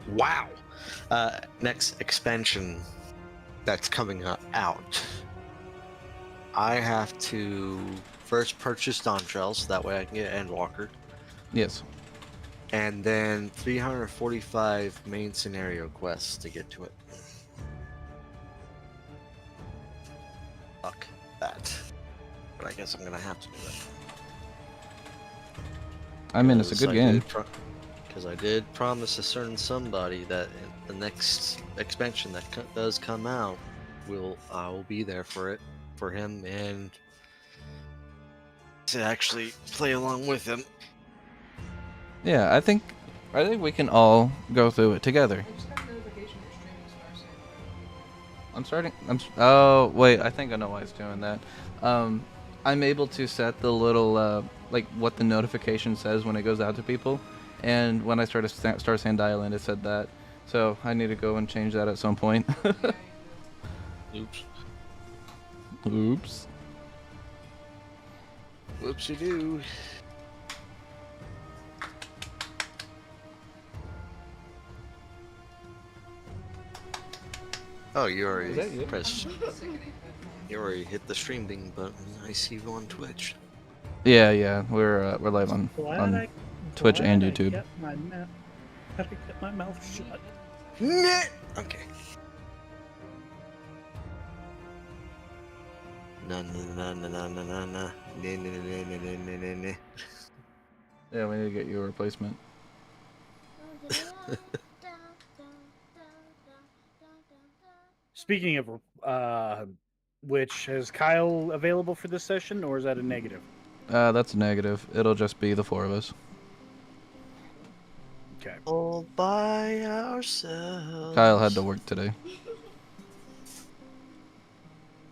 Wow. Next expansion that's coming out. I have to first purchase Dawn Trails, so that way I can get Endwalker. Yes. And then 345 main scenario quests to get to it. Fuck that. But I guess I'm gonna have to do it. I mean, it's a good game. Because I did promise a certain somebody that in the next expansion that does come out, I will be there for it, for him, and to actually play along with him. Yeah, I think we can all go through it together. Oh wait, I think I know why it's doing that. I'm able to set the little like what the notification says when it goes out to people, and when I started Star Sand Island, it said that. So I need to go and change that at some point. Oops. Oops. Whoopsie-doo. Oh, you already pressed. You already hit the streaming button. I see you on Twitch. Yeah, we're live on Twitch and YouTube. Gotta get my mouth shut. Okay. Na na na na na na na na. Yeah, we need to get you a replacement. Speaking of which, is Kyle available for this session, or is that a negative? That's a negative. It'll just be the four of us. Okay. All by ourselves. Kyle had to work today.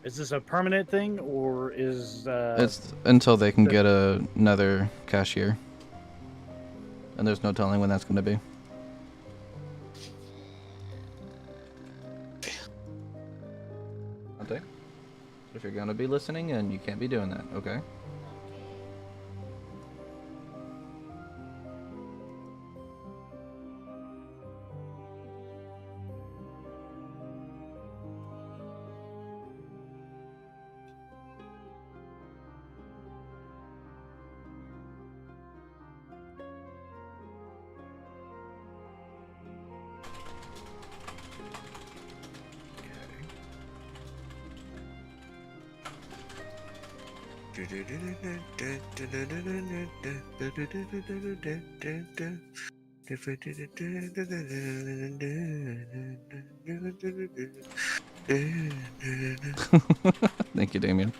Is this a permanent thing, or is It's until they can get another cashier, and there's no telling when that's going to be. Okay. If you're going to be listening, and you can't be doing that, okay? Thank you, Damien.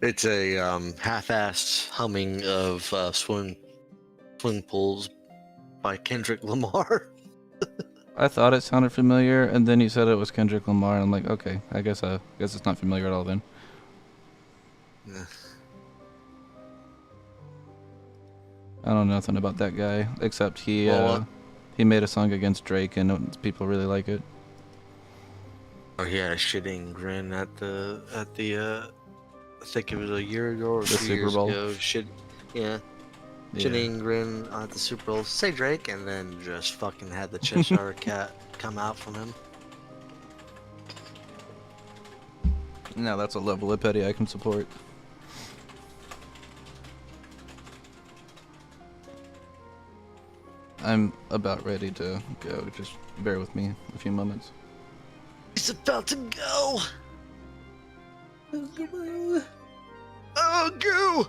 It's a half-assed humming of swing pools by Kendrick Lamar. I thought it sounded familiar, and then you said it was Kendrick Lamar, and I'm like, okay, I guess it's not familiar at all then. Yeah. I don't know nothing about that guy, except he made a song against Drake, and people really like it. Oh, he had a shitting grin at the I think it was a year ago or The 2 Super years Bowl. ago. Shitting grin at the Super Bowl. Say Drake, and then just fucking had the Cheshire Cat come out from him. No, that's a level of petty I can support. I'm about ready to go. Just bear with me a few moments. He's about to go. Oh, go!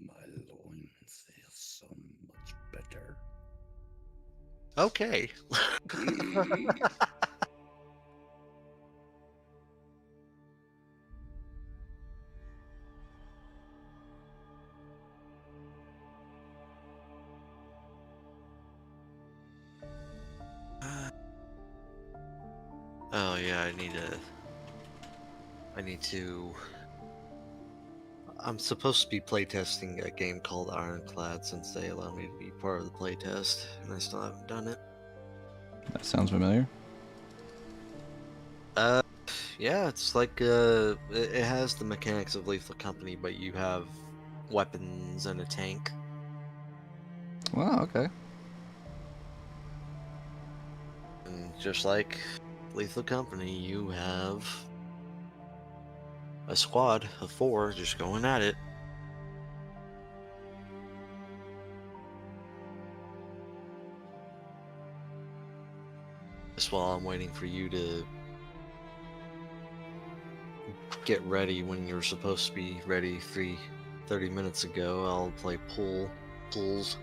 My loins feel so much better. Okay. Oh yeah, I need to. I'm supposed to be playtesting a game called Ironclad since they allow me to be part of the playtest, and I still haven't done it. That sounds familiar. Yeah, it's like it has the mechanics of Lethal Company, but you have weapons and a tank. Wow, okay. And just like Lethal Company, you have a squad of 4 just going at it. Just while I'm waiting for you to get ready when you're supposed to be ready 30 minutes ago, I'll play pools.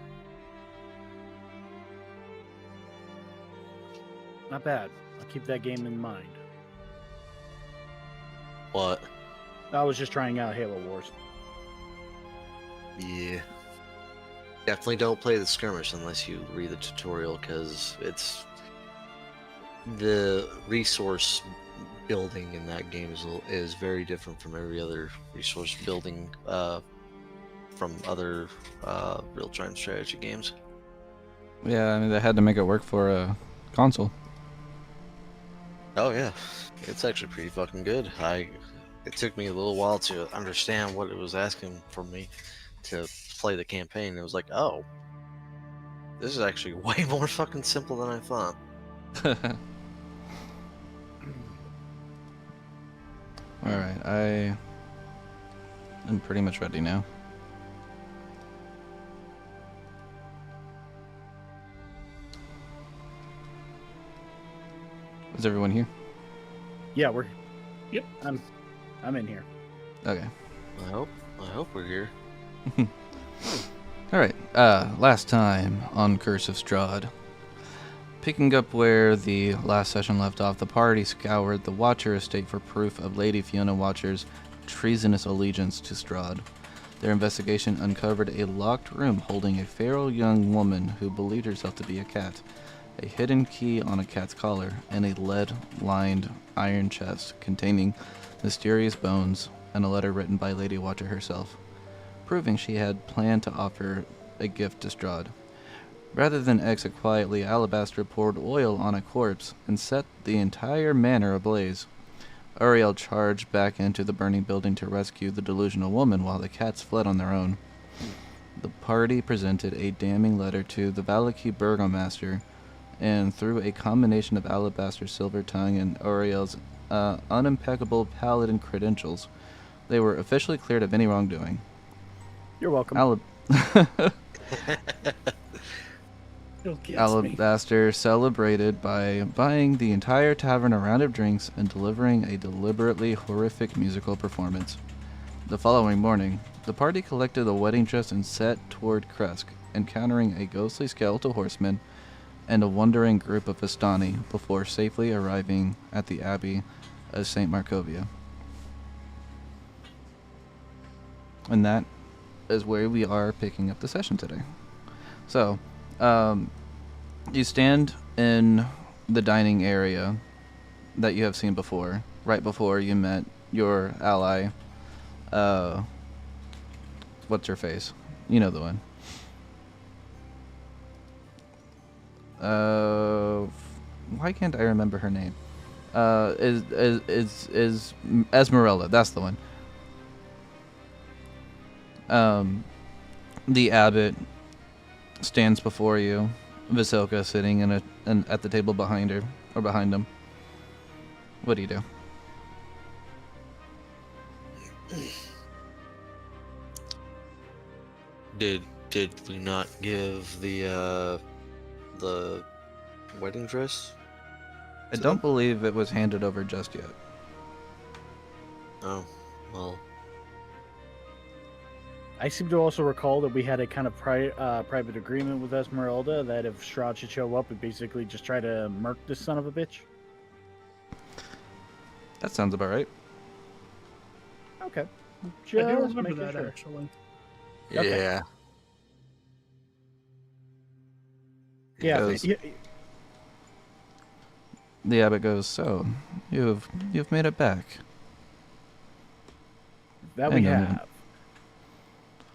Not bad. I'll keep that game in mind. What? I was just trying out Halo Wars. Yeah. Definitely don't play the skirmish unless you read the tutorial, because it's the resource building in that game is very different from every other resource building from other real-time strategy games. Yeah, I mean, they had to make it work for a console. Oh yeah, it's actually pretty fucking good. It took me a little while to understand what it was asking from me to play the campaign. It was like, oh, this is actually way more fucking simple than I thought. Alright, I am pretty much ready now. Is everyone here? Yeah, we're. Yep. I'm in here. Okay. I hope we're here. Alright, last time on Curse of Strahd. Picking up where the last session left off, the party scoured the Watcher estate for proof of Lady Fiona Watcher's treasonous allegiance to Strahd. Their investigation uncovered a locked room holding a feral young woman who believed herself to be a cat, a hidden key on a cat's collar, and a lead-lined iron chest containing mysterious bones and a letter written by Lady Watcher herself, proving she had planned to offer a gift to Strahd. Rather than exit quietly, Alabaster poured oil on a corpse and set the entire manor ablaze. Uriel charged back into the burning building to rescue the delusional woman while the cats fled on their own. The party presented a damning letter to the Valaki burgomaster, and through a combination of Alabaster's silver tongue and Uriel's unimpeccable paladin credentials, they were officially cleared of any wrongdoing. You're welcome. Still gets me. Alabaster celebrated by buying the entire tavern a round of drinks and delivering a deliberately horrific musical performance. The following morning, the party collected the wedding dress and set toward Kresk, encountering a ghostly skeletal horseman and a wandering group of Vistani before safely arriving at the Abbey of Saint Markovia. And that is where we are picking up the session today. So, you stand in the dining area that you have seen before, right before you met your ally. What's her face? You know the one. Why can't I remember her name? Is Esmeralda? That's the one. The abbot stands before you. Visoka sitting at the table behind her, or behind him. What do you do? Did we not give the wedding dress? I don't believe it was handed over just yet. Oh, well. I seem to also recall that we had a kind of private agreement with Esmeralda that if Strahd should show up, we'd basically just try to murk this son of a bitch. That sounds about right. Okay. I do remember making that sure. actually. Okay. Yeah. Yeah. Goes- yeah. The abbot goes, "So, you've made it back." That we I know. have.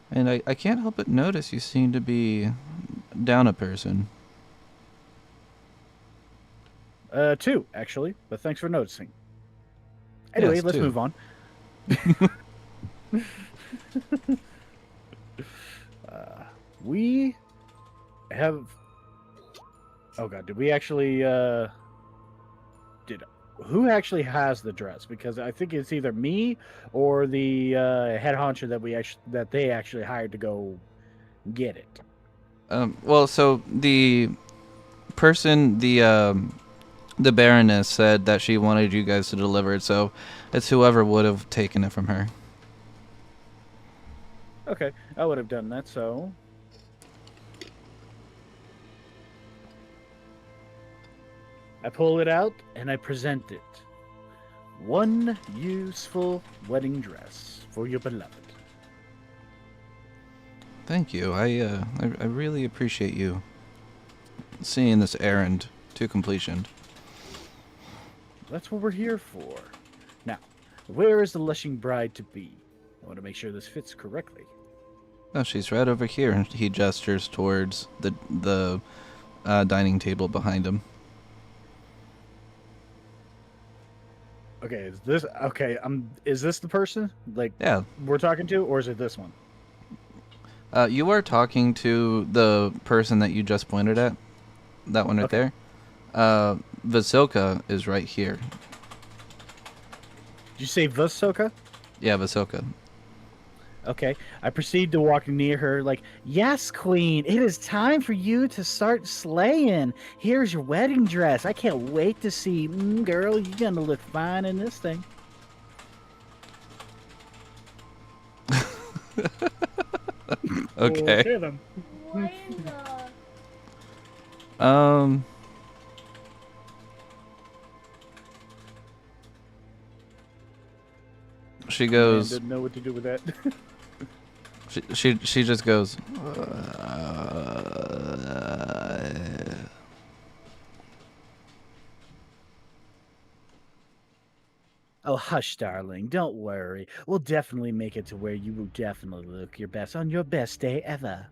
And I can't help but notice you seem to be down a person. 2, actually, but thanks for noticing. Anyway, Yes, let's too. move on. We have. Oh god, did we actually? Did who actually has the dress? Because I think it's either me or the head honcho that they actually hired to go get it. Well, so the person, the Baroness said that she wanted you guys to deliver it, so it's whoever would have taken it from her. Okay, I would have done that. So I pull it out and I present it. One useful wedding dress for your beloved. Thank you. I really appreciate you seeing this errand to completion. That's what we're here for. Now, where is the lushing bride to be? I want to make sure this fits correctly. Oh, she's right over here. And he gestures towards the dining table behind him. Okay, is this okay? Is this the person like Yeah. we're talking to, or is it this one? You are talking to the person that you just pointed at. That one right Okay. there. Vasilka is right here. Did you say Vasoka? Yeah, Vasilka. Okay. I proceed to walk near her, like, yes, queen, it is time for you to start slaying. Here's your wedding dress. I can't wait to see. Girl, you're gonna look fine in this thing. Okay. Okay then. Um. She Man, goes. didn't know what to do with that. She just goes. Oh, hush, darling. Don't worry. We'll definitely make it to where you will definitely look your best on your best day ever.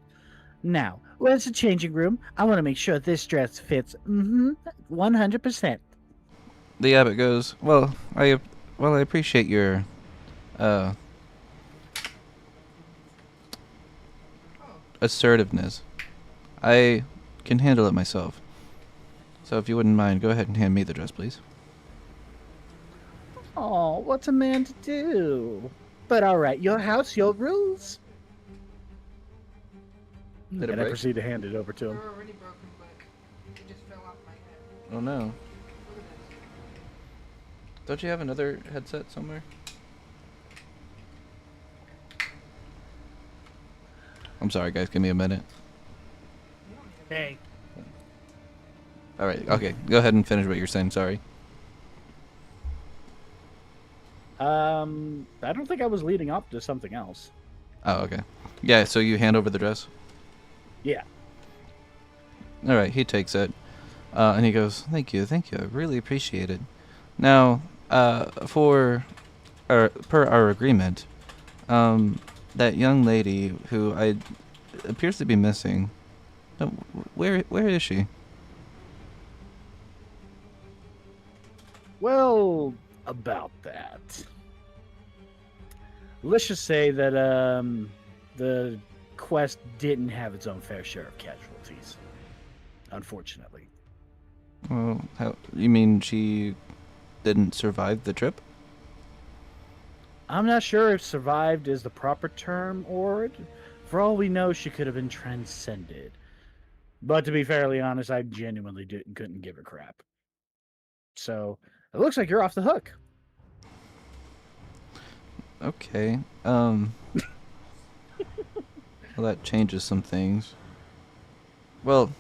Now, where's the changing room? I want to make sure this dress fits. 100%. The abbot goes. I appreciate your, uh, assertiveness. I can handle it myself. So if you wouldn't mind, go ahead and hand me the dress, please. Oh, what's a man to do? But all right, your house, your rules. Did it And I break? proceed to hand it over to him. They're already broken, but it just fell off my head. Oh no! Look at this. Don't you have another headset somewhere? I'm sorry, guys. Give me a minute. Hey. All right. Okay. Go ahead and finish what you're saying. Sorry. I don't think I was leading up to something else. Oh, okay. Yeah. So you hand over the dress. Yeah. All right. He takes it, and he goes, "Thank you. I really appreciate it." Now, per our agreement, that young lady who appears to be missing. Where is she? Well, about that. Let's just say that the quest didn't have its own fair share of casualties. Unfortunately. Well, you mean she didn't survive the trip? I'm not sure if survived is the proper term, or for all we know, she could have been transcended. But to be fairly honest, I genuinely couldn't give a crap. So it looks like you're off the hook. Okay. Well, that changes some things. Well,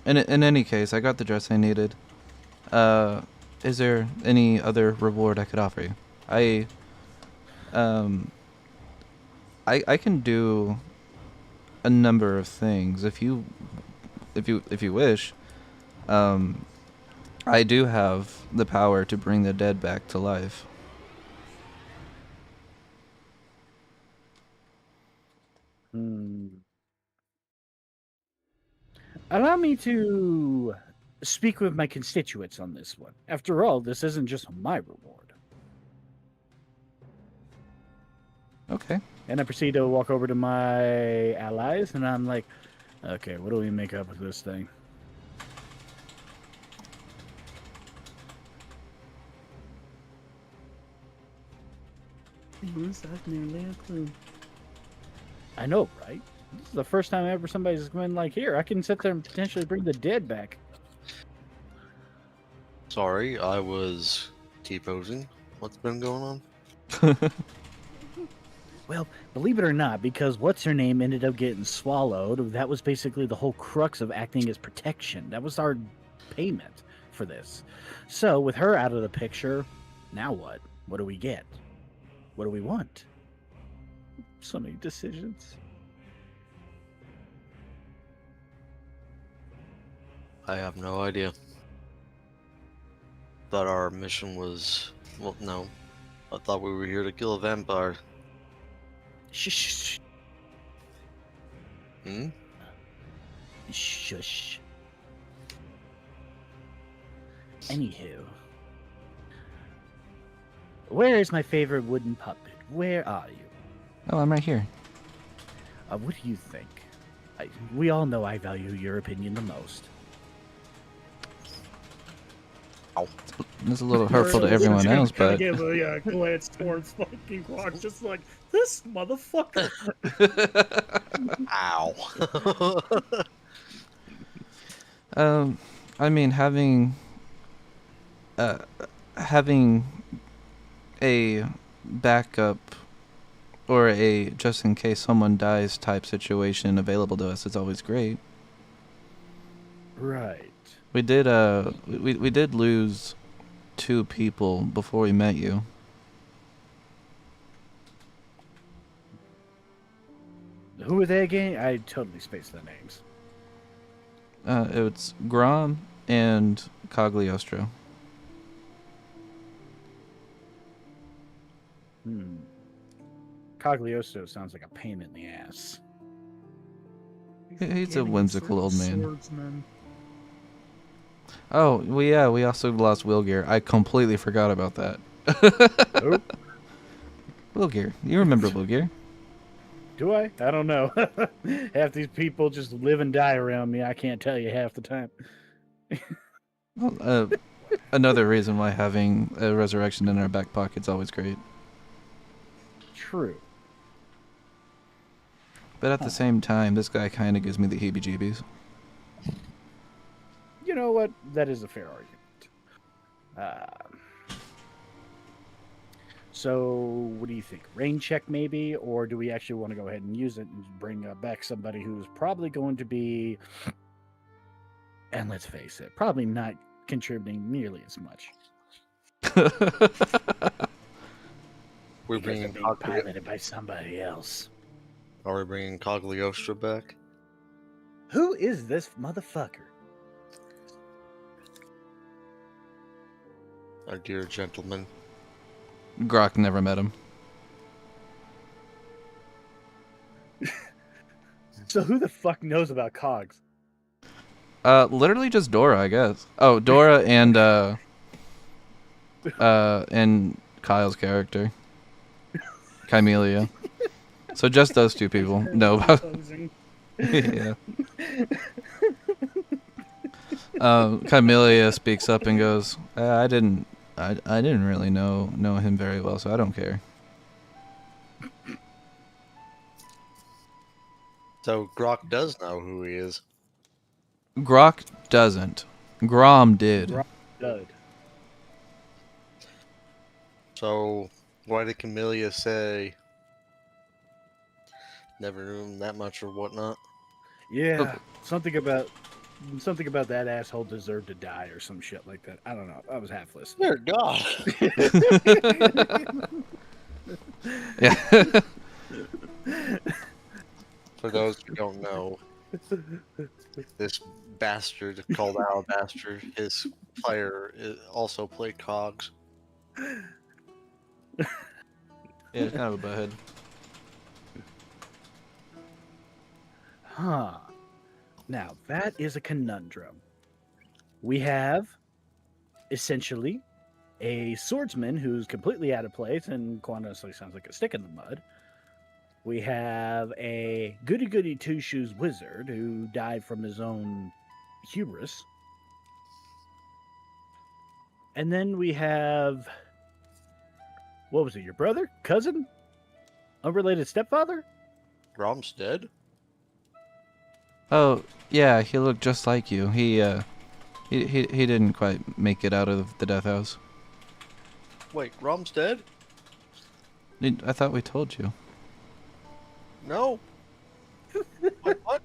in any case, I got the dress I needed. Is there any other reward I could offer you? I can do a number of things if you wish. I do have the power to bring the dead back to life. Allow me to speak with my constituents on this one. After all, this isn't just my reward. Okay. And I proceed to walk over to my allies, and I'm like, okay, what do we make up with this thing? I know, right? This is the first time ever somebody's been like, here, I can sit there and potentially bring the dead back. Sorry, I was T-posing. What's been going on? Well, believe it or not, because what's her name ended up getting swallowed, that was basically the whole crux of acting as protection. That was our payment for this. So, with her out of the picture, now what? What do we get? What do we want? So many decisions. I have no idea. Thought our mission was... Well, no. I thought we were here to kill a vampire. Shh. Hmm? Shush. Anywho. Where is my favorite wooden puppet? Where are you? Oh, I'm right here. What do you think? We all know I value your opinion the most. It's a little hurtful to everyone else, but give a glance towards fucking Quark, just like this motherfucker. Ow. I mean, having a backup or a just in case someone dies type situation available to us is always great. Right. We did we did lose 2 people before we met you. Who are they again? I totally spaced their names. It's Grom and Cagliostro. Cagliostro sounds like a pain in the ass. He's a whimsical old man. Swordsman. Oh, well, yeah, we also lost Wilgear. I completely forgot about that. Who? Wilgear. You remember Wilgear? Do I? I don't know. Half these people just live and die around me. I can't tell you half the time. Well, another reason why having a resurrection in our back pocket's always great. True. But at the same time, this guy kind of gives me the heebie-jeebies. You know what? That is a fair argument. So, what do you think? Rain check, maybe? Or do we actually want to go ahead and use it and bring back somebody who's probably going to be, and let's face it, probably not contributing nearly as much? We're Because bringing they're being piloted by somebody else. Are we bringing Cagliostro back? Who is this motherfucker? Our dear gentleman. Grok never met him. So who the fuck knows about cogs? Literally just Dora, I guess. Oh, Dora and Kyle's character, Kymelia. So just those 2 people know about. Yeah. Kymelia speaks up and goes, I didn't really know him very well, so I don't care. So Grok does know who he is. Grok doesn't. Grom did. Dud. So why did Camellia say never knew him that much or whatnot? Yeah, something about that asshole deserved to die or some shit like that. I don't know. I was half listening. Dear God. Yeah. For those who don't know, this bastard called Alabaster, his player also played Cogs. Yeah, it's kind of a butthead. Huh. Now, that is a conundrum. We have, essentially, a swordsman who's completely out of place and quite honestly sounds like a stick in the mud, We have a goody goody two shoes wizard who died from his own hubris. And then we have, what was it, your brother? Cousin? Unrelated stepfather? Rom's dead? Oh, yeah, he looked just like you. He didn't quite make it out of the death house. Wait, Rom's dead? I thought we told you. No. Wait, what?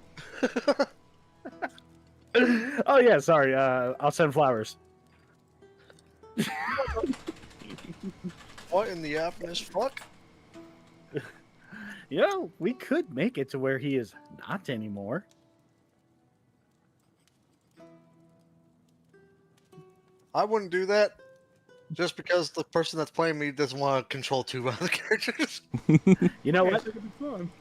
Oh, yeah, sorry. I'll send flowers. What in the happiness fuck? You know, we could make it to where he is not anymore. I wouldn't do that. Just because the person that's playing me doesn't want to control two other characters. You know what? It'll be fun.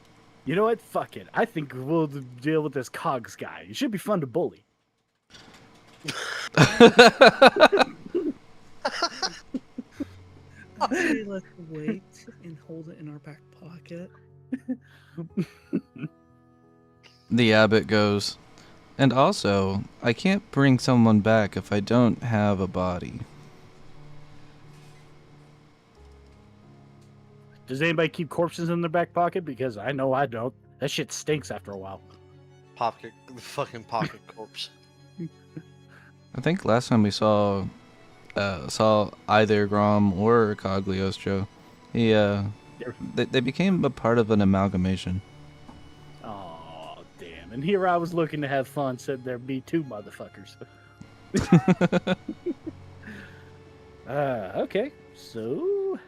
You know what? Fuck it. I think we'll deal with this Cogs guy. He should be fun to bully. Maybe let's wait and hold it in our back pocket. The abbot goes, and also, I can't bring someone back if I don't have a body. Does anybody keep corpses in their back pocket? Because I know I don't. That shit stinks after a while. Fucking pocket corpse. I think last time we saw either Grom or Cogliostro, they became a part of an amalgamation. Oh, damn. And here I was looking to have fun, said there'd be two motherfuckers. Okay. So...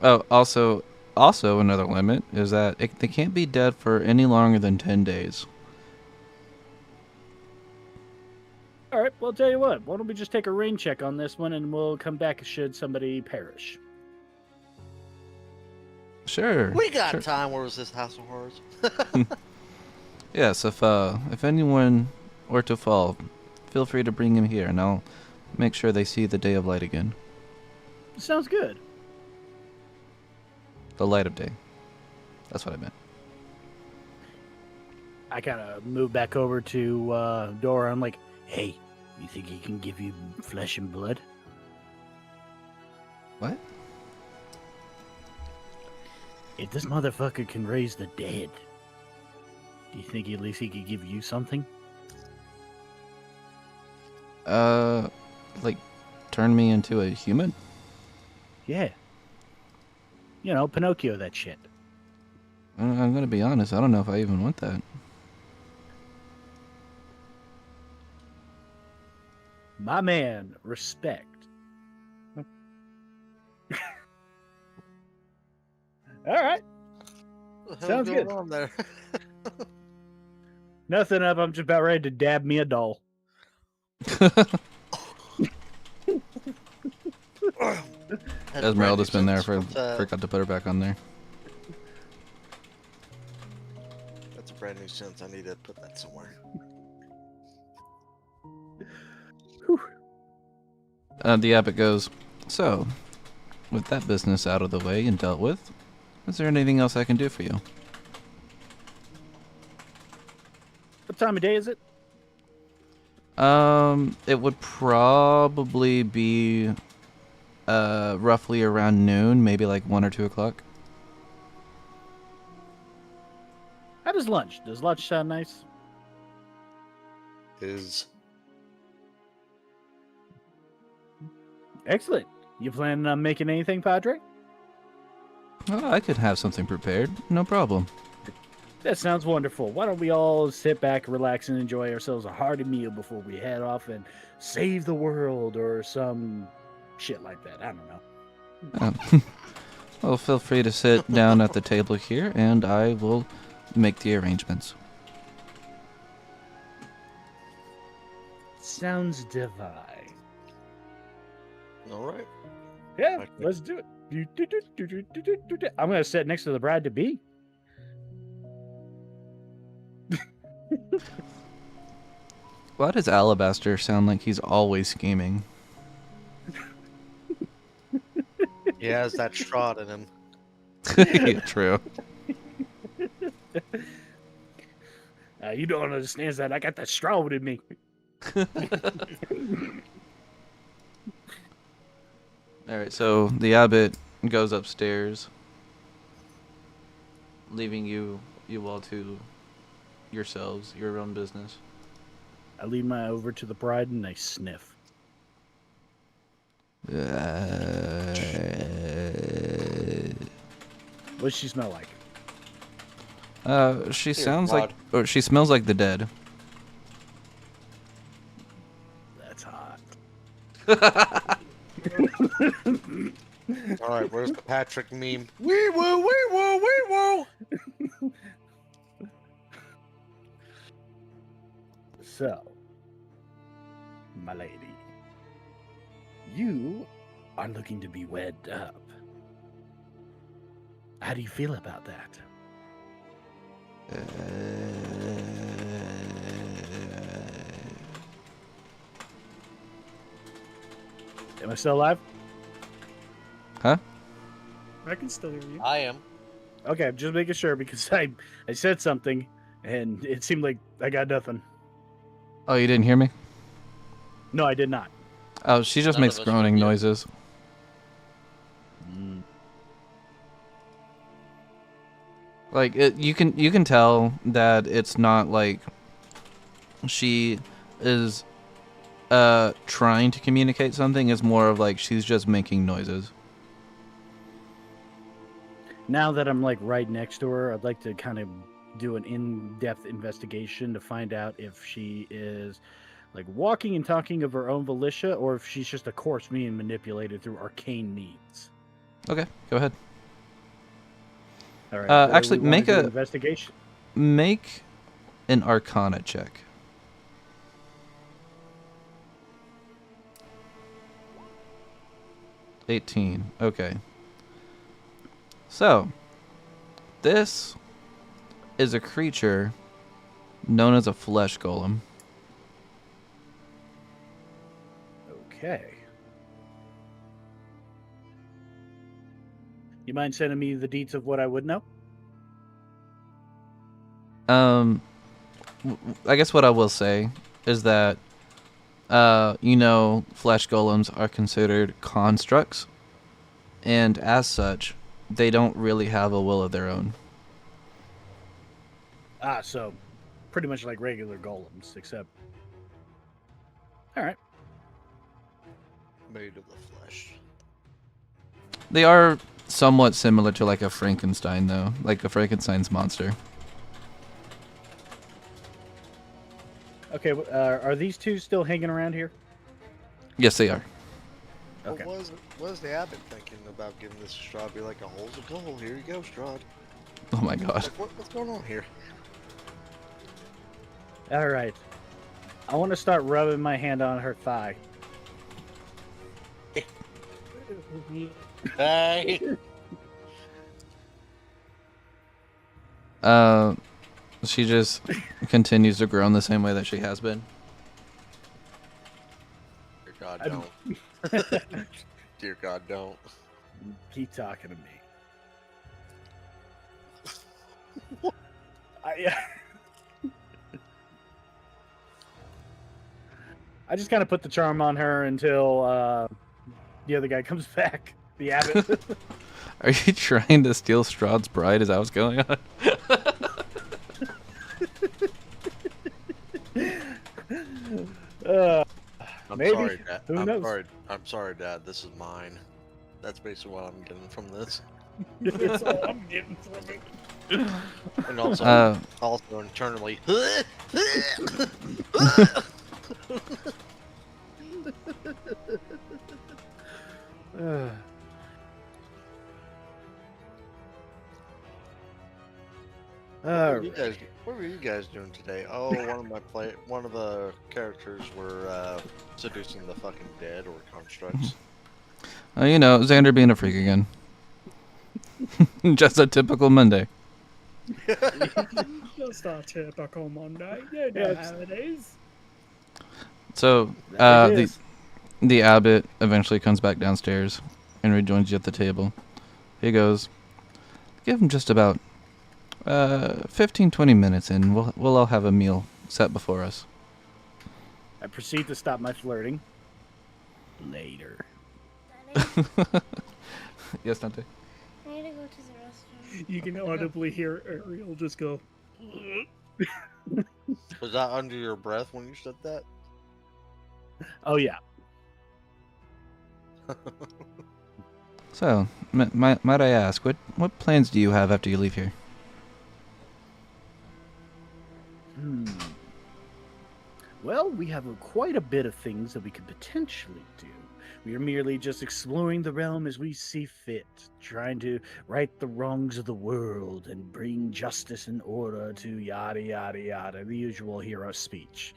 Oh, also another limit is that they can't be dead for any longer than 10 days. All right, well, I'll tell you what. Why don't we just take a rain check on this one, and we'll come back should somebody perish. Sure. We got sure. time. Where was this House of Horrors? Yes, if anyone were to fall, feel free to bring him here, and I'll make sure they see the day of light again. Sounds good. The light of day. That's what I meant. I kind of move back over to Dora. I'm like, hey, you think he can give you flesh and blood? What? If this motherfucker can raise the dead, do you think at least he could give you something? Like, turn me into a human? Yeah. You know, Pinocchio, that shit. I'm gonna be honest, I don't know if I even want that. My man, respect. All right. What the hell's Sounds going good. on there? Nothing up. I'm just about ready to dab me a doll. Esmeralda's been there, forgot to put her back on there. That's a brand new sentence. I need to put that somewhere. The abbot goes, so, with that business out of the way and dealt with, is there anything else I can do for you? What time of day is it? It would probably be roughly around noon, maybe like 1 or 2 o'clock. How does lunch? Does lunch sound nice? Excellent. You planning on making anything, Padre? I could have something prepared, no problem. That sounds wonderful. Why don't we all sit back, relax, and enjoy ourselves a hearty meal before we head off and save the world or some shit like that. I don't know. Well, feel free to sit down at the table here, and I will make the arrangements. Sounds divine. All right. Yeah, Okay. let's do it. I'm going to sit next to the bride to be. Why does Alabaster sound like he's always scheming? He has that Strahd in him. True. You don't understand that. I got that Strahd in me. All right, so the abbot goes upstairs, leaving you all to yourselves, your own business. I lead my over to the bride and I sniff. What does she smell like? She Dear sounds God. like, or she smells like the dead. That's hot. All right, where's the Patrick meme? Wee woo, wee woo, wee woo. So, my lady, you are looking to be wed up. How do you feel about that? Am I still alive? Huh? I can still hear you. I am. Okay, I'm just making sure because I said something and it seemed like I got nothing. Oh, you didn't hear me? No, I did not. Oh, she just None makes of us groaning heard you. noises. Like you can tell that it's not like she is trying to communicate something. It's more of like she's just making noises. Now that I'm like right next to her, I'd like to kind of do an in-depth investigation to find out if she is like walking and talking of her own volition or if she's just a corpse being manipulated through arcane needs. Okay, go ahead. All right. what do actually, we wanna make do, a- investigation. Make an Arcana check. $18. Okay. So, this is a creature known as a flesh golem. Okay. You mind sending me the deets of what I would know? I guess what I will say is that, flesh golems are considered constructs, and as such, they don't really have a will of their own. Ah, so pretty much like regular golems, except. All right. Made of the flesh. They are somewhat similar to like a Frankenstein, though, like a Frankenstein's monster. Okay, are these two still hanging around here? Yes, they are. Okay. What was the abbot thinking about giving this Strahd be like a hole's a goal? Here you go, Strahd. Oh my god. Like, what's going on here? All right. I want to start rubbing my hand on her thigh. Hey. She just continues to groan the same way that she has been. Dear God, don't. Dear God, don't. Keep talking to me. I just kind of put the charm on her until the other guy comes back. The abbot. Are you trying to steal Strahd's bride? Is that what's going on? I'm Maybe. sorry, Dad. Who knows? I'm sorry, Dad. This is mine. That's basically what I'm getting from this. That's all I'm getting from it. And also internally. What were you guys doing today? Oh, one of the characters were seducing the fucking dead or constructs. Xander being a freak again. Just a typical Monday. Just a typical Monday. You know how it is. So, That it is. the abbot eventually comes back downstairs and rejoins you at the table. He goes, Give him just about 15, 20 minutes, and we'll all have a meal set before us. I proceed to stop my flirting. Later. Yes, Dante. I need to go to the restroom. You can audibly hear Ariel just go. Was that under your breath when you said that? Oh yeah. So, might I ask, what plans do you have after you leave here? Well, we have quite a bit of things that we could potentially do. We are merely just exploring the realm as we see fit, trying to right the wrongs of the world and bring justice and order to yada yada yada, the usual hero speech.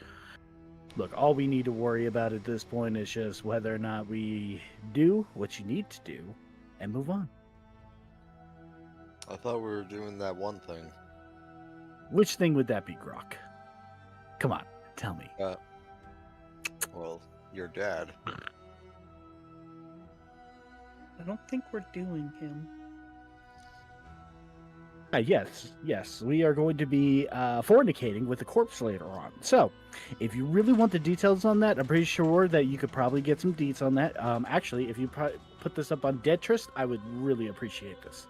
Look, all we need to worry about at this point is just whether or not we do what you need to do and move on. I thought we were doing that one thing. Which thing would that be, Grok? Come on, tell me. Well, your dad. I don't think we're doing him. Yes, we are going to be fornicating with the corpse later on. So, if you really want the details on that, I'm pretty sure that you could probably get some deets on that. Actually, if you put this up on Deadtrist, I would really appreciate this.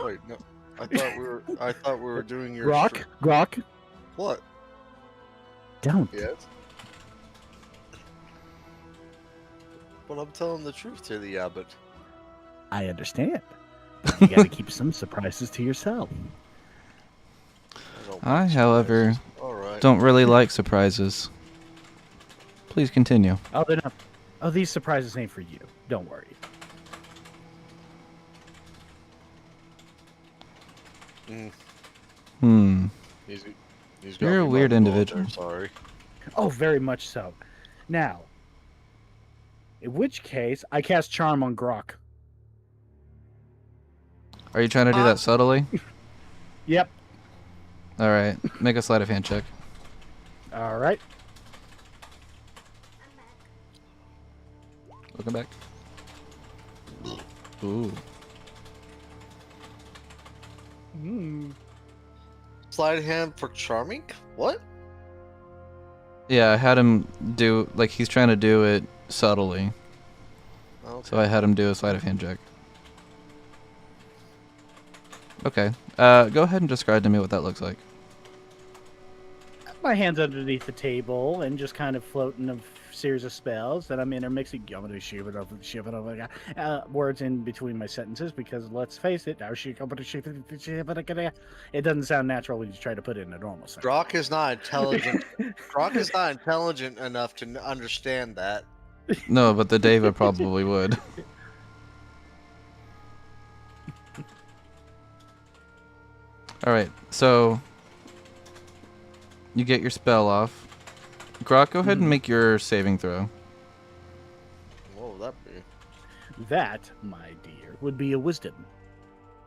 Wait, no. I thought we were doing your Grok. What? Don't. Yes. But I'm telling the truth to the abbot. I understand. You got to keep some surprises to yourself. I, however, All right. don't really like surprises. Please continue. Oh, they're not. Oh, these surprises ain't for you. Don't worry. He's got You're a me weird mugged individual. there, sorry. Oh, very much so. Now, in which case, I cast Charm on Grok. Are you trying to do that subtly? Yep. All right. Make a sleight of hand check. All right. Looking back. Ooh. Slide hand for charming? What? Yeah, I had him do, like, he's trying to do it subtly. Okay. So I had him do a sleight of hand check. Okay. Go ahead and describe to me what that looks like. My hand's underneath the table and just kind of floating a series of spells that I'm intermixing words in between my sentences because let's face it, it doesn't sound natural when you try to put it in a normal sentence. Grok is not intelligent. Grok is not intelligent enough to understand that. No, but the Deva probably would. Alright, so you get your spell off. Grok, go ahead and make your saving throw. What would that be? That, my dear, would be a wisdom.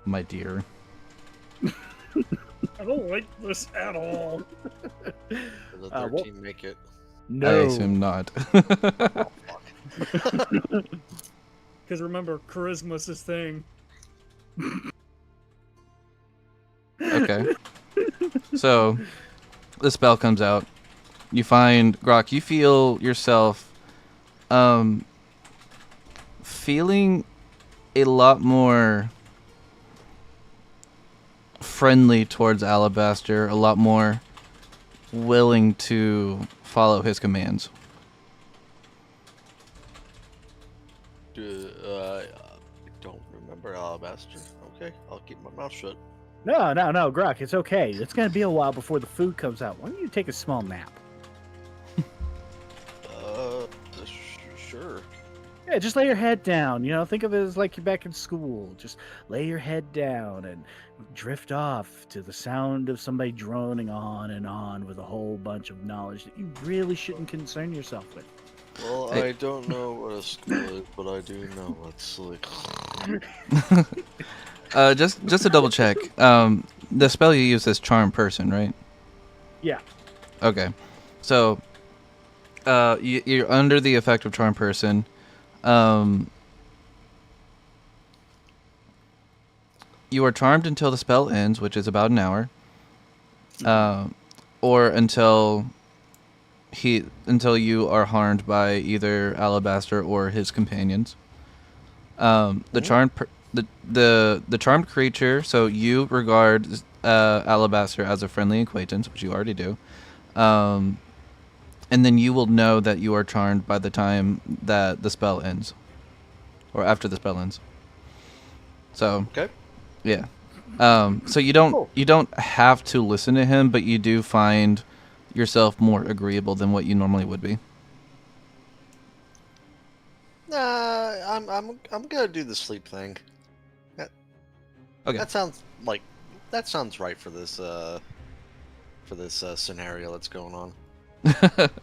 My dear. I don't like this at all. Does a 13 make it? No. I assume not. Oh, fuck. Because remember, charisma's his thing. Okay. So, the spell comes out. You find, Grok, you feel yourself feeling a lot more friendly towards Alabaster, a lot more willing to follow his commands. I don't remember Alabaster. Okay, I'll keep my mouth shut. No, Grok, it's okay. It's going to be a while before the food comes out. Why don't you take a small nap? Sure. Yeah, just lay your head down. You know, think of it as like you're back in school. Just lay your head down and drift off to the sound of somebody droning on and on with a whole bunch of knowledge that you really shouldn't concern yourself with. Well, Hey. I don't know what a school is, but I do know it's like. Just to double check, the spell you use is Charm Person, right? Yeah. Okay. So, you're under the effect of Charm Person. you are charmed until the spell ends, which is about an hour, or until you are harmed by either Alabaster or his companions. The charmed creature. So you regard Alabaster as a friendly acquaintance, which you already do. And then you will know that you are charmed by the time that the spell ends, or after the spell ends. So Okay. yeah. So you don't have to listen to him, but you do find yourself more agreeable than what you normally would be. I'm gonna do the sleep thing. Okay. That sounds right for this scenario that's going on.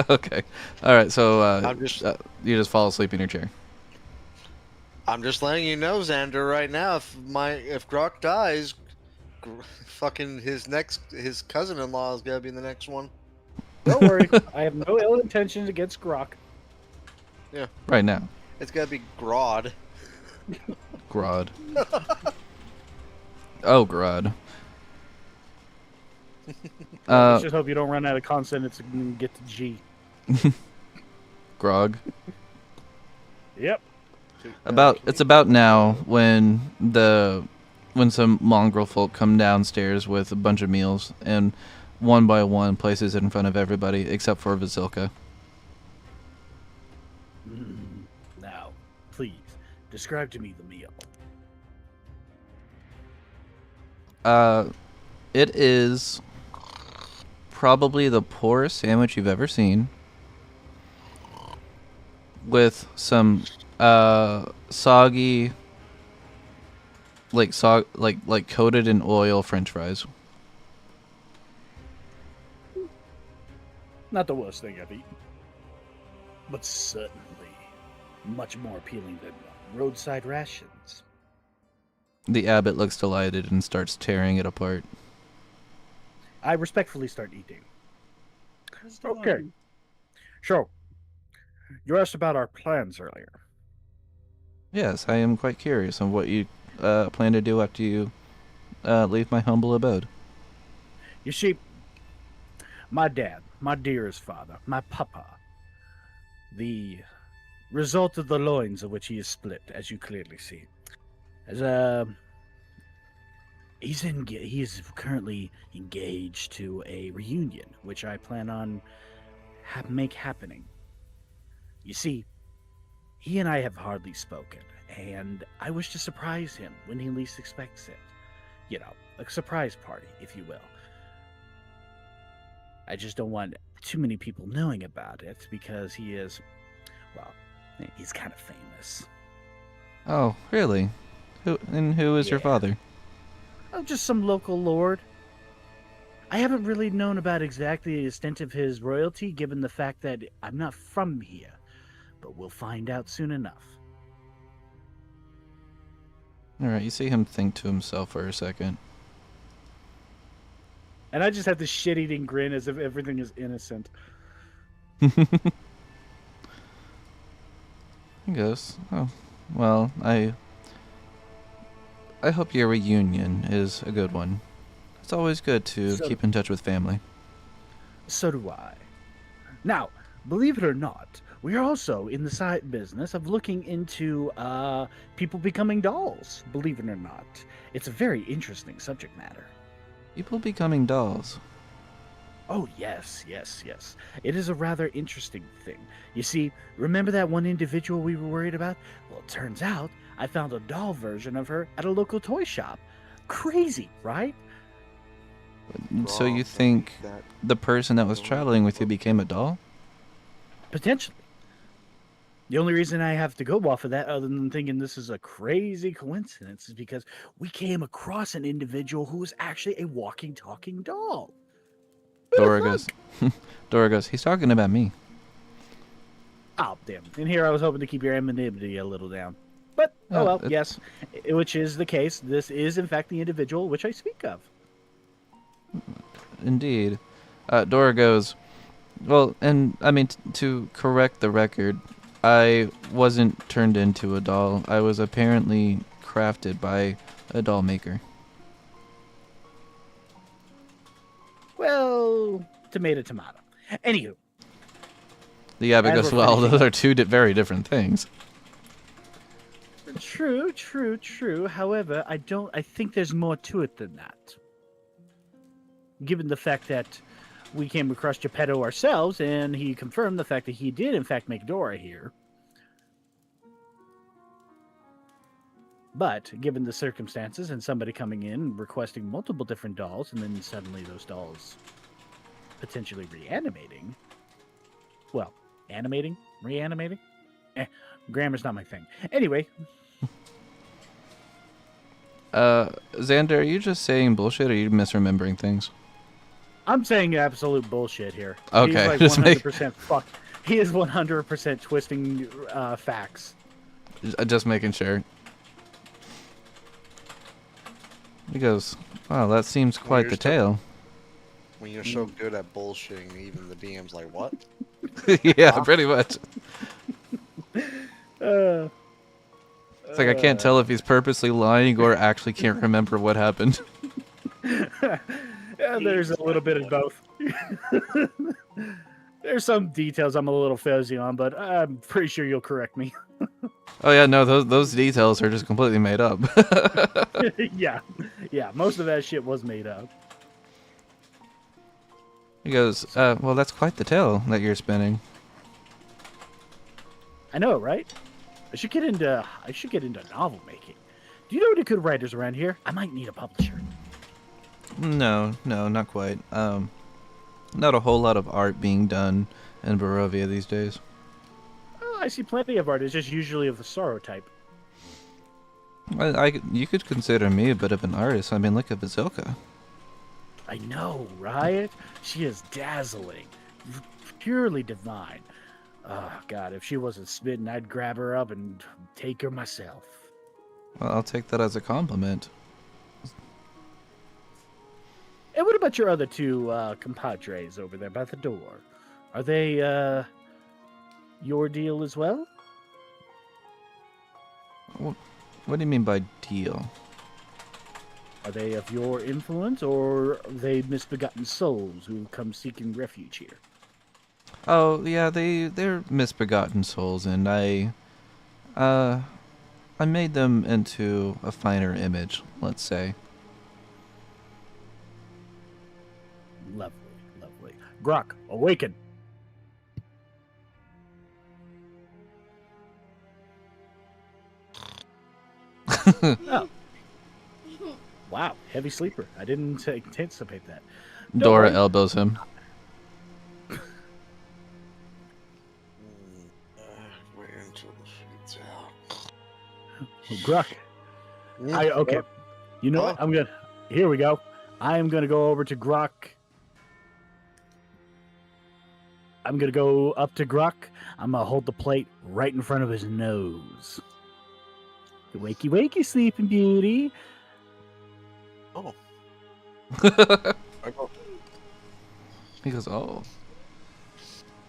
Okay. All right. So you just fall asleep in your chair. I'm just letting you know, Xander, right now. If Grok dies, fucking his cousin-in-law is gonna be the next one. Don't worry, I have no ill intentions against Grok. Yeah. Right now. It's gotta be Grodd. Grodd. Oh, Grodd. Let's just hope you don't run out of consonants and get to G. Grog. Yep. It's about now when some mongrel folk come downstairs with a bunch of meals and one by one places it in front of everybody except for Vasilka. Now, please describe to me the meal. It is probably the poorest sandwich you've ever seen, with some soggy, like coated in oil French fries. Not the worst thing I've eaten, but certainly much more appealing than roadside rations. The abbot looks delighted and starts tearing it apart. I respectfully start eating. Okay. So, you asked about our plans earlier. Yes, I am quite curious on what you plan to do after you leave my humble abode. You see, my dad, my dearest father, my papa, the result of the loins of which he is split, as you clearly see, he is currently engaged to a reunion, which I plan on make happening. You see, he and I have hardly spoken, and I wish to surprise him when he least expects it. You know, a surprise party, if you will. I just don't want too many people knowing about it because he is, well, he's kind of famous. Oh, really? Who is your father? Oh, just some local lord. I haven't really known about exactly the extent of his royalty, given the fact that I'm not from here, but we'll find out soon enough. All right, you see him think to himself for a second. And I just have this shit-eating grin as if everything is innocent. I guess. Oh, well, I hope your reunion is a good one. It's always good to keep in touch with family. So do I. Now, believe it or not, we are also in the side business of looking into people becoming dolls. Believe it or not. It's a very interesting subject matter. People becoming dolls. Oh, yes. It is a rather interesting thing. You see, remember that one individual we were worried about? Well, it turns out I found a doll version of her at a local toy shop. Crazy, right? So you think the person that was traveling with you became a doll? Potentially. The only reason I have to go off of that, other than thinking this is a crazy coincidence, is because we came across an individual who was actually a walking, talking doll. Dora goes, he's talking about me. Oh, damn. And here I was hoping to keep your anonymity a little down. But, oh well, yes. Which is the case. This is, in fact, the individual which I speak of. Indeed. Dora goes, well, and, I mean, to correct the record, I wasn't turned into a doll. I was apparently crafted by a doll maker. Well, tomato, tomato. Anywho, The Abbey As goes, we're well, finishing those are two very different things. true. However, I think there's more to it than that. Given the fact that we came across Geppetto ourselves, and he confirmed the fact that he did, in fact, make Dora here. But given the circumstances and somebody coming in requesting multiple different dolls, and then suddenly those dolls potentially reanimating. Well, animating? Reanimating? Grammar's not my thing. Anyway. Xander, are you just saying bullshit or are you misremembering things? I'm saying absolute bullshit here. Okay, He's like just 100% fuck. He is 100% twisting facts. Just making sure. He goes, wow, that seems quite the tale. When you're so good at bullshitting, even the DM's like, what? Yeah, pretty much. Uh, It's like I can't tell if he's purposely lying or actually can't remember what happened. yeah, there's a little bit of both. There's some details I'm a little fuzzy on, but I'm pretty sure you'll correct me. Oh yeah, no, those details are just completely made up. yeah, most of that shit was made up. He goes, well, that's quite the tale that you're spinning. I know, right? I should get into novel making. Do you know any good writers around here? I might need a publisher. No, not quite. Not a whole lot of art being done in Barovia these days. Oh, I see plenty of art. It's just usually of the sorrow type. You could consider me a bit of an artist. I mean, look at Bazilka. I know, right? She is dazzling, purely divine. Oh, God, if she wasn't smitten, I'd grab her up and take her myself. Well, I'll take that as a compliment. And what about your other two compadres over there by the door? Are they your deal as well? What do you mean by deal? Are they of your influence, or are they misbegotten souls who come seeking refuge here? Oh, yeah, they're misbegotten souls, and I made them into a finer image, let's say. Lovely. Grok, awaken! Oh. Wow, heavy sleeper. I didn't anticipate that. Dora worry. elbows him. Wait until the shit's out. Grok. Okay. You know what? Here we go. I am gonna go over to Grok. I'm gonna go up to Grok. I'm gonna hold the plate right in front of his nose. Wakey, sleeping beauty. Oh. He goes, oh.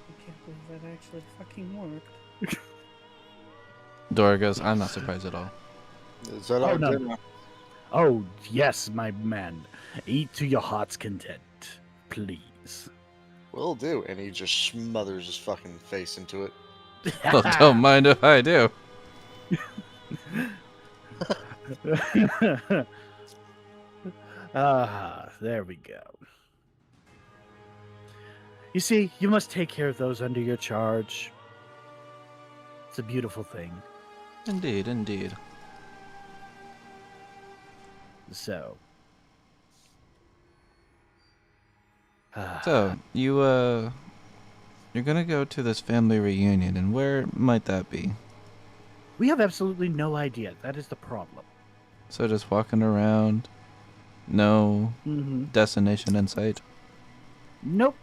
I can't believe that actually fucking worked. Dora goes, I'm not surprised at all. Is that our no. dinner? Oh, yes, my man. Eat to your heart's content, please. Will do. And he just smothers his fucking face into it. Well, don't mind if I do. There we go. You see, you must take care of those under your charge. It's a beautiful thing. Indeed. So. So, you're gonna go to this family reunion, and where might that be? We have absolutely no idea. That is the problem. So just walking around, no Mm-hmm. destination in sight. Nope.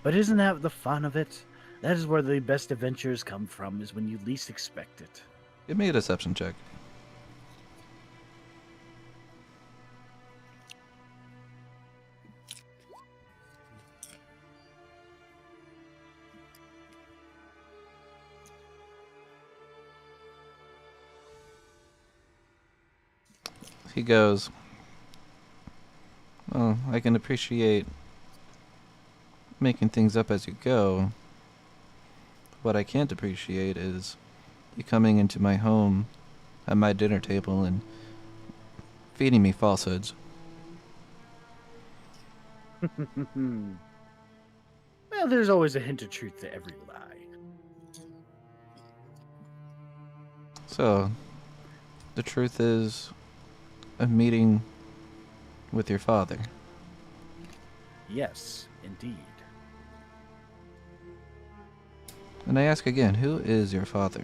But isn't that the fun of it? That is where the best adventures come from, is when you least expect it. Give me a deception check. He goes, oh, I can appreciate making things up as you go. What I can't appreciate is you coming into my home at my dinner table and feeding me falsehoods. Well, there's always a hint of truth to every lie. So, the truth is, a meeting with your father. Yes, indeed. And I ask again, who is your father?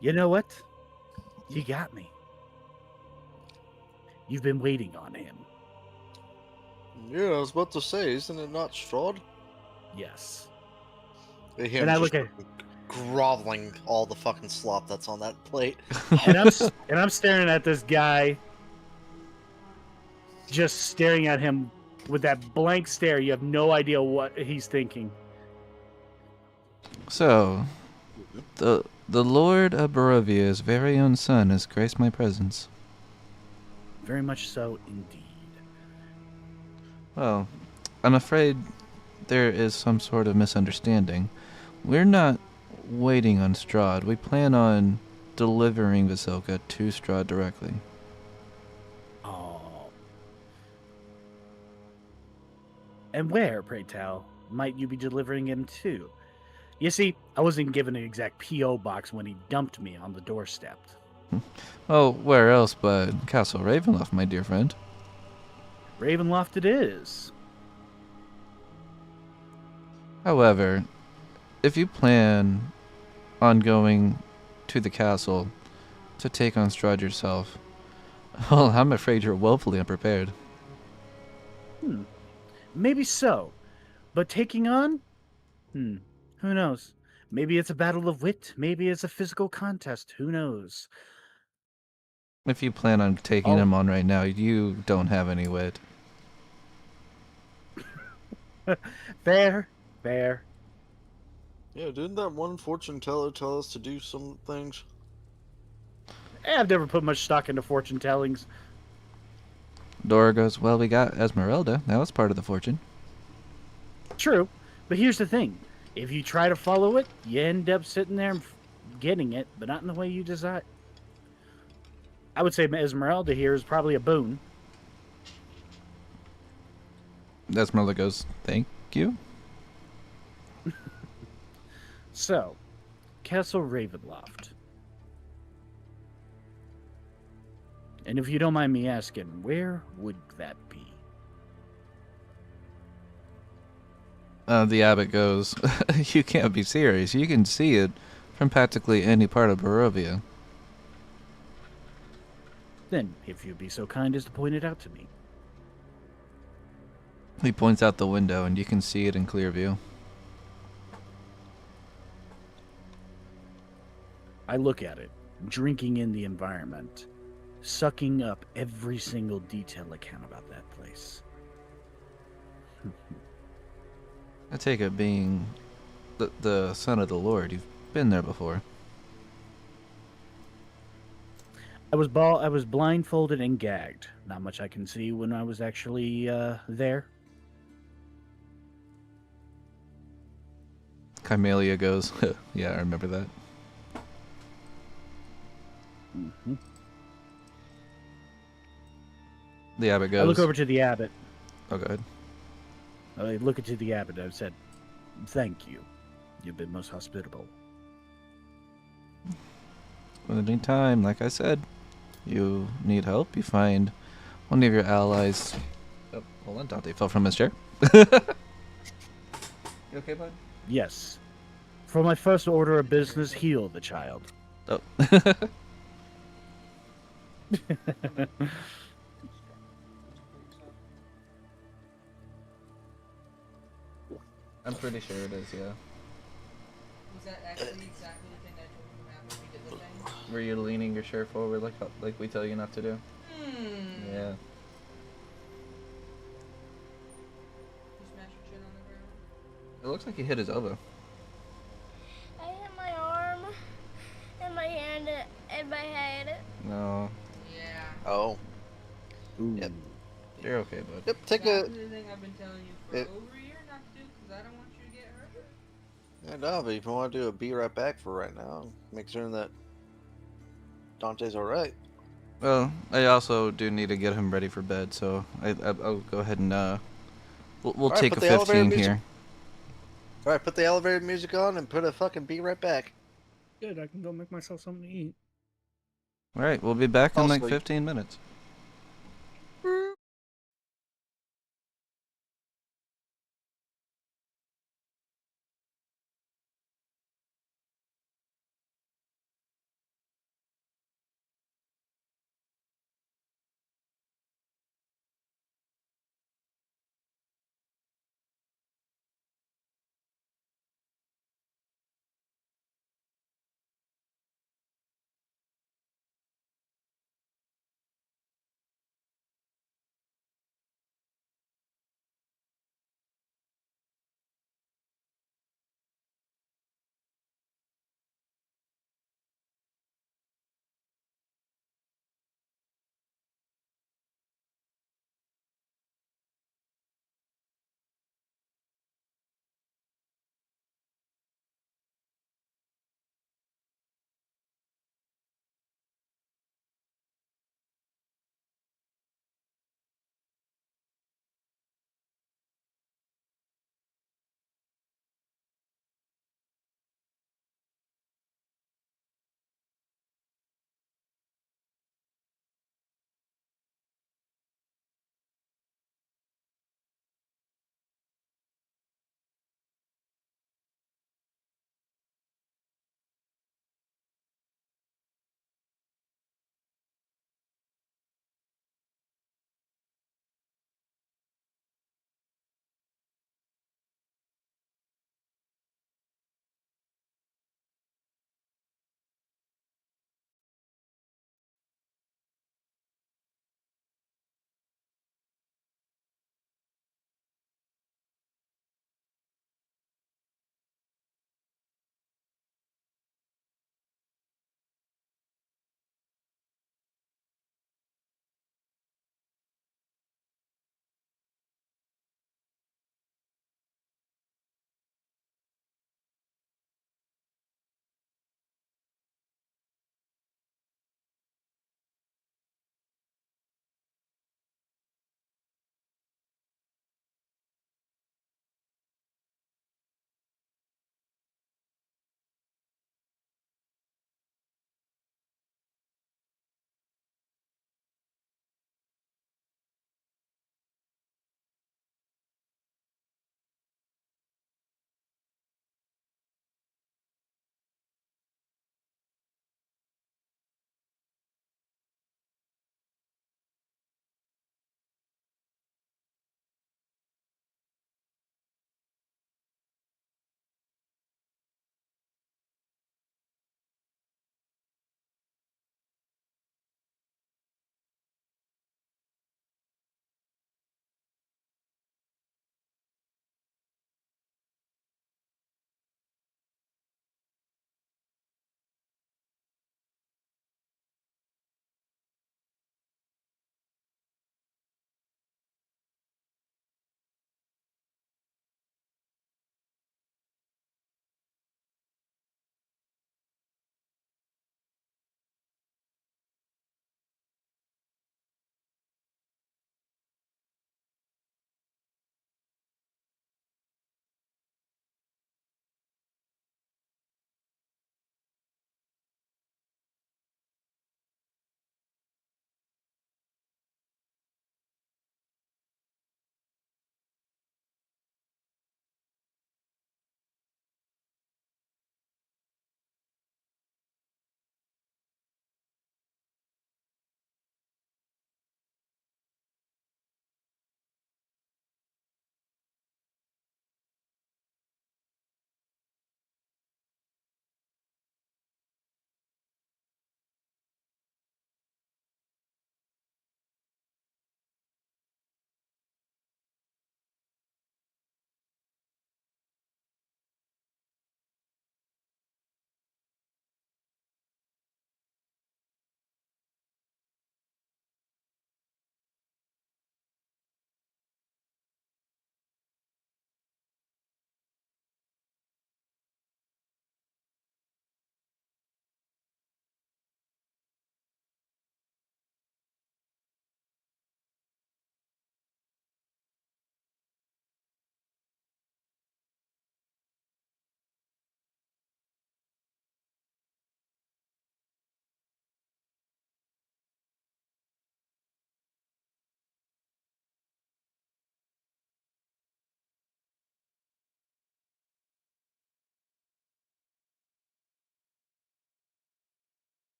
You know what? You got me. You've been waiting on him. Yeah, I was about to say, isn't it not Strahd? Yes. Him And I just look at groveling all the fucking slop that's on that plate. and I'm staring at this guy, just staring at him with that blank stare. You have no idea what he's thinking. So, the Lord of Baravia's very own son has graced my presence. Very much so, indeed. Well, I'm afraid there is some sort of misunderstanding. We're not waiting on Strahd. We plan on delivering Vasilka to Strahd directly. Oh. And where, pray tell, might you be delivering him to? You see, I wasn't given an exact P.O. box when he dumped me on the doorstep. Oh, where else but Castle Ravenloft, my dear friend? Ravenloft it is. However, if you plan on going to the castle to take on Strahd yourself, well, I'm afraid you're woefully unprepared. Maybe so. But taking on? Who knows? Maybe it's a battle of wit. Maybe it's a physical contest. Who knows? If you plan on taking him on right now, you don't have any wit. Fair. Fair. Yeah, didn't that one fortune teller tell us to do some things? I've never put much stock into fortune tellings. Dora goes, well, we got Esmeralda. That was part of the fortune. True. But here's the thing. If you try to follow it, you end up sitting there and getting it, but not in the way you desire. I would say Esmeralda here is probably a boon. Esmeralda goes, thank you. So, Castle Ravenloft. And if you don't mind me asking, where would that be? The abbot goes, you can't be serious. You can see it from practically any part of Barovia. Then, if you'd be so kind as to point it out to me. He points out the window, and you can see it in clear view. I look at it, drinking in the environment, sucking up every single detail I can about that place. I take it being the son of the Lord. You've been there before. I was blindfolded and gagged. Not much I can see when I was actually there. Kymalia goes, yeah, I remember that. Mm-hmm. The abbot goes. I look over to the abbot. Oh, go ahead. I look into the abbot. I've said, "Thank you. You've been most hospitable." In the meantime, like I said, you need help. You find one of your allies. Oh, hold on, Dante fell from his chair. You okay, bud? Yes. For my first order of business, heal the child. Oh. I'm pretty sure it is, yeah. Was that actually exactly the thing that I told you after we did the thing? Were you leaning your chair forward like we tell you not to do? Yeah. You smash your chin on the ground? It looks like he hit his elbow. I hit my arm and my hand and my head. No. Yeah. Oh. Ooh. Yep. You're okay, bud. Yep. Take a. Exactly the thing I've been telling you for It, over a year not to do because I don't want you to get hurt. I know, but if you want to do a be right back for right now, make sure that Dante's all right. Well, I also do need to get him ready for bed, so I'll go ahead and we'll All right, take put a the elevator 15 music. here. All right, put the elevator music on and put a fucking be right back. Good, I can go make myself something to eat. All right, we'll be back in like Also, 15 minutes.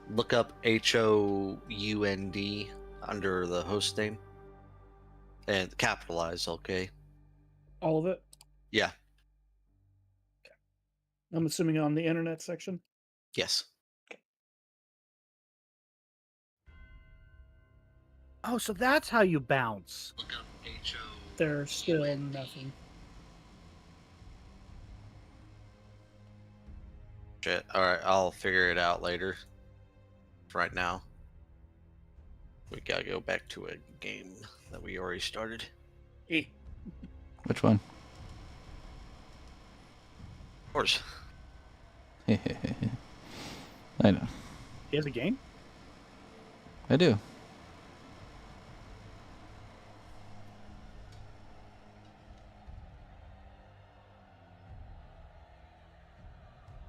look up HOUND under the host name and capitalize, okay? All of it. Yeah. I'm assuming on the internet section. Yes. Oh, so that's how you bounce. Look up There's still nothing. Shit. All right, I'll figure it out later. Right now, we gotta go back to a game that we already started. Eh. Which one? Of course. I know. He has a game? I do.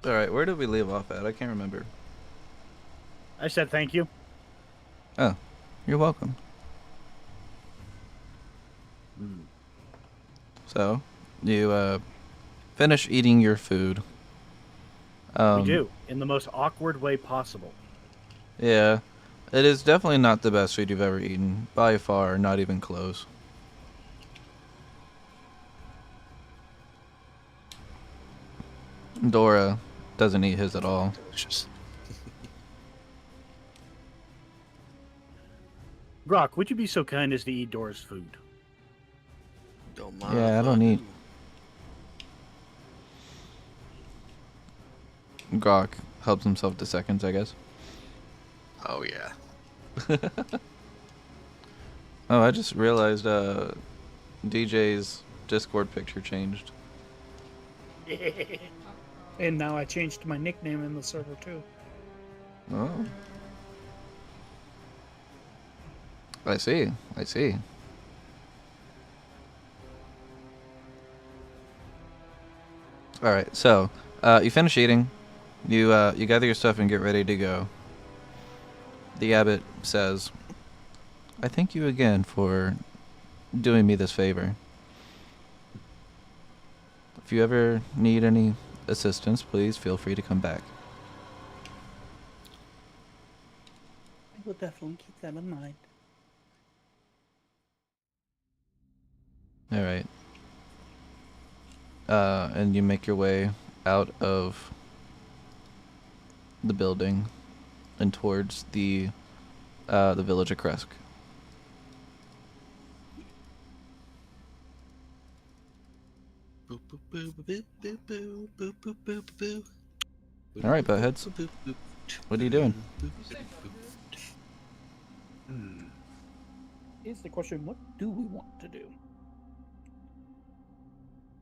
Alright, where did we leave off at? I can't remember. I said thank you. Oh, you're welcome. So, you finish eating your food. We do, in the most awkward way possible. Yeah, it is definitely not the best food you've ever eaten. By far, not even close. Dora doesn't eat his at all. Delicious. Grok, would you be so kind as to eat Dora's food? Don't mind. Yeah, I if don't eat. do. Grok helps himself to seconds, I guess. Oh yeah. Oh, I just realized DJ's Discord picture changed. And now I changed my nickname in the server too. Oh. I see. I see. All right. So, you finish eating. You gather your stuff and get ready to go. The abbot says, "I thank you again for doing me this favor. If you ever need any assistance, please feel free to come back." I will definitely keep that in mind. All right. And you make your way out of the building and towards the village of Kresk. Boop, boop, boop, boop, boop, boop, boop, boop, boop, boop. All right, buttheads. Boop, boop, boop. What are you doing? Boop, boop, boop. Here's the question: what do we want to do?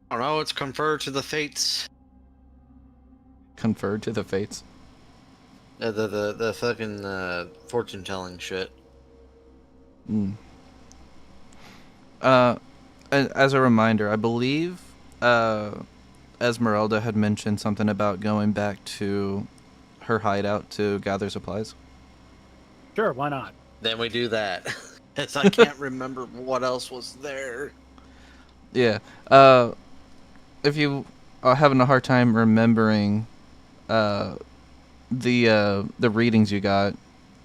I don't know. It's confer to the fates. Conferred to the fates. The fucking fortune telling shit. Mm. As a reminder, I believe Esmeralda had mentioned something about going back to her hideout to gather supplies. Sure, why not? Then we do that. As I can't remember what else was there. Yeah. If you are having a hard time remembering the readings you got,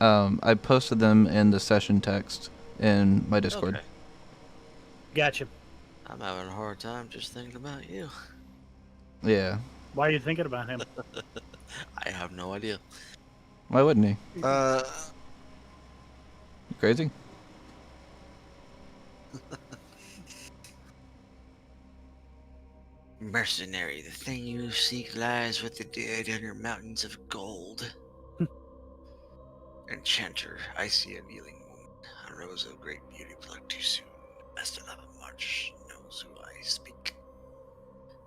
I posted them in the session text in my Discord. Okay. Gotcha. I'm having a hard time just thinking about you. Yeah. Why are you thinking about him? I have no idea. Why wouldn't he? You crazy? Mercenary, the thing you seek lies with the dead under mountains of gold. Enchanter, I see a kneeling woman. A rose of great beauty plucked too soon. Master of the March knows who I speak.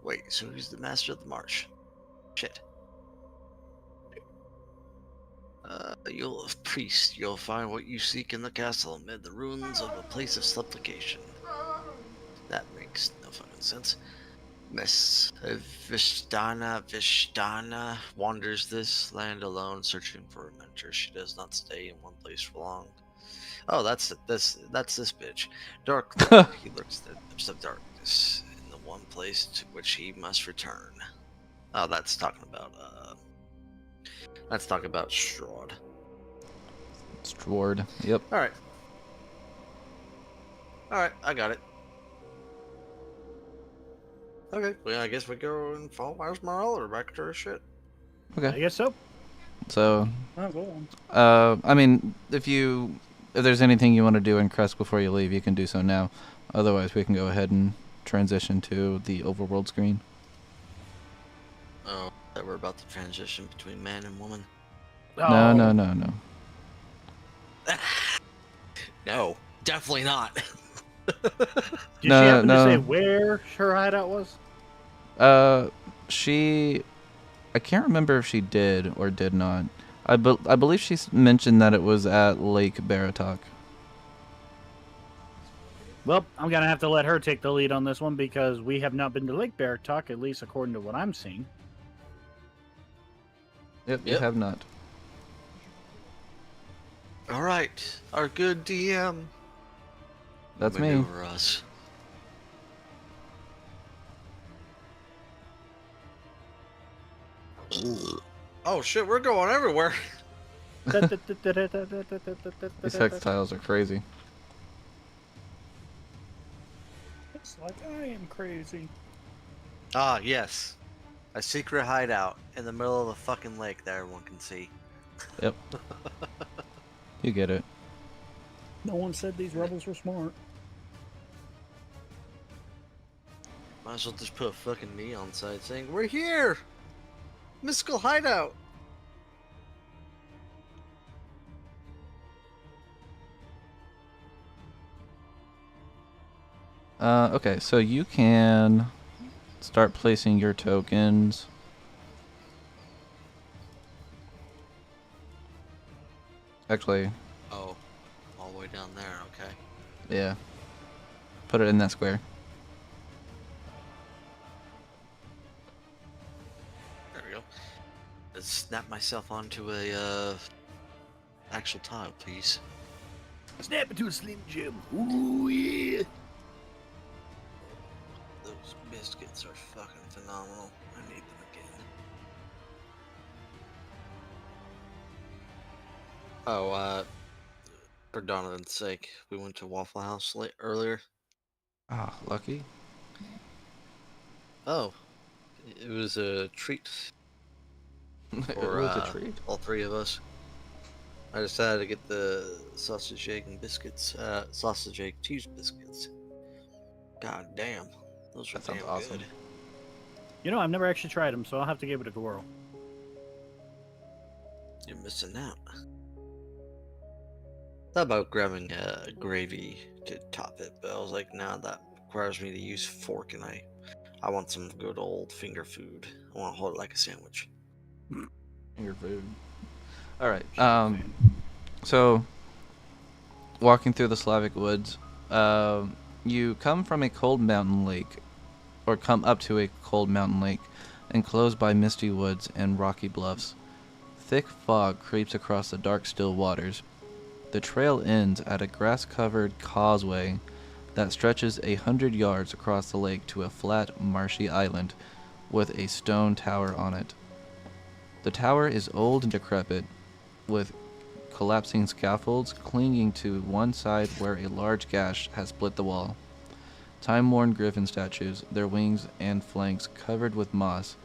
Wait, so who's the Master of the March? Shit. You'll find what you seek in the castle amid the ruins of a place of supplication. That makes no fucking sense. Miss Vishtana wanders this land alone, searching for a mentor. She does not stay in one place for long. Oh, that's this bitch. Dark Lord, he lurks in the depths of darkness, in the one place to which he must return. Oh, that's talking about Strahd. Strahd. Yep. All right. All right, I got it. Okay, well, I guess we go and follow Marshmallow or back to her shit. I Okay. guess so. So, Oh, go on. I mean, if there's anything you want to do in Crest before you leave, you can do so now. Otherwise, we can go ahead and transition to the overworld screen. Oh, that we're about to transition between man and woman. No, Oh. no, no, no. No, definitely not. Did she No, happen to say no. where her hideout was? I can't remember if she did or did not. I believe she mentioned that it was at Lake Baratak. Well, I'm gonna have to let her take the lead on this one because we have not been to Lake Baratak, at least according to what I'm seeing. Yep, you Yep. have not. All right, our good DM. That's me. Maneuver us. Oh shit, we're going everywhere. These hex tiles are crazy. It's like I am crazy. Ah, yes. A secret hideout in the middle of the fucking lake that everyone can see. Yep. You get it. No one said these rebels were smart. Might as well just put a fucking neon sign saying, "We're here! Mystical hideout!" Okay, so you can start placing your tokens. Actually, Oh, all the way down there, okay. yeah. Put it in that square. There we go. Let's snap myself onto a, actual tile, please. Snap into a Slim Jim. Ooh, yeah. Those biscuits are fucking phenomenal. I need them again. Oh, for Donovan's sake, we went to Waffle House earlier. Ah, lucky. Oh, it was a treat It for was a treat. all three of us. I decided to get the sausage, egg, and biscuits. Sausage, egg, cheese biscuits. God damn, those are That sounds damn awesome. good. You know, I've never actually tried them, so I'll have to give it a whirl. You're missing out. Thought about grabbing gravy to top it, but I was like, nah, that requires me to use a fork, and I want some good old finger food. I want to hold it like a sandwich. Finger food. All right. So walking through the Slavic woods, you come from a cold mountain lake, or come up to a cold mountain lake, enclosed by misty woods and rocky bluffs. Thick fog creeps across the dark, still waters. The trail ends at a grass-covered causeway that stretches 100 yards across the lake to a flat, marshy island with a stone tower on it. The tower is old and decrepit, with collapsing scaffolds clinging to one side where a large gash has split the wall. Time-worn griffin statues, their wings and flanks covered with moss,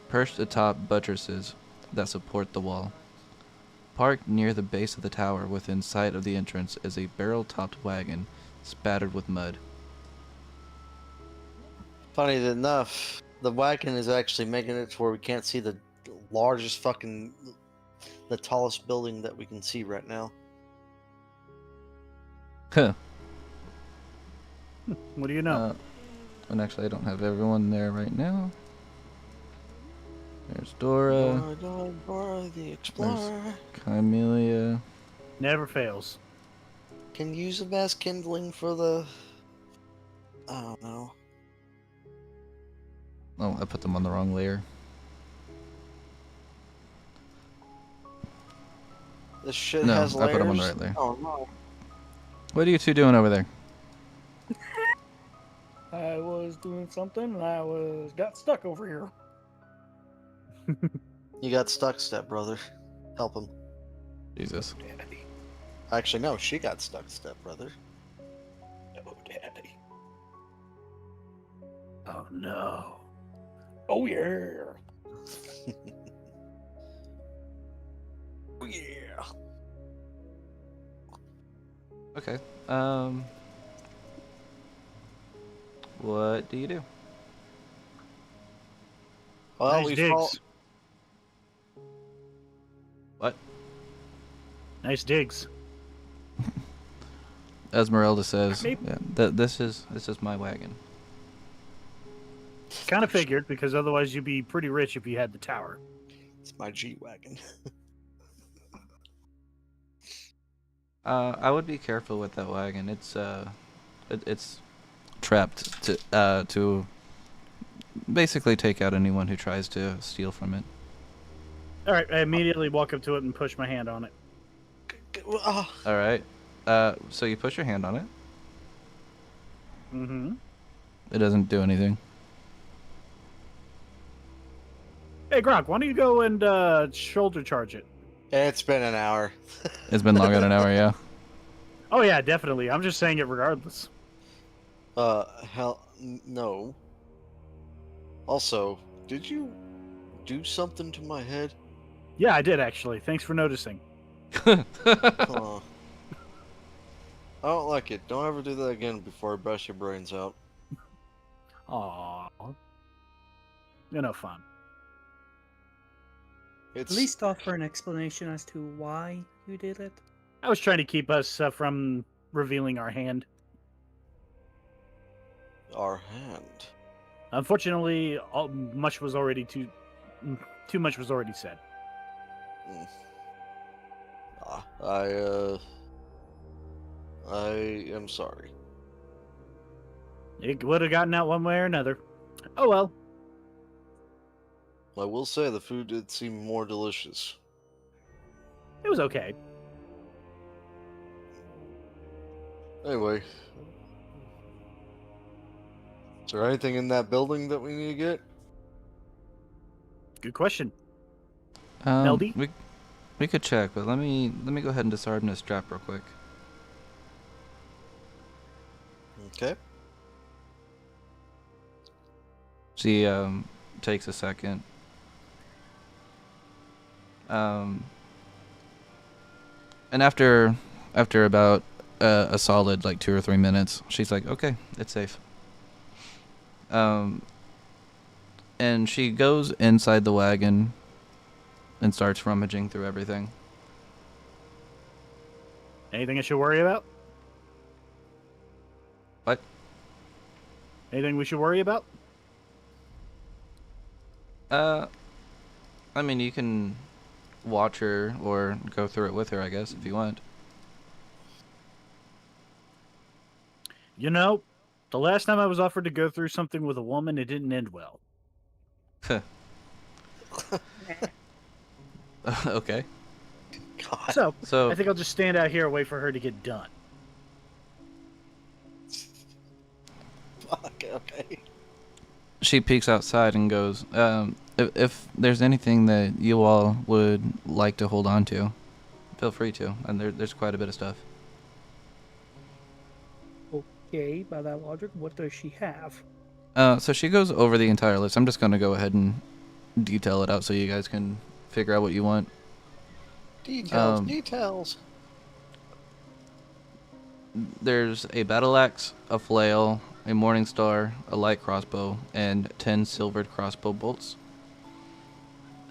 perched atop buttresses that support the wall. Parked near the base of the tower within sight of the entrance is a barrel-topped wagon spattered with mud. Funny enough, the wagon is actually making it to where we can't see the largest fucking, the tallest building that we can see right now. Huh. What do you know? And actually, I don't have everyone there right now. There's Dora, Dora the Explorer. Kymelia. Never fails. Can use them as kindling for the... I don't know. Oh, I put them on the wrong layer. This shit No, has I layers. put them on the right layer. Oh no. What are you two doing over there? I was doing something and I got stuck over here. You got stuck, step brother. Help him. Jesus. Daddy. Actually, no, she got stuck, stepbrother. Oh, daddy. Oh no. Oh, yeah. Oh, yeah. Okay. What do you do? Well, Nice we digs. fall. What? Nice digs. Esmeralda says, Maybe- yeah, this is my wagon. Kind of figured, because otherwise you'd be pretty rich if you had the tower. It's my G wagon. I would be careful with that wagon. It's trapped to basically take out anyone who tries to steal from it. All right, I immediately walk up to it and push my hand on it. Ah, All right. So you push your hand on it. Mm-hmm. It doesn't do anything. Hey, Gronk, why don't you go and shoulder charge it? it's been an hour. It's been longer than an hour, yeah. Oh, yeah, definitely. I'm just saying it regardless. No. Also, did you do something to my head? Yeah, I did, actually. Thanks for noticing. Huh. I don't like it. Don't ever do that again before I brush your brains out. Aww. You're no fun. It's At least offer an explanation as to why you did it. I was trying to keep us from revealing our hand. our hand. Unfortunately, much was already too much was already said. I am sorry. It would have gotten out one way or another. Oh well. I will say the food did seem more delicious. It was okay. Anyway. Is there anything in that building that we need to get? Good question. Meldy? We could check, but let me go ahead and disarm this strap real quick. Okay. She takes a second. And after about a solid like 2 or 3 minutes, she's like, "Okay, it's safe." And she goes inside the wagon and starts rummaging through everything. Anything I should worry about? What? Anything we should worry about? I mean, you can watch her or go through it with her, I guess, if you want. You know, the last time I was offered to go through something with a woman, it didn't end well. Okay. God. So I think I'll just stand out here and wait for her to get done. Fuck, okay. She peeks outside and goes, if there's anything that you all would like to hold on to, feel free to. And there's quite a bit of stuff. Okay, by that logic, what does she have? So she goes over the entire list. I'm just going to go ahead and detail it out so you guys can figure out what you want. Details, details. There's a battle axe, a flail, a morning star, a light crossbow, and 10 silvered crossbow bolts.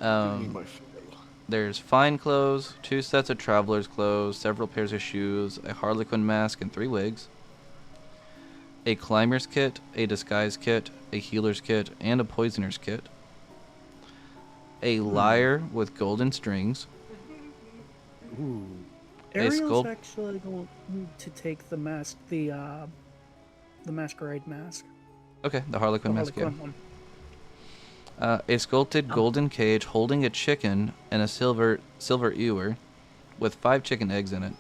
Give me my flail. There's fine clothes, 2 sets of traveler's clothes, several pairs of shoes, a harlequin mask, and 3 wigs. A climber's kit, a disguise kit, a healer's kit, and a poisoner's kit. A lyre with golden strings. Ooh. Ariel's sculpt- actually going to take the mask, the masquerade mask. Okay, the harlequin The mask, yeah. Harlequin one. A sculpted golden cage holding a chicken and a silver ewer with 5 chicken eggs in it.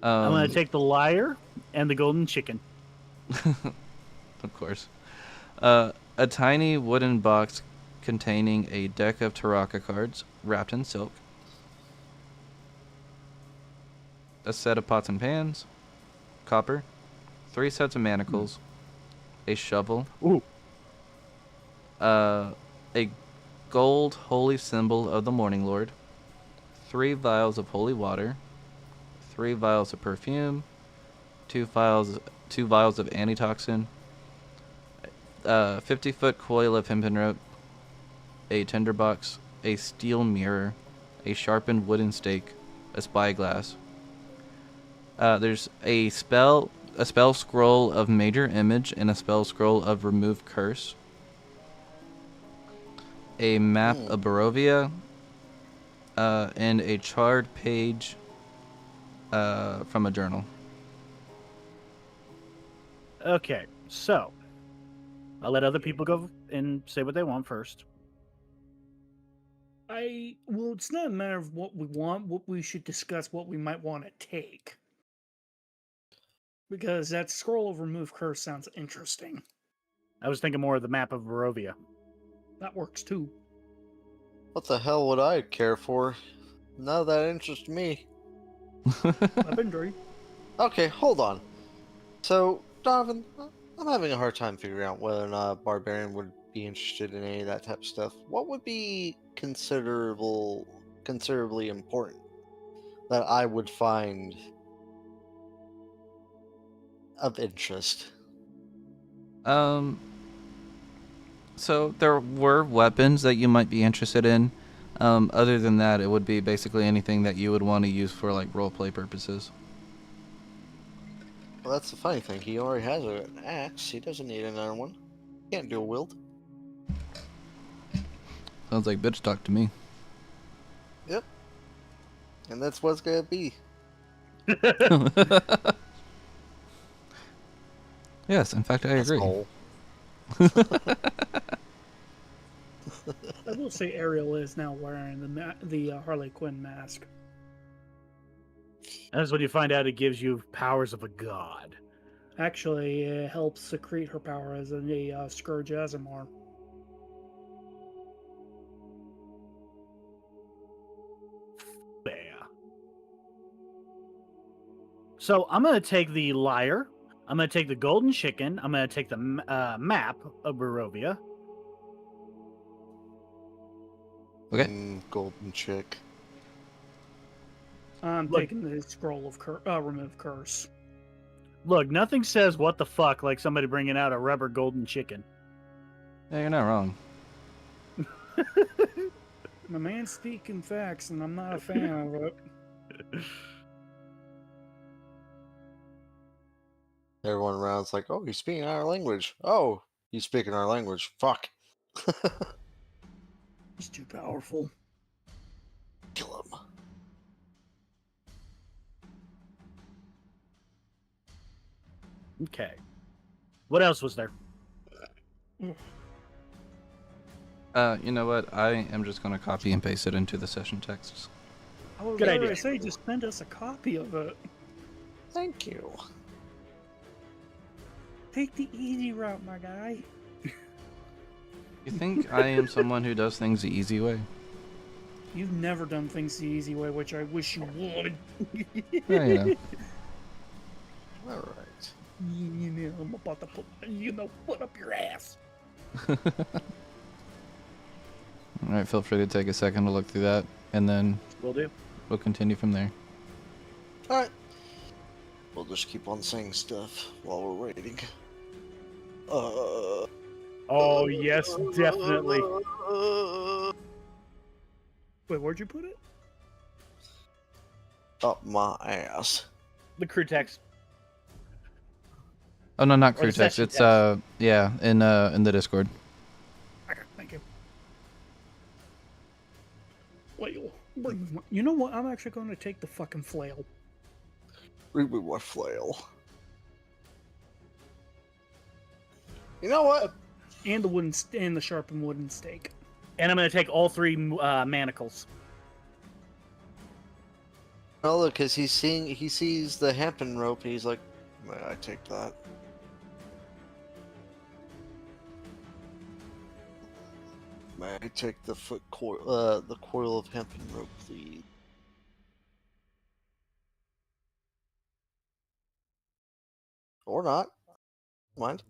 I'm going to take the lyre and the golden chicken. Of course. A tiny wooden box containing a deck of Taraka cards wrapped in silk. a set of pots and pans, copper, 3 sets of manacles, a shovel, Ooh. a gold holy symbol of the Morning Lord, 3 vials of holy water, 3 vials of perfume, 2 vials of antitoxin, 50-foot coil of hempen rope, a tinderbox, a steel mirror, a sharpened wooden stake, a spyglass. There's a spell scroll of major image and a spell scroll of remove curse. A map of Barovia, and a charred page from a journal. Okay, so I'll let other people go and say what they want first. Well, it's not a matter of what we want. What we should discuss, what we might want to take, because that scroll of remove curse sounds interesting. I was thinking more of the map of Barovia. That works too. What the hell would I care for? None of that interests me. Weaponry. Okay, hold on. So, Donovan, I'm having a hard time figuring out whether or not a barbarian would be interested in any of that type of stuff. What would be considerably important that I would find of interest? So there were weapons that you might be interested in. Other than that, it would be basically anything that you would want to use for like roleplay purposes. Well, that's the funny thing. He already has an axe. He doesn't need another one. Can't dual wield. Sounds like bitch talk to me. Yep. And that's what it's gonna be. Yes, in fact, I agree. Asshole. I will say Ariel is now wearing the Harley Quinn mask. That's when you find out it gives you powers of a god. Actually, it helps secrete her power as a Scourge Azimar. Fair. So I'm going to take the lyre. I'm going to take the golden chicken. I'm going to take the map of Barovia. Okay. Golden chick. I'm Look. taking the scroll of remove curse. Look, nothing says what the fuck like somebody bringing out a rubber golden chicken. Yeah, you're not wrong. My man's speaking facts, and I'm not a fan of it. Everyone around's like, oh, he's speaking our language. Oh, he's speaking our language. Fuck. He's too powerful. Kill him. Okay. What else was there? You know what? I am just gonna copy and paste it into the session texts. I was Good going idea. to say, just send us a copy of it. Thank you. Take the easy route, my guy. You think I am someone who does things the easy way? You've never done things the easy way, which I wish you would. Yeah, you know. All right. You know, I'm about to put up your ass. All right, feel free to take a second to look through that, and then Will do. we'll continue from there. All right. We'll just keep on saying stuff while we're waiting. Oh, yes, definitely. Wait, where'd you put it? Up my ass. The crew text. Oh no, not Or the crew text. session It's text. yeah, in the Discord. Okay, thank you. Flail. You know what? I'm actually going to take the fucking flail. Read me what flail. You know what? And the sharpened wooden stake. And I'm going to take all 3 manacles. Oh, look, because he sees the hempen rope, and he's like, "May I take that?" May I take the coil, the coil of hempen rope, please? Or not. Mind.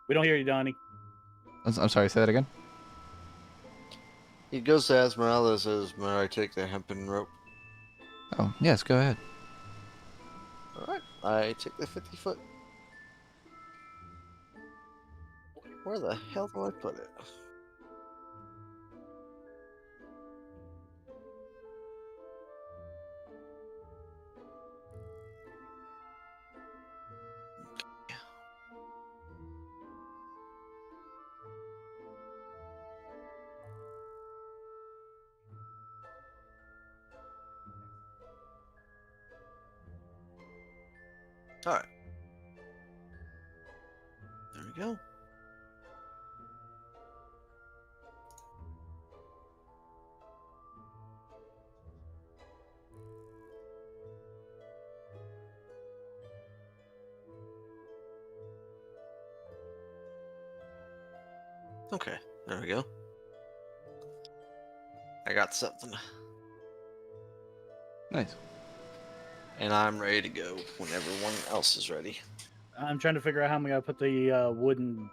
We don't hear you, Donnie. I'm sorry, say that again? He goes to Esmeralda and says, "May I take the hempen rope?" Oh, yes, go ahead. Alright, I take the 50-foot. Where the hell do I put it? Alright. There we go. Okay, there we go. I got something. Nice. And I'm ready to go when everyone else is ready. I'm trying to figure out how I'm gonna put the wooden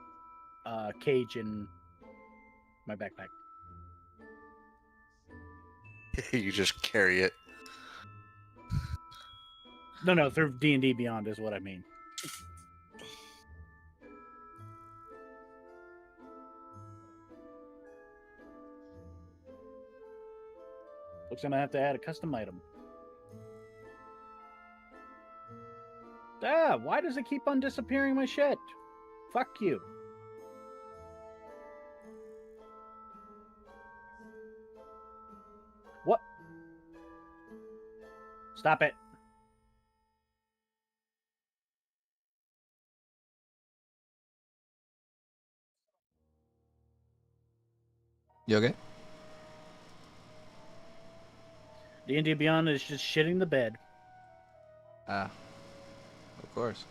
cage in my backpack. You just carry it. No, through D&D Beyond is what I mean. Looks like I'm gonna have to add a custom item. Ah, why does it keep on disappearing my shit? Fuck you. What? Stop it. You okay? D&D Beyond is just shitting the bed. Ah, of course.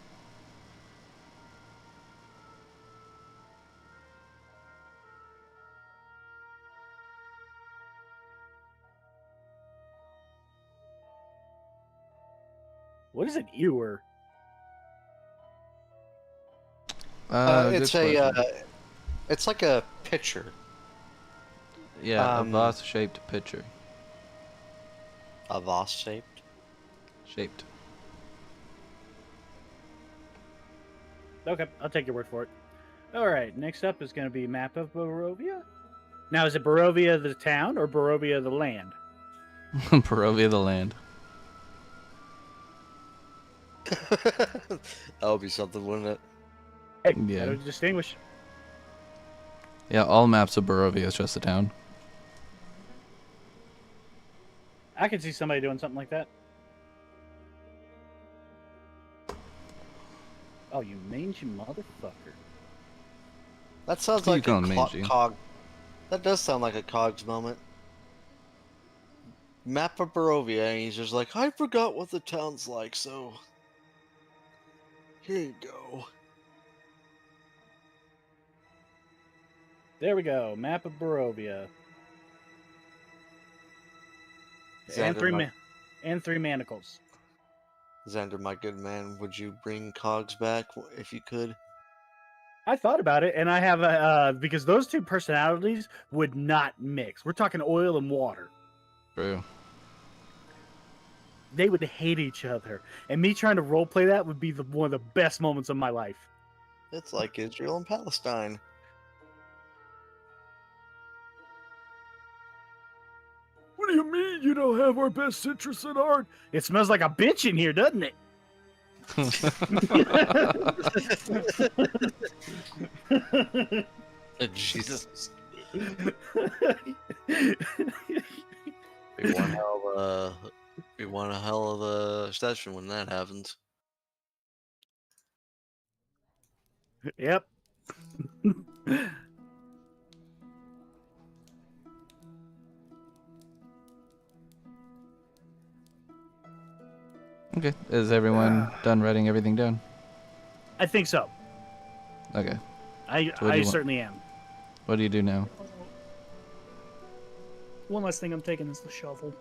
What is an ewer? It's good a, question. it's like a pitcher. Yeah, a um, vase-shaped pitcher. A vase shaped. Shaped. Okay, I'll take your word for it. All right, next up is going to be map of Barovia. Now, is it Barovia the town or Barovia the land? Barovia the land. That would be something, wouldn't it? Hey, Yeah. gotta distinguish. Yeah, all maps of Barovia is just a town. I can see somebody doing something like that. Oh, you mangy motherfucker. That sounds You like call a him mangy. cog. That does sound like a cogs moment. Map of Barovia, and he's just like, I forgot what the town's like, so here you go. There we go. Map of Barovia. Xander, And three manacles. Xander, my good man, would you bring cogs back if you could? I thought about it, and I have because those two personalities would not mix. We're talking oil and water. True. They would hate each other, and me trying to roleplay that would be one of the best moments of my life. It's like Israel and Palestine. What do you mean you don't have our best interests at heart? It smells like a bitch in here, doesn't it? Jesus. Be one hell of a session when that happens. Yep. Okay, is everyone done writing everything down? I think so. Okay, I So what do you want? certainly am. what do you do now? One last thing I'm taking is the shovel.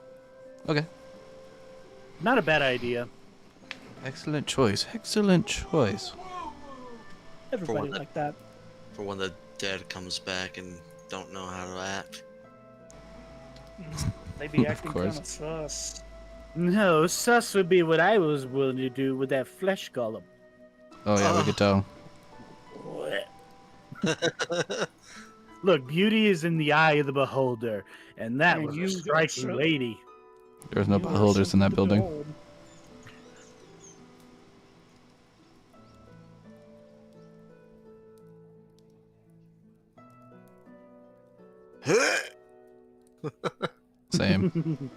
Okay, Not a bad idea. Excellent choice. Excellent choice. Everybody what? like that. For when the dead comes back and don't know how to act. They be Of acting course. kind of sus. No, sus would be what I was willing to do with that flesh golem. Oh yeah, we could tell. Look, beauty is in the eye of the beholder, and that And was you a striking got lady. There's no You are beholders in something that to building. behold. Same.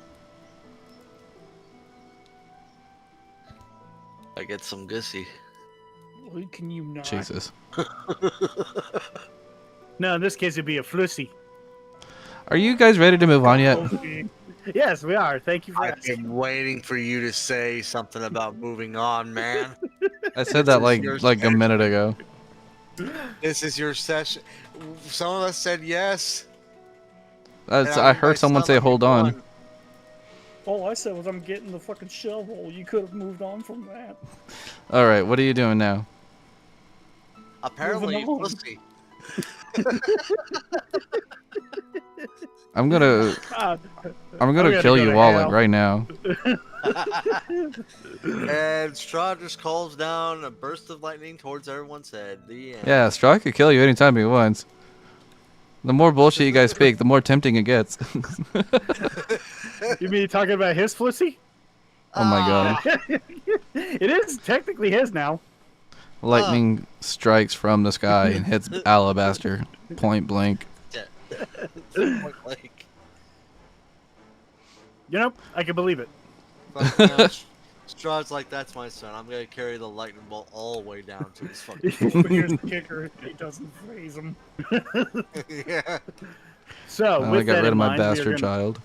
I get some gussy. Why can you not? Jesus. No, in this case, it'd be a flussy. Are you guys ready to move on yet? Okay. Yes, we are. Thank you for I've asking. been waiting for you to say something about moving on, man. I said that This is your like a minute ago. This is your session. Some of us said yes. That's, and I I'm by heard someone say some, hold you on. won. All I said was I'm getting the fucking shovel. You could have moved on from that. All right, what are you doing now? Apparently, Moving on. pussy. I'm gonna God. kill go you to all hell. like right now. And Strahd just calls down a burst of lightning towards everyone's head. The end. Yeah, Strahd could kill you anytime he wants. The more bullshit you guys speak, the more tempting it gets. You mean talking about his flussy? Oh my god. It is technically his now. Lightning strikes from the sky and hits Alabaster point blank. Point blank. You know, I can believe it. But, you know, Strahd's like, that's my son. I'm gonna carry the lightning bolt all the way down to his fucking. But here's the kicker: it doesn't phase him. Yeah. So, I with got that rid in of my mind, we are bastard gonna- child.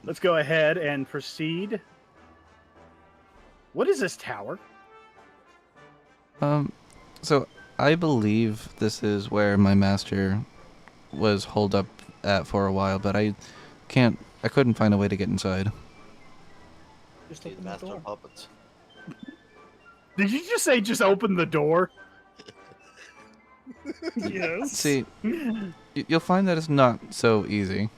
let's go ahead and proceed. What is this tower? So I believe this is where my master was holed up at for a while, but I couldn't find a way to get inside. Just He's open the master door. of puppets. Did you just say just open the door? Yes. See, you'll find that it's not so easy.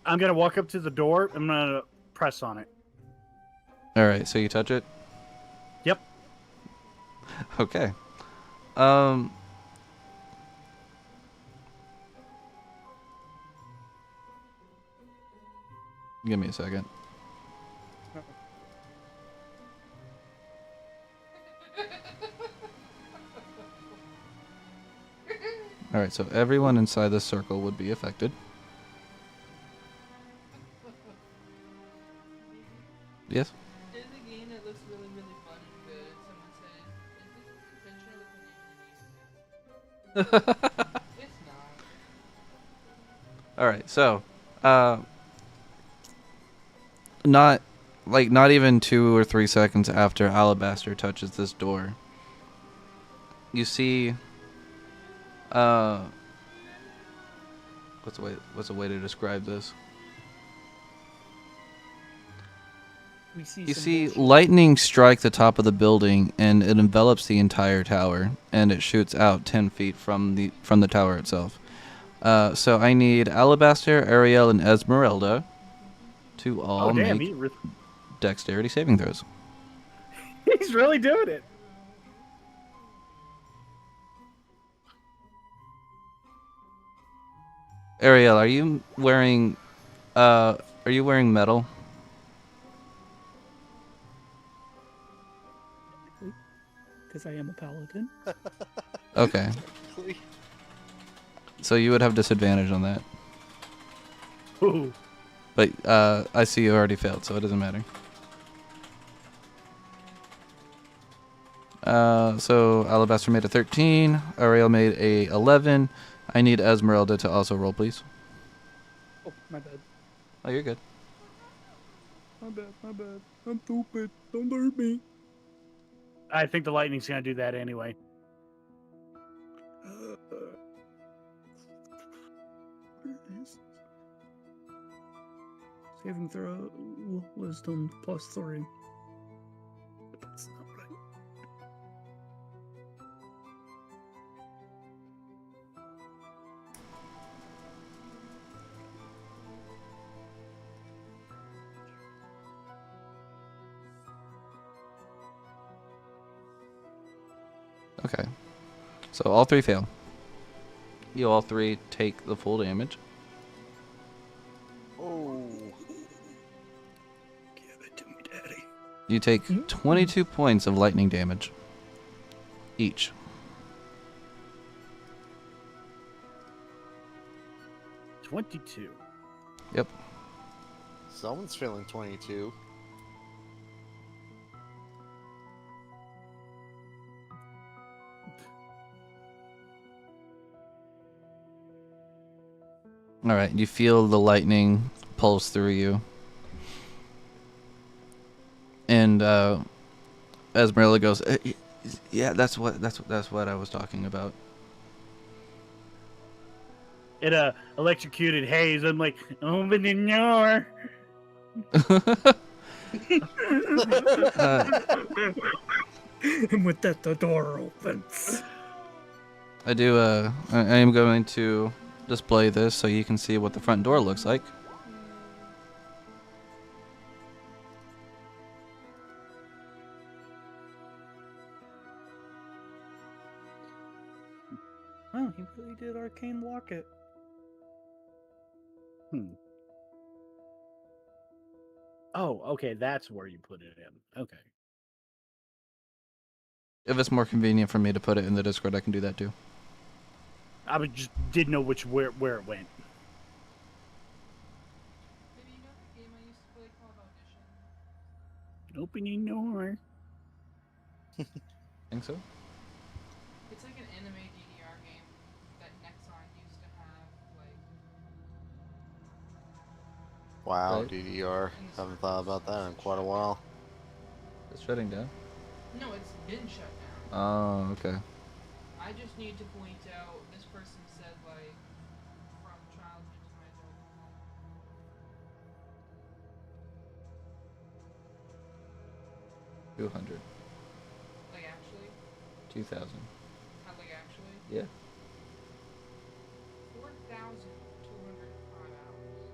I'm gonna walk up to the door. I'm gonna press on it. All right, so you touch it? Yep. Okay. Give me a second. All right, so everyone inside this circle would be affected. Yes? There's a game that looks really, really fun and good. Someone said, is this Adventure of the Canadian? It's not. All right, so not even 2 or 3 seconds after Alabaster touches this door, you see what's a way to describe this? You see lightning strike the top of the building, and it envelops the entire tower, and it shoots out 10 feet from the tower itself. So I need Alabaster, Ariel, and Esmeralda to all damn, make dexterity saving throws. he's really doing it. Ariel, are you wearing metal? Because I am a paladin. Okay. So you would have disadvantage on that. Ooh. But I see you already failed, so it doesn't matter. So Alabaster made a 13, Ariel made a 11. I need Esmeralda to also roll, please. Oh, my bad. Oh, you're good. My bad. I'm stupid. Don't hurt me. I think the lightning's gonna do that anyway. Saving throw, wisdom +3. That's not right. Okay. So all three fail. You all three take the full damage. Oh. Give it to me, Daddy. You take 22 points of lightning damage. Each. 22. Yep. Someone's feeling 22. Alright, you feel the lightning pulse through you. And Esmeralda goes, yeah, that's what I was talking about. It electrocuted Hayes. I'm like, open the door. And with that, the door opens. I am going to display this so you can see what the front door looks like. Oh, he really did arcane lock it. Oh, okay, that's where you put it in. Okay. If it's more convenient for me to put it in the Discord, I can do that too. Just didn't know where it went. Maybe you know that game I used to play called Audition? Open the door. Think so? It's like an anime DDR game that Nexon used to have, like... Wow, Right. DDR. Haven't thought about that in quite a while. It's shutting down. No, it's been shut down. Oh, okay. I just need to point out, this person said, like, from childhood to my adulthood. 200. Like, actually? 2,000. Like, actually? Yeah. 4,205 hours.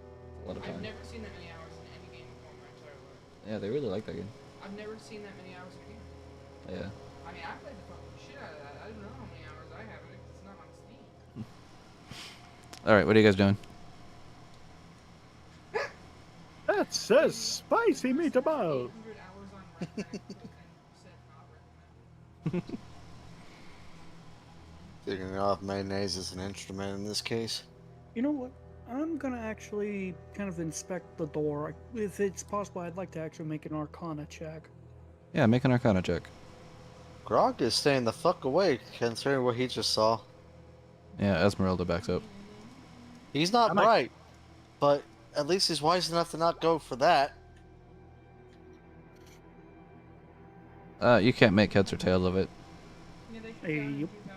A lot of I've time. never seen that many hours in any game before in my entire life. Yeah, they really like that game. I've never seen that many hours in a game. Yeah. I mean, I played the fucking shit out of that. I don't know how many hours I have in it 'cause it's not on Steam. Alright, what are you guys doing? That says spicy meatball. 800 hours on recommend and said not recommend. Figuring out if mayonnaise is an instrument in this case. You know what? I'm gonna actually kind of inspect the door. If it's possible, I'd like to actually make an Arcana check. Yeah, make an Arcana check. Grog is staying the fuck away considering what he just saw. Yeah, Esmeralda backs up. He's not I'm not- bright, but at least he's wise enough to not go for that. You can't make heads or tails of it. Yeah, they shut Hey, down in yep. 2003.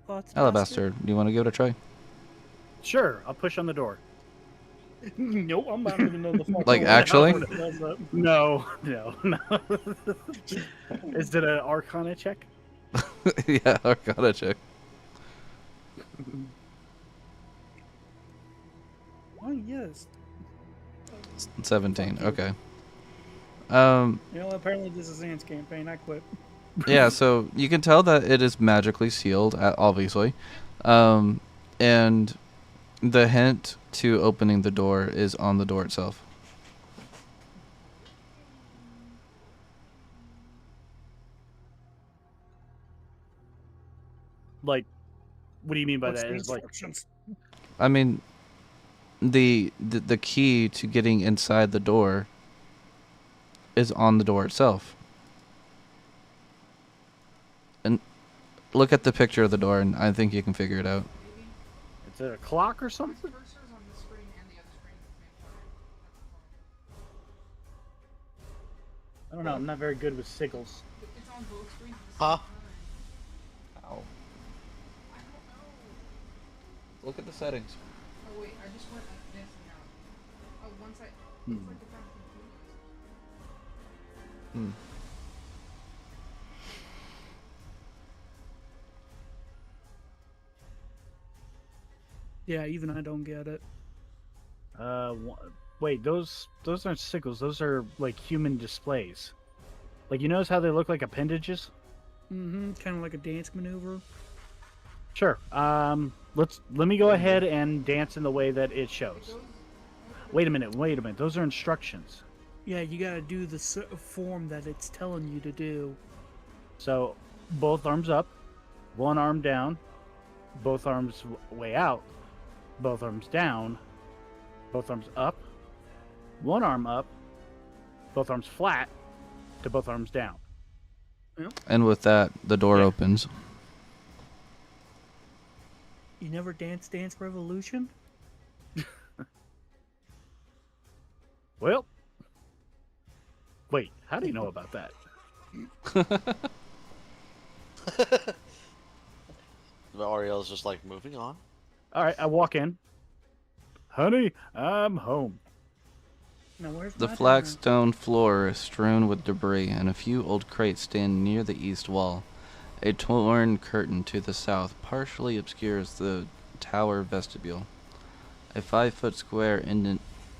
Thoughts, Alabaster, do you want to give it a try? Sure, I'll push on the door. Nope, I'm not even know the fuck. Like, door. actually? What it does up. No. Is it an Arcana check? Yeah, Arcana check. Oh yes. 17, okay. You know, apparently this is Ant's campaign. I quit. Yeah, so you can tell that it is magically sealed, obviously. And the hint to opening the door is on the door itself. Like, what do you mean by What's that? the Is like, instructions? I mean, the key to getting inside the door is on the door itself. And look at the picture of the door, and I think you can figure it out. Maybe. is it a clock or There's something? cursors on this screen and the other screen at the same time. I don't know. I'm not very good with signals. It's on both screens at the Huh? same time. Ow. I don't know. Look at the settings. Oh wait, I just went like this and now. Oh, once I. Hmm. It's like the back of the Hmm. Yeah, even I don't get it. Wait, those aren't sickles. Those are like human displays. Like, you notice how they look like appendages? Mm-hmm. Kind of like a dance maneuver. Sure. Let me go ahead and dance in the way that it shows. Wait a minute. Those are instructions. Yeah, you gotta do the form that it's telling you to do. So, both arms up, one arm down, both arms way out, both arms down, both arms up, one arm up, both arms flat, to both arms down. And with that, the door opens. You never Dance Revolution? Well, wait, how do you know about that? Ariel's just like moving on. All right, I walk in. Honey, I'm home. Now where's The my flagstone floor is strewn with debris, and a few old crates stand near the east wall. A torn curtain to the south partially obscures the tower vestibule. A 5-foot square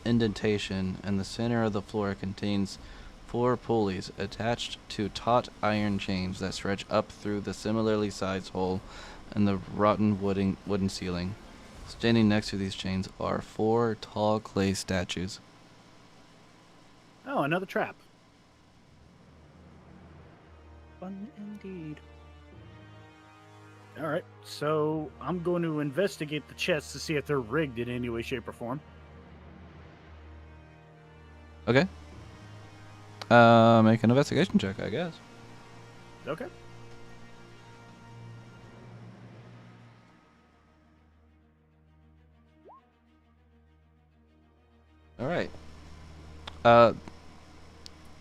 indentation in the center of the floor contains 4 pulleys attached to taut iron chains that stretch up through the similarly sized hole in the rotten wooden ceiling. Standing next to these chains are 4 tall clay statues. Oh, another trap. Fun indeed. All right, so I'm going to investigate the chests to see if they're rigged in any way, shape, or form. Okay. Make an investigation check, I guess. Okay. All right.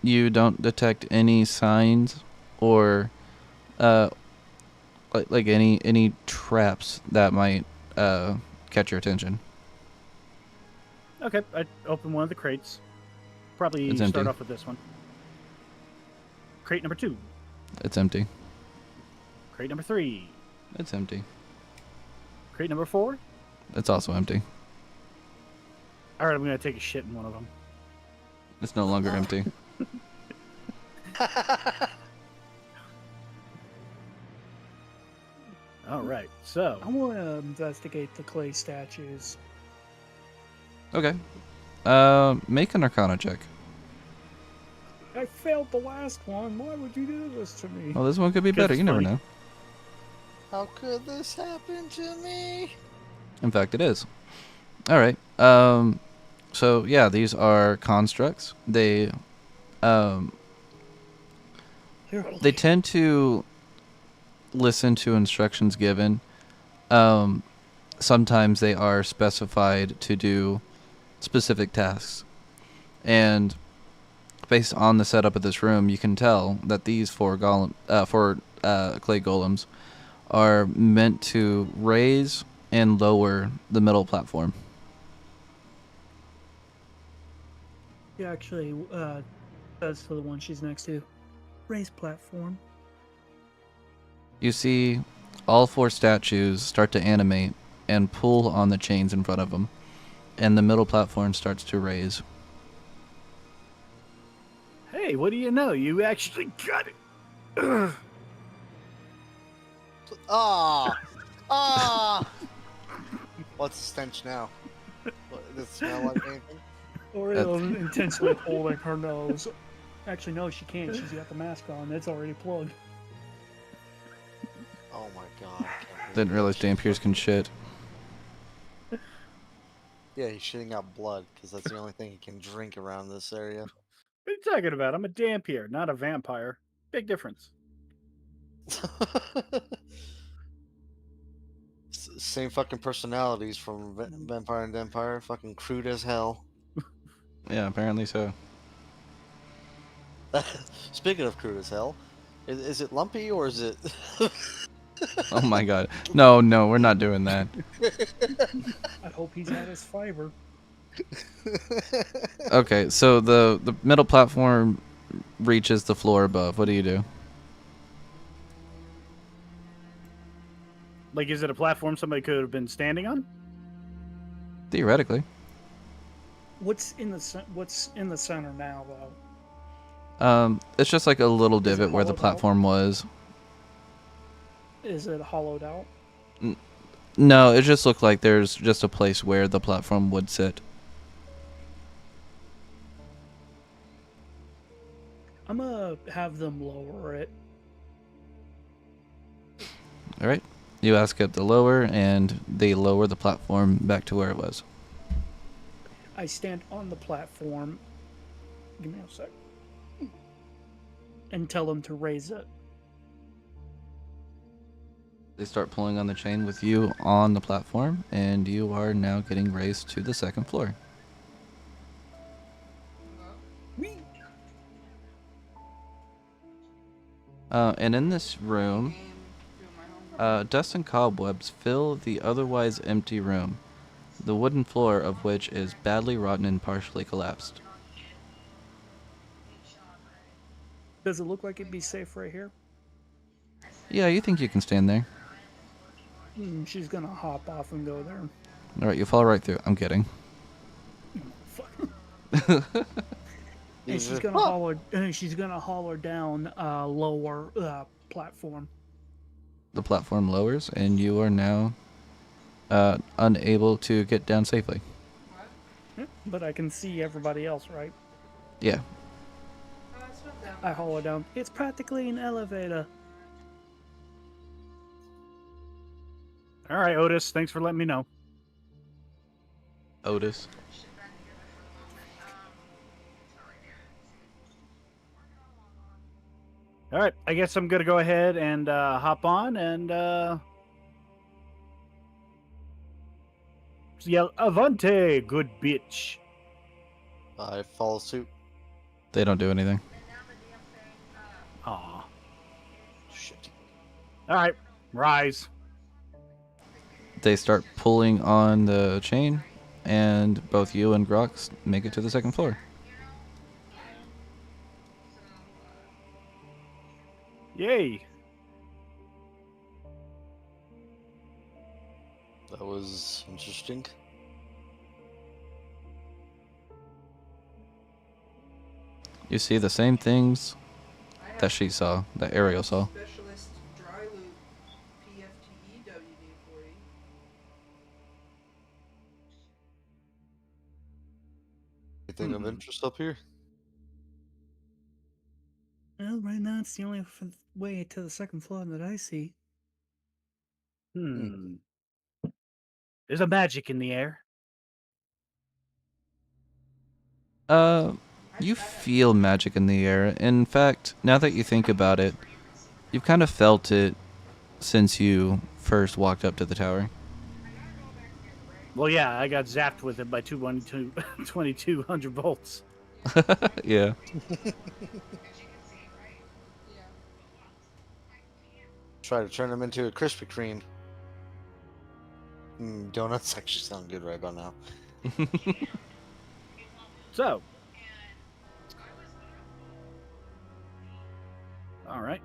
You don't detect any signs or like any traps that might catch your attention. Okay, I open one of the crates. Probably It's start empty. off with this one. Crate number 2. It's empty. Crate number 3. It's empty. Crate number 4. It's also empty. All right, I'm going to take a shit in one of them. It's no longer empty. All right, so I want to investigate the clay statues. Okay. Make an Arcana check. I failed the last one. Why would you do this to me? Well, this one could be 'Cause better. it's You never funny. know. How could this happen to me? In fact, it is. All right. So yeah, these are constructs. They tend to listen to instructions given. Sometimes they are specified to do specific tasks, and based on the setup of this room, you can tell that these 4 clay golems are meant to raise and lower the middle platform. She actually says to the one she's next to, raise platform. You see all 4 statues start to animate and pull on the chains in front of them, and the middle platform starts to raise. hey, what do you know? You actually got it. Ugh. Ah! Ah! What's the stench now? Does it smell like anything? Oriel intentionally holding her nose. Actually, no, she can't. She's got the mask on. It's already plugged. Oh my god. I can't believe Didn't realize that. Dampiers can shit. Yeah, he's shitting out blood because that's the only thing he can drink around this area. What are you talking about? I'm a Dampier, not a vampire. Big difference. Same fucking personalities from Vampire and Empire. Fucking crude as hell. Yeah, apparently so. Speaking of crude as hell, is it lumpy or is it? Oh my god. No, we're not doing that. I hope he's had his fiber. Okay, so the middle platform reaches the floor above. What do you do? Like, is it a platform somebody could have been standing on? Theoretically. What's in the center now, though? It's just like a little Is it divot where the hollowed out? platform was. Is it hollowed out? No, it just looked like there's just a place where the platform would sit. I'm gonna have them lower it. All right. You ask it to lower, and they lower the platform back to where it was. I stand on the platform. Give me a sec. And tell them to raise it. They start pulling on the chain with you on the platform, and you are now getting raised to the second floor. Whee! And in this room, dust and cobwebs fill the otherwise empty room, the wooden floor of which is badly rotten and partially collapsed. Does it look like it'd be safe right here? Yeah, you think you can stand there. She's gonna hop off and go there. All right, you fall right through. I'm kidding. Fuck. And she's gonna holler. She's gonna holler down lower platform. The platform lowers, and you are now unable to get down safely. But I can see everybody else, right? Yeah. I holler down. It's practically an elevator. All right, Otis. Thanks for letting me know. Otis. All right, I guess I'm gonna go ahead and hop on and yell "Avante, good bitch!" I follow suit. They don't do anything. Aw. Shit. All right, rise. They start pulling on the chain, and both you and Grox make it to the second floor. Yay! That was interesting. You see the same things that she saw, that Ariel saw. Specialist dry loop PFTE WD for you. Anything of interest up here? Well, right now it's the only way to the second floor that I see. There's a magic in the air. You feel magic in the air. In fact, now that you think about it, you've kind of felt it since you first walked up to the tower. Well, yeah, I got zapped with it by 2200 volts. Yeah. Try to turn them into a Krispy Kreme. Donuts actually sound good right about now. So, all right.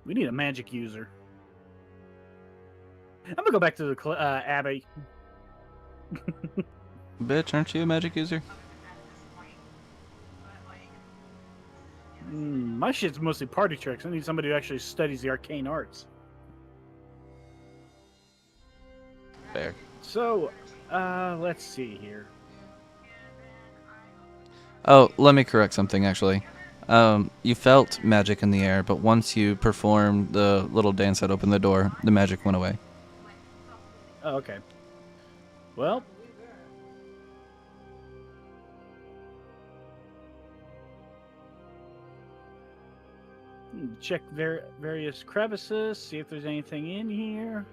We need a magic user. I'm gonna go back to the Abbey. Bitch, aren't you a magic user? My shit's mostly party tricks. I need somebody who actually studies the arcane arts. Fair. So, let's see here. Oh, let me correct something, actually. You felt magic in the air, but once you performed the little dance that opened the door, the magic went away. Oh, okay. Well, check various crevices, see if there's anything in here.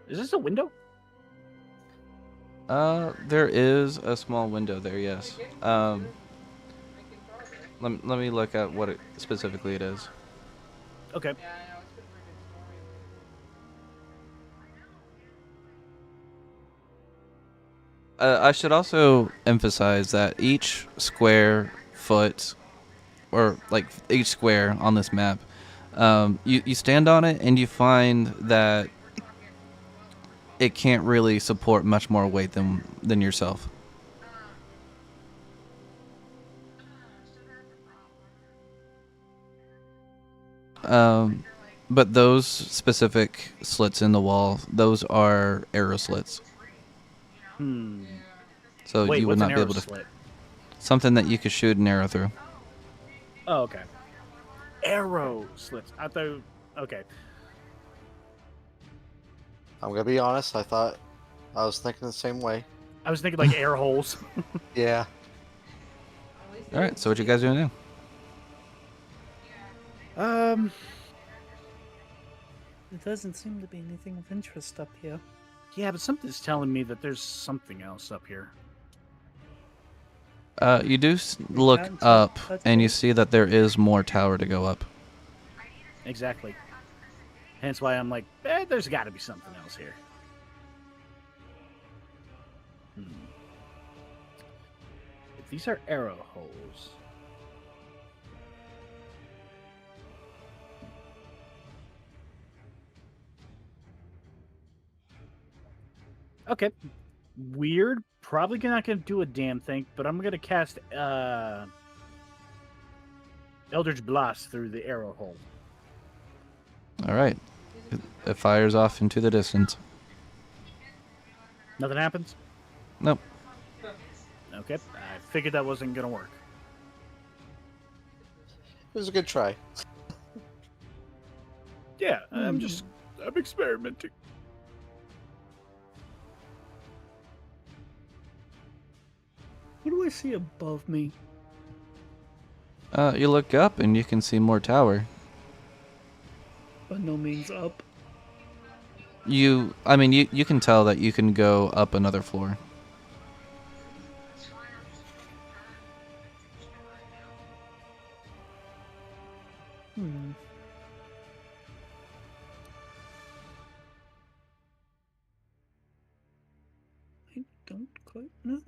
Is this a window? There is a small window there, yes. Let me look at what it specifically it is. Okay. Yeah, I know, it's been pretty exploring. I should also emphasize that each square foot, or like each square on this map, you stand on it and you find that it can't really support much more weight than yourself. But those specific slits in the wall, those are arrow slits. Hmm. So Wait, you would what's an not be arrow able to slit? something that you could shoot an arrow through. Oh, okay. Arrow slits. I thought. Okay. I'm gonna be honest. I was thinking the same way. I was thinking like air holes. Yeah. At least All right, so what you guys doing now? Um. There doesn't seem to be anything of interest up here. Yeah, but something's telling me that there's something else up here. You do look up and you see that there is more tower to go up. Exactly. Hence why I'm like, there's got to be something else here. If these are arrow holes. Okay. Weird. Probably not going to do a damn thing, but I'm going to cast Eldritch Blast through the arrow hole. All right, it fires off into the distance. Nothing happens? Nope. Okay. I figured that wasn't going to work. It was a good try. Yeah, I'm experimenting. What do I see above me? You look up and you can see more tower. By no means up. You can tell that you can go up another floor. Hmm. I don't quite know.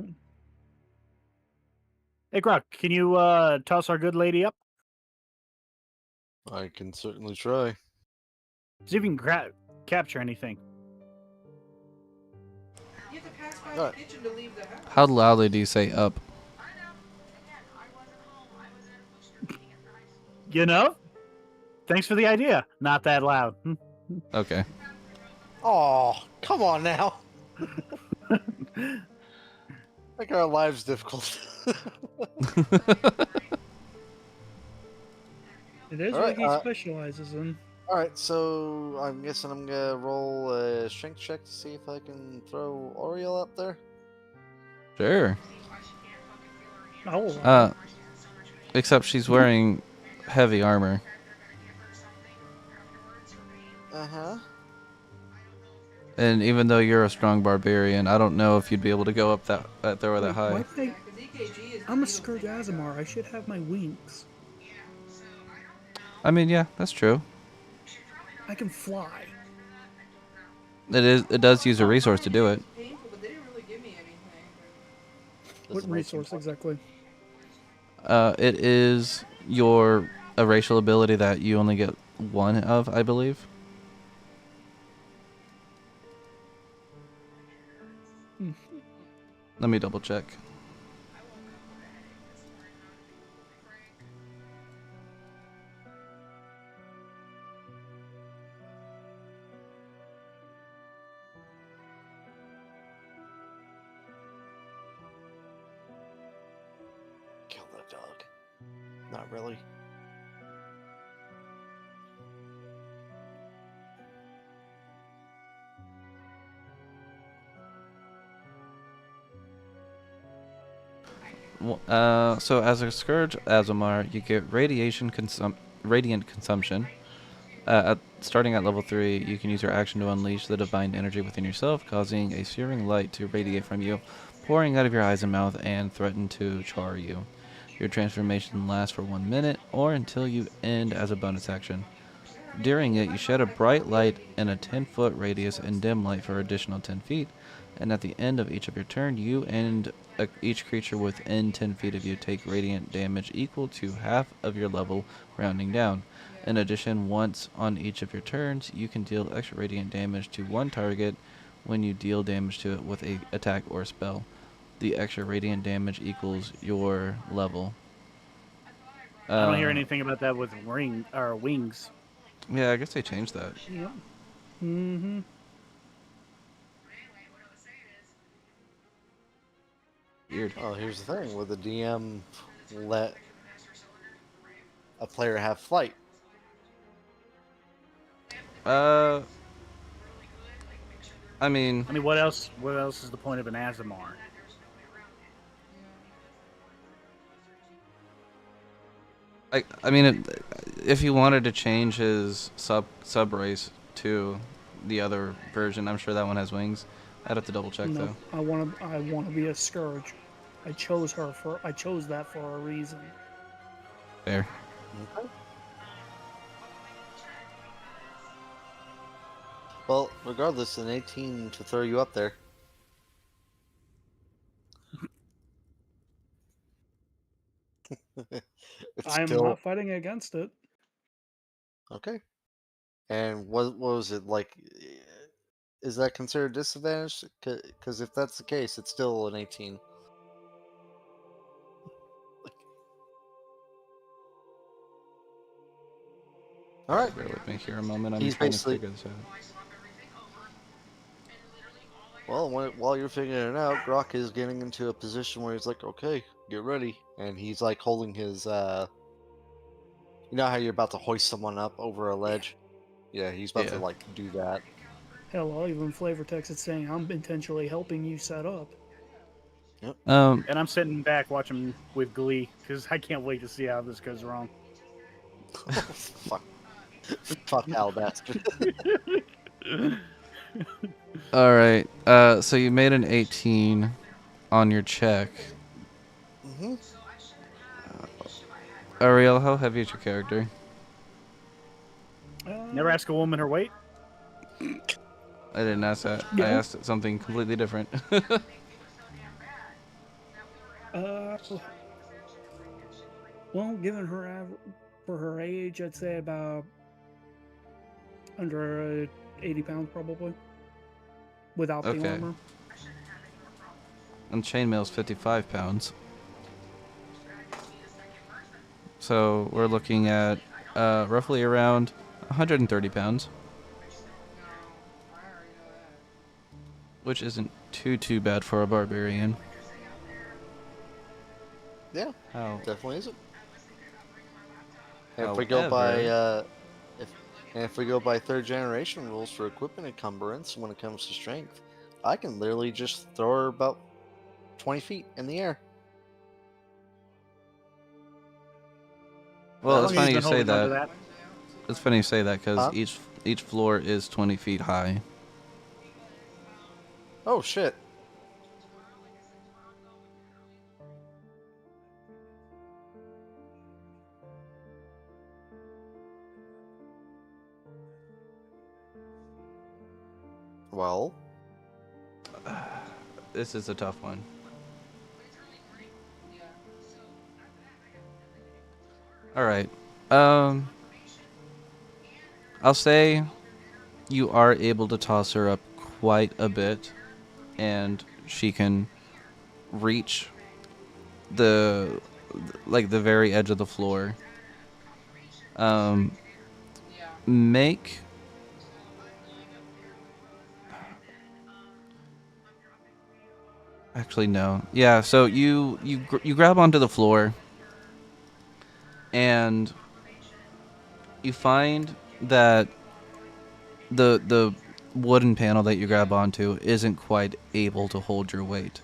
Hey, Grok, can you toss our good lady up? I can certainly try. See if you can capture anything. You have to pass by Alright. the kitchen to leave the house. How loudly do you say up? You know? Thanks for the idea. Not that loud. Okay. Oh, come on now. Make our lives difficult. It is Alright, what he specializes in. Alright, so I'm guessing I'm gonna roll a strength check to see if I can throw Oriel up there. Sure. Oh, Except she's wearing heavy armor. Uh-huh. And even though you're a strong barbarian, I don't know if you'd be able to go up that throw that high. why did Yeah, 'cause EKG is I'm a the Scourge needle thing. Azamar. I should have my wings. I mean, yeah, that's true. I can fly. It does use a resource to do it. It's painful, but they didn't really give me anything. What Doesn't make resource sense. exactly? It is a racial ability that you only get one of, I believe. Let me double check. Kill that dog. Not really. So as a Scourge Azamar, you get radiant consumption, Starting at level 3, you can use your action to unleash the divine energy within yourself, causing a searing light to radiate from you, pouring out of your eyes and mouth, and threaten to char you. Your transformation lasts for 1 minute, or until you end as a bonus action. During it, you shed a bright light in a 10-foot radius and dim light for additional 10 feet, and at the end of each of your turn, you and each creature within 10 feet of you take radiant damage equal to half of your level, rounding down. In addition, once on each of your turns, you can deal extra radiant damage to one target when you deal damage to it with a attack or spell. The extra radiant damage equals your level. I don't hear anything about that with wings. Yeah, I guess they changed that. Yep. Mm-hmm. Weird. Oh, here's the thing: with the DM, let a player have flight. I mean, what else? What else is the point of an Azamar? if he wanted to change his sub race to the other version, I'm sure that one has wings. I'd have to double check No, though. I want to be a scourge. I chose that for a reason. Fair. Okay. Well, regardless, an 18 to throw you up there. I am not fighting against it. Okay. And what was it like? Is that considered disadvantage? Because if that's the case, it's still an 18. All right. Bear with me here a moment. I'm He's trying basically- to figure this out. Well, while you're figuring it out, Grok is getting into a position where he's like, "Okay, get ready," and he's like holding his. You know how you're about to hoist someone up over a ledge? Yeah, he's about to like do that. Hell, I'll even flavor text it saying I'm intentionally helping you set up. Yep. And I'm sitting back watching with glee because I can't wait to see how this goes wrong. Fuck. Fuck Hal bastard. All right. So you made an 18 on your check. Mm-hmm. Ariel, how heavy is your character? Never ask a woman her weight. I didn't ask that. I Yeah. asked something completely different. Well, given her for her age, I'd say about under 80 pounds probably, without the Okay. armor. And chainmail's 55 pounds. So we're looking at roughly around 130 pounds. Which isn't too bad for a barbarian. Yeah, How? definitely isn't. And if we go by if we go by third generation rules for equipment encumbrance when it comes to strength, I can literally just throw her about 20 feet in the air. Well, How it's long funny have you been say holding onto that. It's funny you say that because Huh? each floor is 20 feet high. Oh shit. Well, This is a tough one. All right. I'll say you are able to toss her up quite a bit, and she can reach the very edge of the floor. Make Actually, no. Yeah, so you grab onto the floor, and you find that the wooden panel that you grab onto isn't quite able to hold your weight.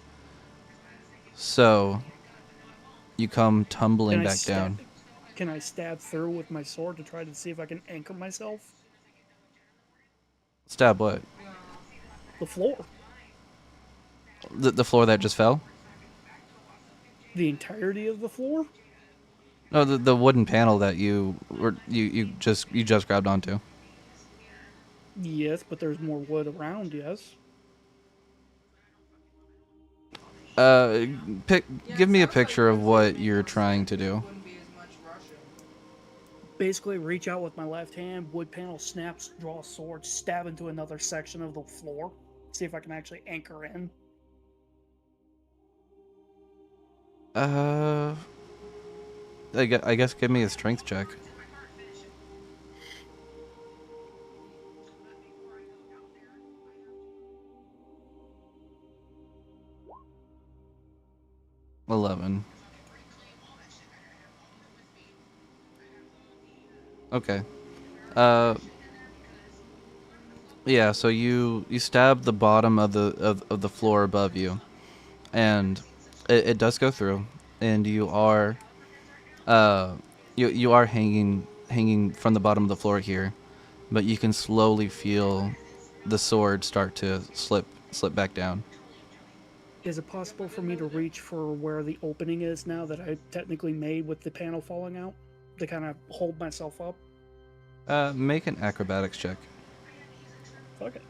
So you come tumbling back down. can I stab through with my sword to try to see if I can anchor myself? Stab what? The floor. The floor that just fell? The entirety of the floor? No, the wooden panel that you just grabbed onto. Yes, but there's more wood around, yes. Uh, give me a it sounds like picture of once what you you're make more trying to stages, do. wouldn't be as much rushing. Basically, reach out with my left hand, wood panel snaps, draw a sword, stab into another section of the floor. See if I can actually anchor in. I guess give me a strength check. $11. Okay. Yeah. So you stab the bottom of the floor above you, and it does go through, and you are you are hanging from the bottom of the floor here, but you can slowly feel the sword start to slip back down. Is it possible for me to reach for where the opening is now that I technically made with the panel falling out? To kind of hold myself up? Make an acrobatics check. Fuck it.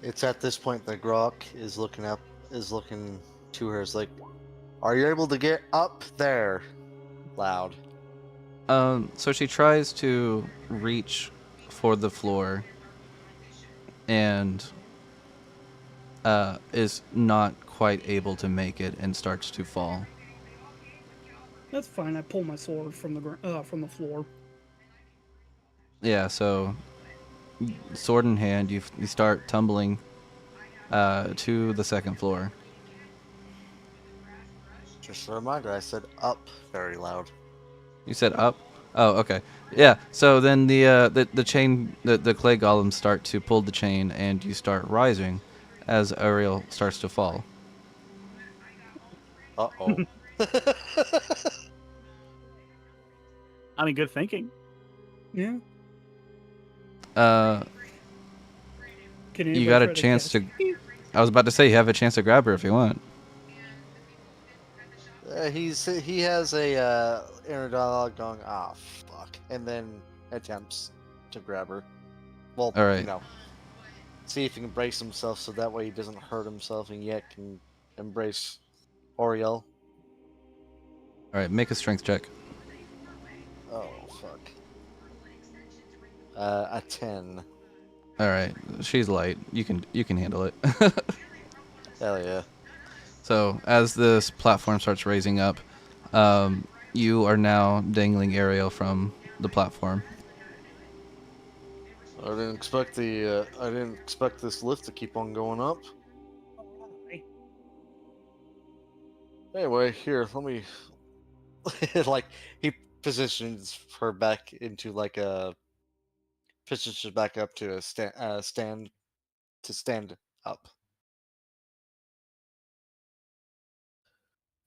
It's at this point that Grok is looking to her. It's like, are you able to get up there? Loud. So she tries to reach for the floor and is not quite able to make it and starts to fall. That's fine. I pull my sword from the floor. Yeah, so sword in hand, you start tumbling to the second floor. Just a reminder, I said up very loud. You said up? Oh, okay. Yeah. So then the chain, the clay golems start to pull the chain, and you start rising as Ariel starts to fall. Uh-oh. I mean, good thinking. Yeah. Uh, Can you anybody got a try chance guess? to. I was about to say you have a chance to grab her if you want. He has a inner dialogue going, ah, fuck, and then attempts to grab her. Well, All right. See if he can brace himself so that way he doesn't hurt himself and yet can embrace Oriel. All right. Make a strength check. Oh, fuck. A 10. All right. She's light. You can handle it. Hell yeah. So as this platform starts raising up, you are now dangling Ariel from the platform. I didn't expect this lift to keep on going up. Anyway, here, let me like he positions her back into like a positions her back up to a stand up.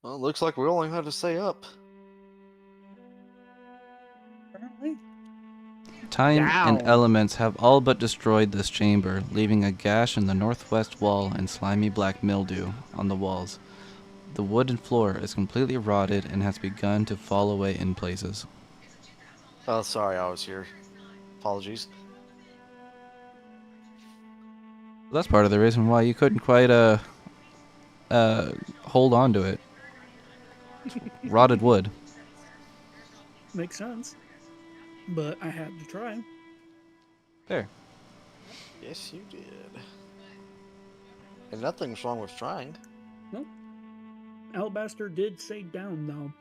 Well, it looks like we only had to say up. Apparently. Time and Down. elements have all but destroyed this chamber, leaving a gash in the northwest wall and slimy black mildew on the walls. The wooden floor is completely rotted and has begun to fall away in places. Oh, sorry, I was here. Apologies. That's part of the reason why you couldn't quite hold on to it. Rotted wood. Makes sense. But I had to try. There. Yes, you did. And nothing's wrong with trying. Nope. Alabaster did say down, though.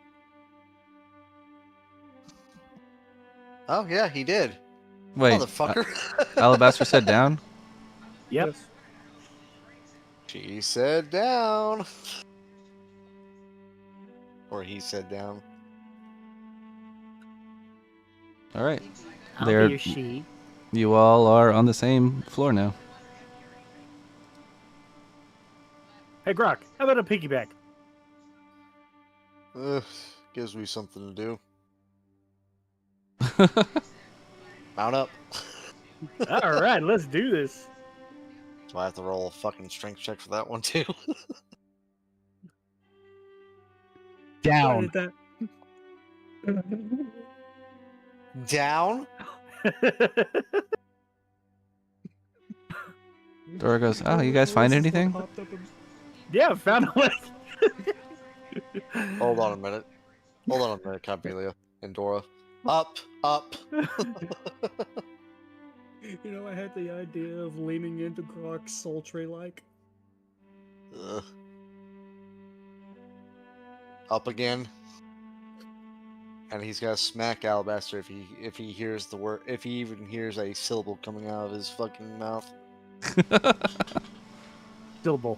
Oh yeah, he did. Wait, Motherfucker. Alabaster said down? Yep. Yes. She said down. Or he said down. All right. I'll There, be your she. you all are on the same floor now. Hey, Grok, how about a piggyback? Ugh, gives me something to do. Mount up. All right, let's do this. Do I have to roll a fucking strength check for that one too? Down. Right at that. Down? Dora goes, oh, you guys find anything? Yeah, found a way. Hold on a minute. Hold on a minute, Campelia and Dora. Up, up. You know, I had the idea of leaning into Grok's sultry like. Ugh. Up again. And he's got to smack Alabaster if he hears the word, if he even hears a syllable coming out of his fucking mouth. Syllable.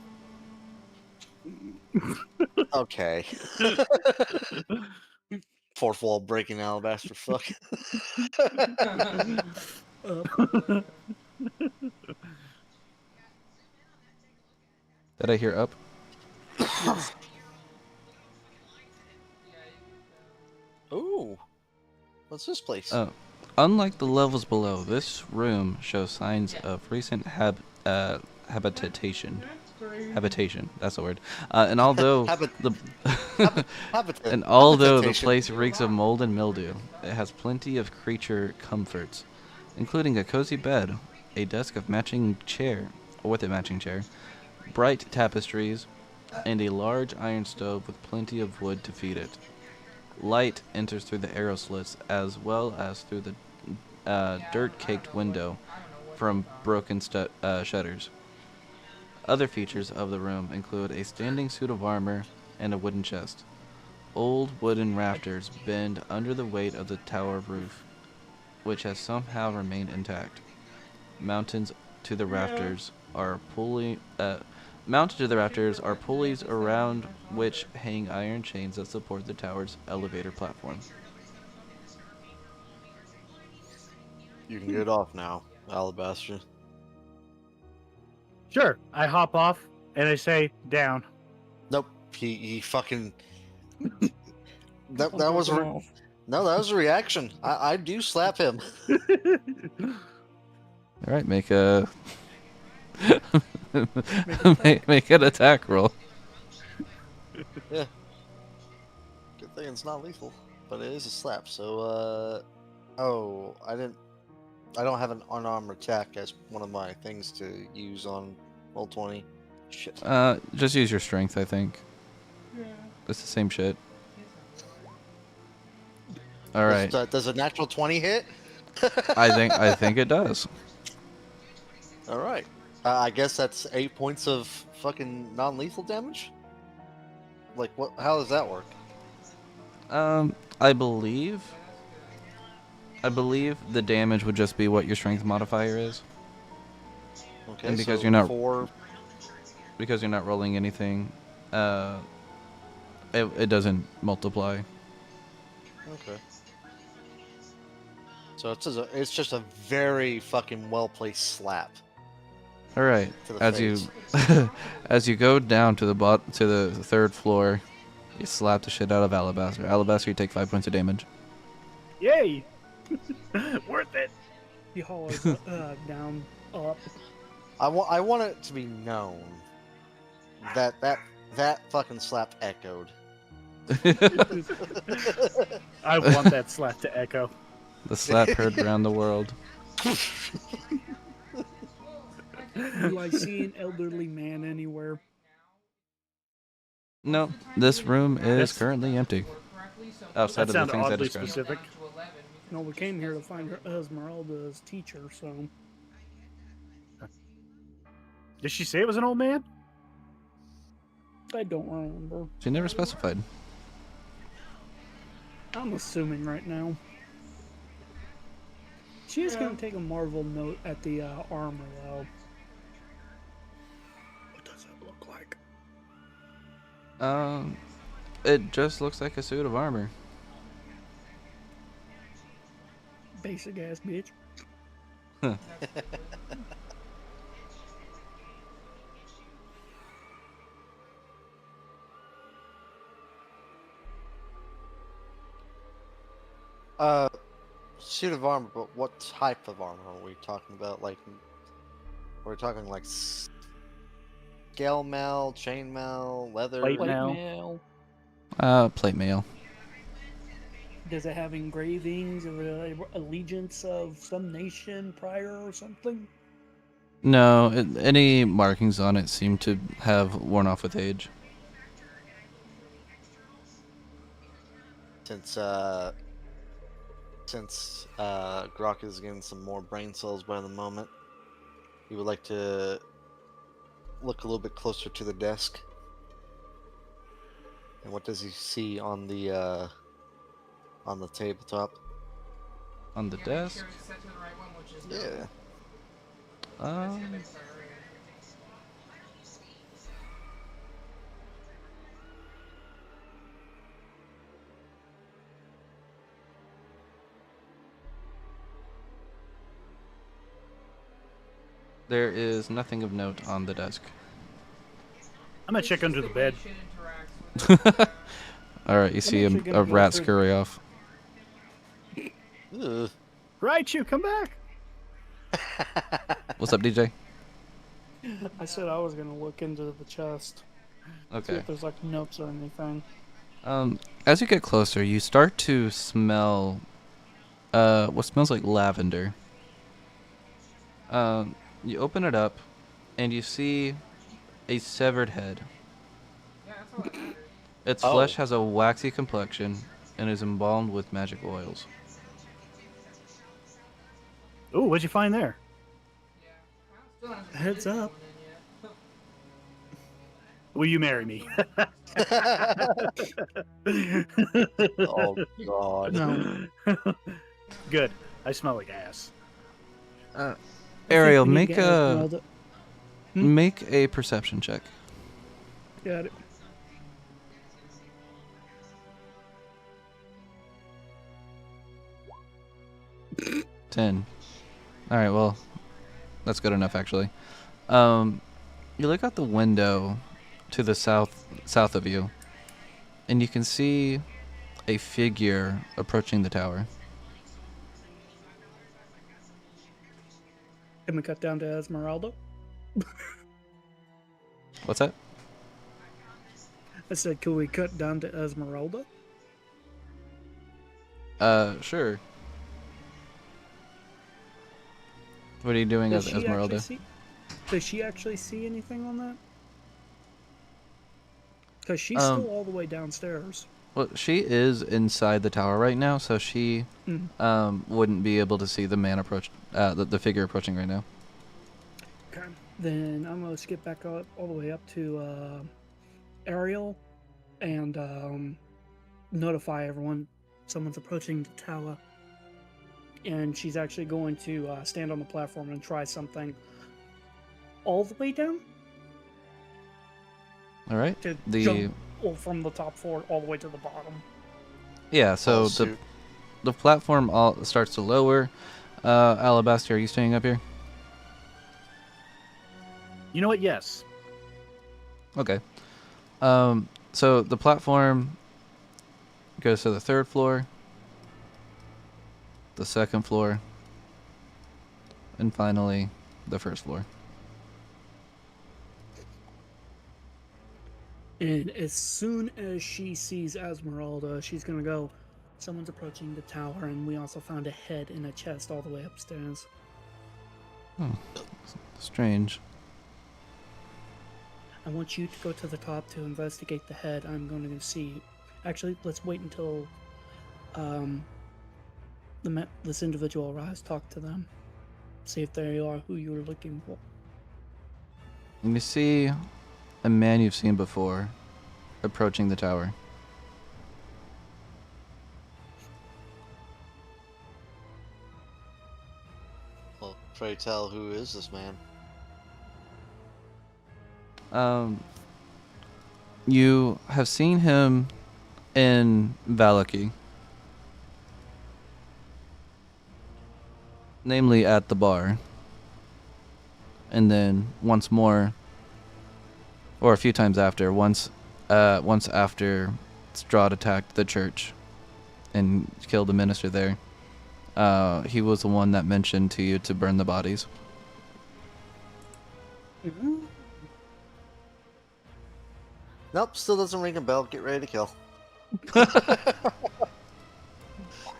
Okay. Fourth wall breaking, Alabaster. Fuck. Did I hear up? Ooh. What's this place? Oh. Unlike the levels below, this room shows signs of recent habitation. Habitation, that's the word. And although the and although the place reeks of mold and mildew, it has plenty of creature comforts, including a cozy bed, a desk of matching chair, or with a matching chair, bright tapestries, and a large iron stove with plenty of wood to feed it. Light enters through the arrow slits as well as through the dirt-caked window from broken shutters. Other features of the room include a standing suit of armor and a wooden chest. Old wooden rafters bend under the weight of the tower roof, which has somehow remained intact. Mounted to the rafters are pulleys around which hang iron chains that support the tower's elevator platform. You can get off now, Alabaster. Sure. I hop off and I say down. Nope. He fucking. that was no, that was a reaction. I do slap him. All right, make a make an attack roll. Yeah. Good thing it's not lethal, but it is a slap. So oh, I don't have an unarmed attack as one of my things to use on Roll20. Shit. Just use your strength, I think. Yeah. It's the same shit. All right. Does a natural 20 hit? I think it does. All right. I guess that's 8 points of fucking non-lethal damage. Like what? How does that work? I believe the damage would just be what your strength modifier is. Okay. And because so you're not 4. Because you're not rolling anything, it doesn't multiply. Okay. So it's just a very fucking well placed slap. All right. To the As face. you as you go down to the third floor, you slap the shit out of Alabaster. Alabaster, you take 5 points of damage. Yay! Worth it. He hollers down, up. I want it to be known that fucking slap echoed. I want that slap to echo. The slap heard around the world. Do I see an elderly man anywhere? No, this room is That's- currently empty. Outside That of the sounded things I oddly described. specific. No, we came here to find Esmeralda's teacher, so. Did she say it was an old man? I don't remember. She never specified. I'm assuming right now. She is going to take a Marvel note at the armor, though. What does it look like? It just looks like a suit of armor. Basic ass bitch. Suit of armor, but what type of armor are we talking about? Like, we're talking like scale mail, chain mail, leather. Plate Plate mail. mail. Plate mail. Does it have engravings of allegiance of some nation prior or something? No, any markings on it seem to have worn off with age. Since Grok is getting some more brain cells by the moment, he would like to look a little bit closer to the desk. And what does he see on the tabletop? On the Yeah, make desk? sure it's set to the right one, which is no. Yeah. That's the big priority. There is nothing of note on the desk. I'm gonna It's check just under the bed. way shit interacts with it. Alright, you see actually gonna a go rat through- scurry off. Ugh. Right, you come back. What's up, DJ? I said I was gonna look into the chest. See Okay. if there's like notes or anything. As you get closer, you start to smell what smells like lavender. You open it up and you see a severed head. Yeah, that's all that matters. Its Oh. flesh has a waxy complexion and is embalmed with magic oils. Ooh, what'd you find there? Yeah. Still hasn't Heads finished up. going in yet. Will you marry me? Oh God. No. Good. I smell like ass. Ariel, we need make to get a Esmeralda- make a perception check. Got it. Ten. All right, well, that's good enough actually. You look out the window to the south of you, and you can see a figure approaching the tower. Can we cut down to Esmeralda? What's that? I said, can we cut down to Esmeralda? Sure. What are you doing Does as she actually Esmeralda? does she actually see anything on that? Because she's Um, still all the way downstairs. Well, she is inside the tower right now, so she wouldn't be able to see the man approach, the figure approaching right now. Okay. Then I'm gonna skip back up all the way up to Ariel and notify everyone someone's approaching the tower. And she's actually going to stand on the platform and try something all the way down All right. to The jump from the top floor all the way to the bottom. yeah, so All suit. the platform all starts to lower. Alabaster, are you staying up here? You know what? Yes. Okay. So the platform goes to the third floor, the second floor, and finally the first floor. And as soon as she sees Esmeralda, she's gonna go, someone's approaching the tower, and we also found a head in a chest all the way upstairs. Strange. I want you to go to the top to investigate the head. I'm going to see. Actually, let's wait until this individual arrives. Talk to them. See if they are who you were looking for. And you see a man you've seen before approaching the tower. Well, pray tell, who is this man? You have seen him in Valaki. Namely at the bar. And then once more, or a few times after, once after Strahd attacked the church and killed the minister there. He was the one that mentioned to you to burn the bodies. Mhm. Nope, still doesn't ring a bell. Get ready to kill.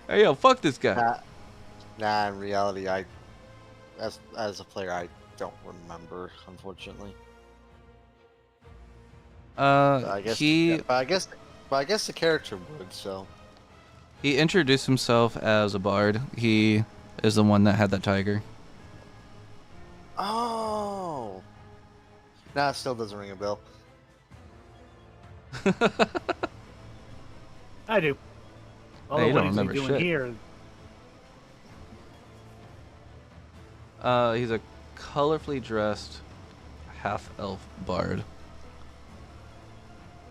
Hey, yo, fuck this guy. Nah, in reality, as a player, I don't remember, unfortunately. I guess, He but I guess the character would. So, he introduced himself as a bard. He is the one that had that tiger. oh, nah, it still doesn't ring a bell. I do. Although you what don't is he remember doing shit. here? He's a colorfully dressed half-elf bard.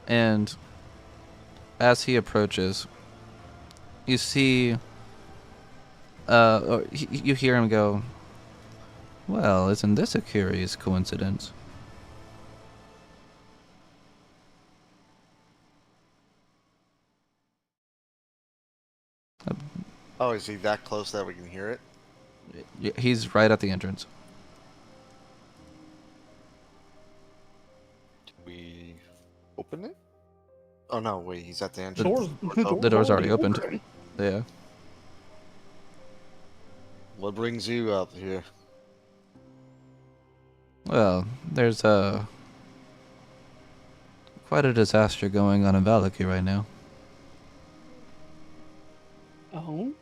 And as he approaches, you see, or you hear him go, "Well, isn't this a curious coincidence?" Oh, is he that close that we can hear it? He's right at the entrance. Do we open it? Oh no, wait, he's at the The entrance. The door's already opened. Yeah. What brings you up here? Well, there's quite a disaster going on in Valaki right now. Oh,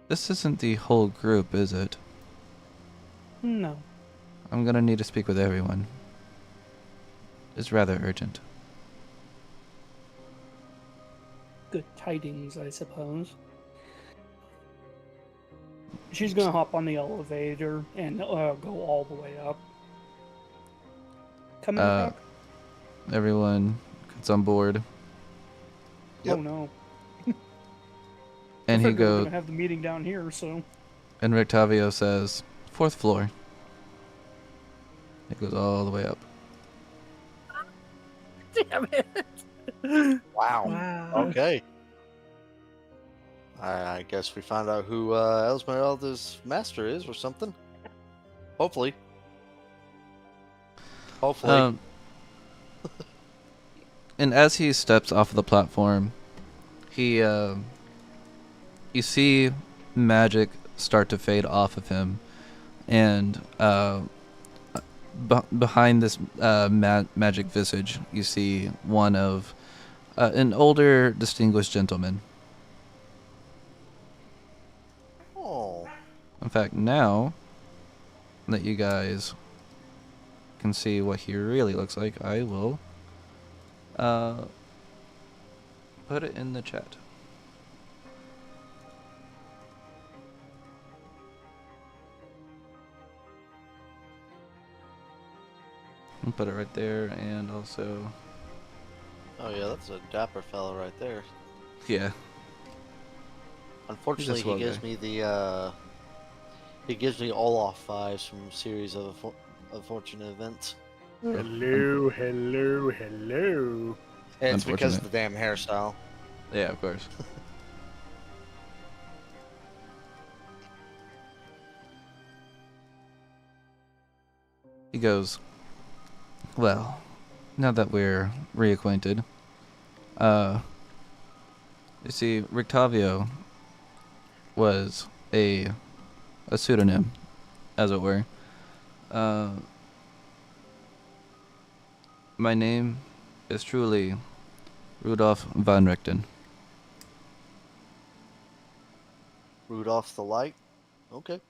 This isn't the whole group, is it? no. I'm gonna need to speak with everyone. It's rather urgent. Good tidings, I suppose. She's gonna hop on the elevator and go all the way up. Coming back? Everyone gets on board, Yep. Oh no. and I he figured we were goes. gonna have the meeting down here, so. And Rictavio says, "4th floor." It goes all the way up. Damn it! Wow. Wow. Okay. I guess we found out who Esmeralda's master is, or something. Hopefully. Hopefully. And as he steps off of the platform, he you see magic start to fade off of him, and behind this magic visage, you see one of an older, distinguished gentleman. Oh. In fact, now that you guys can see what he really looks like, I will put it in the chat. I'll put it right there, and also, Oh yeah, that's a dapper fellow right there. yeah. Unfortunately, swell he gives guy. me the he gives me all off fives from a series of unfortunate events. Hello, hello, hello. And it's because Unfortunate. of the damn hairstyle. Yeah, of course. He goes, "Well, now that we're reacquainted, you see, Rictavio was a pseudonym, as it were. My name is truly Rudolph von Richten." Rudolph the Light. Okay.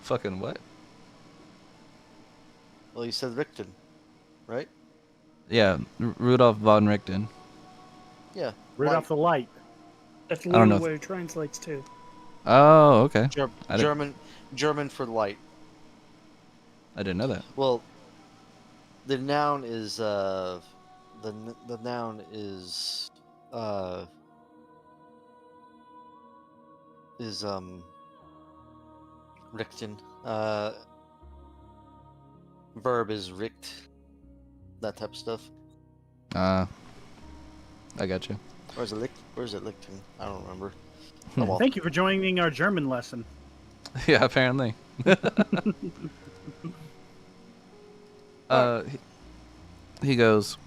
Fucking what? Well, you said Richten, right? Yeah, Rudolph von Richten. Yeah. Rudolph the Light. That's don't know literally if- what it translates to. Oh, okay. I didn't- German for light. I didn't know that. Well, the noun is the noun is Richten. Verb is richt. That type of stuff. I got you. Where's it Lichten? I don't remember. Oh, well. Thank you for joining our German lesson. Yeah, apparently. He goes,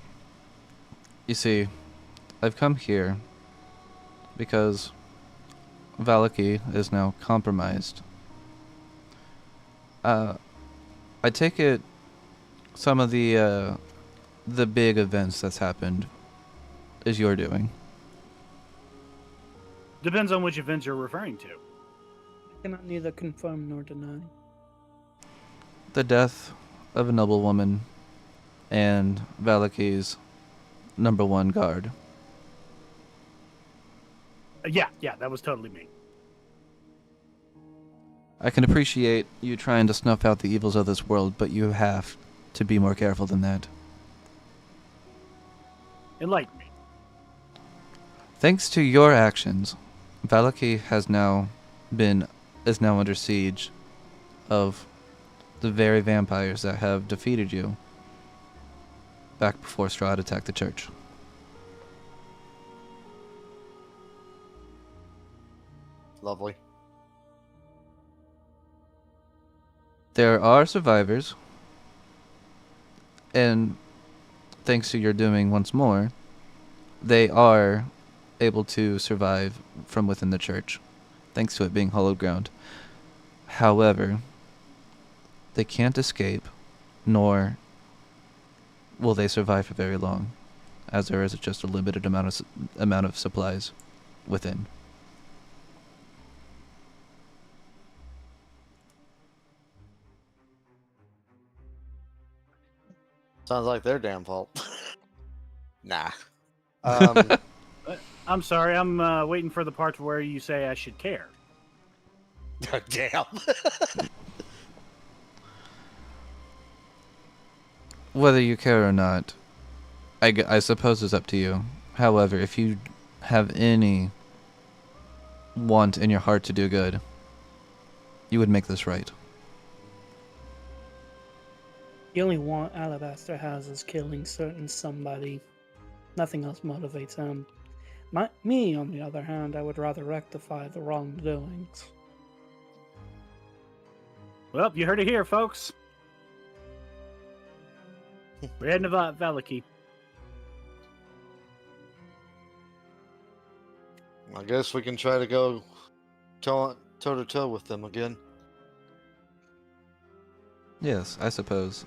you see, I've come here because Valaki is now compromised. I take it some of the big events that's happened is your doing. Depends on which events you're referring to. I cannot neither confirm nor deny. The death of a noble woman and Valaki's #1 guard. Yeah, that was totally me. I can appreciate you trying to snuff out the evils of this world, but you have to be more careful than that. Enlighten me. Thanks to your actions, Valaki is now under siege of the very vampires that have defeated you back before Strahd attacked the church. Lovely. There are survivors, and thanks to your doing once more, they are able to survive from within the church, thanks to it being hallowed ground. However, they can't escape, nor will they survive for very long, as there is just a limited amount of supplies within. Sounds like their damn fault. Nah. I'm sorry, I'm waiting for the part where you say I should care. Damn. Whether you care or not, I suppose it's up to you. However, if you have any want in your heart to do good, you would make this right. The only want Alabaster has is killing certain somebody. Nothing else motivates him. Me, on the other hand, I would rather rectify the wrongdoings. Well, you heard it here, folks. We're heading to Valaki. I guess we can try to go toe to toe with them again. Yes, I suppose.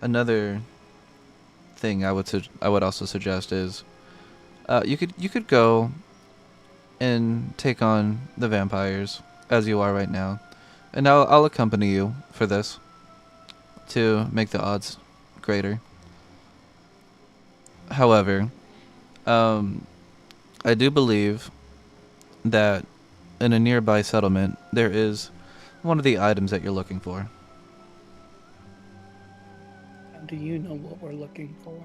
Another thing I would also suggest is you could go and take on the vampires as you are right now, and I'll accompany you for this to make the odds greater. However, I do believe that in a nearby settlement there is one of the items that you're looking for. Do you know what we're looking for?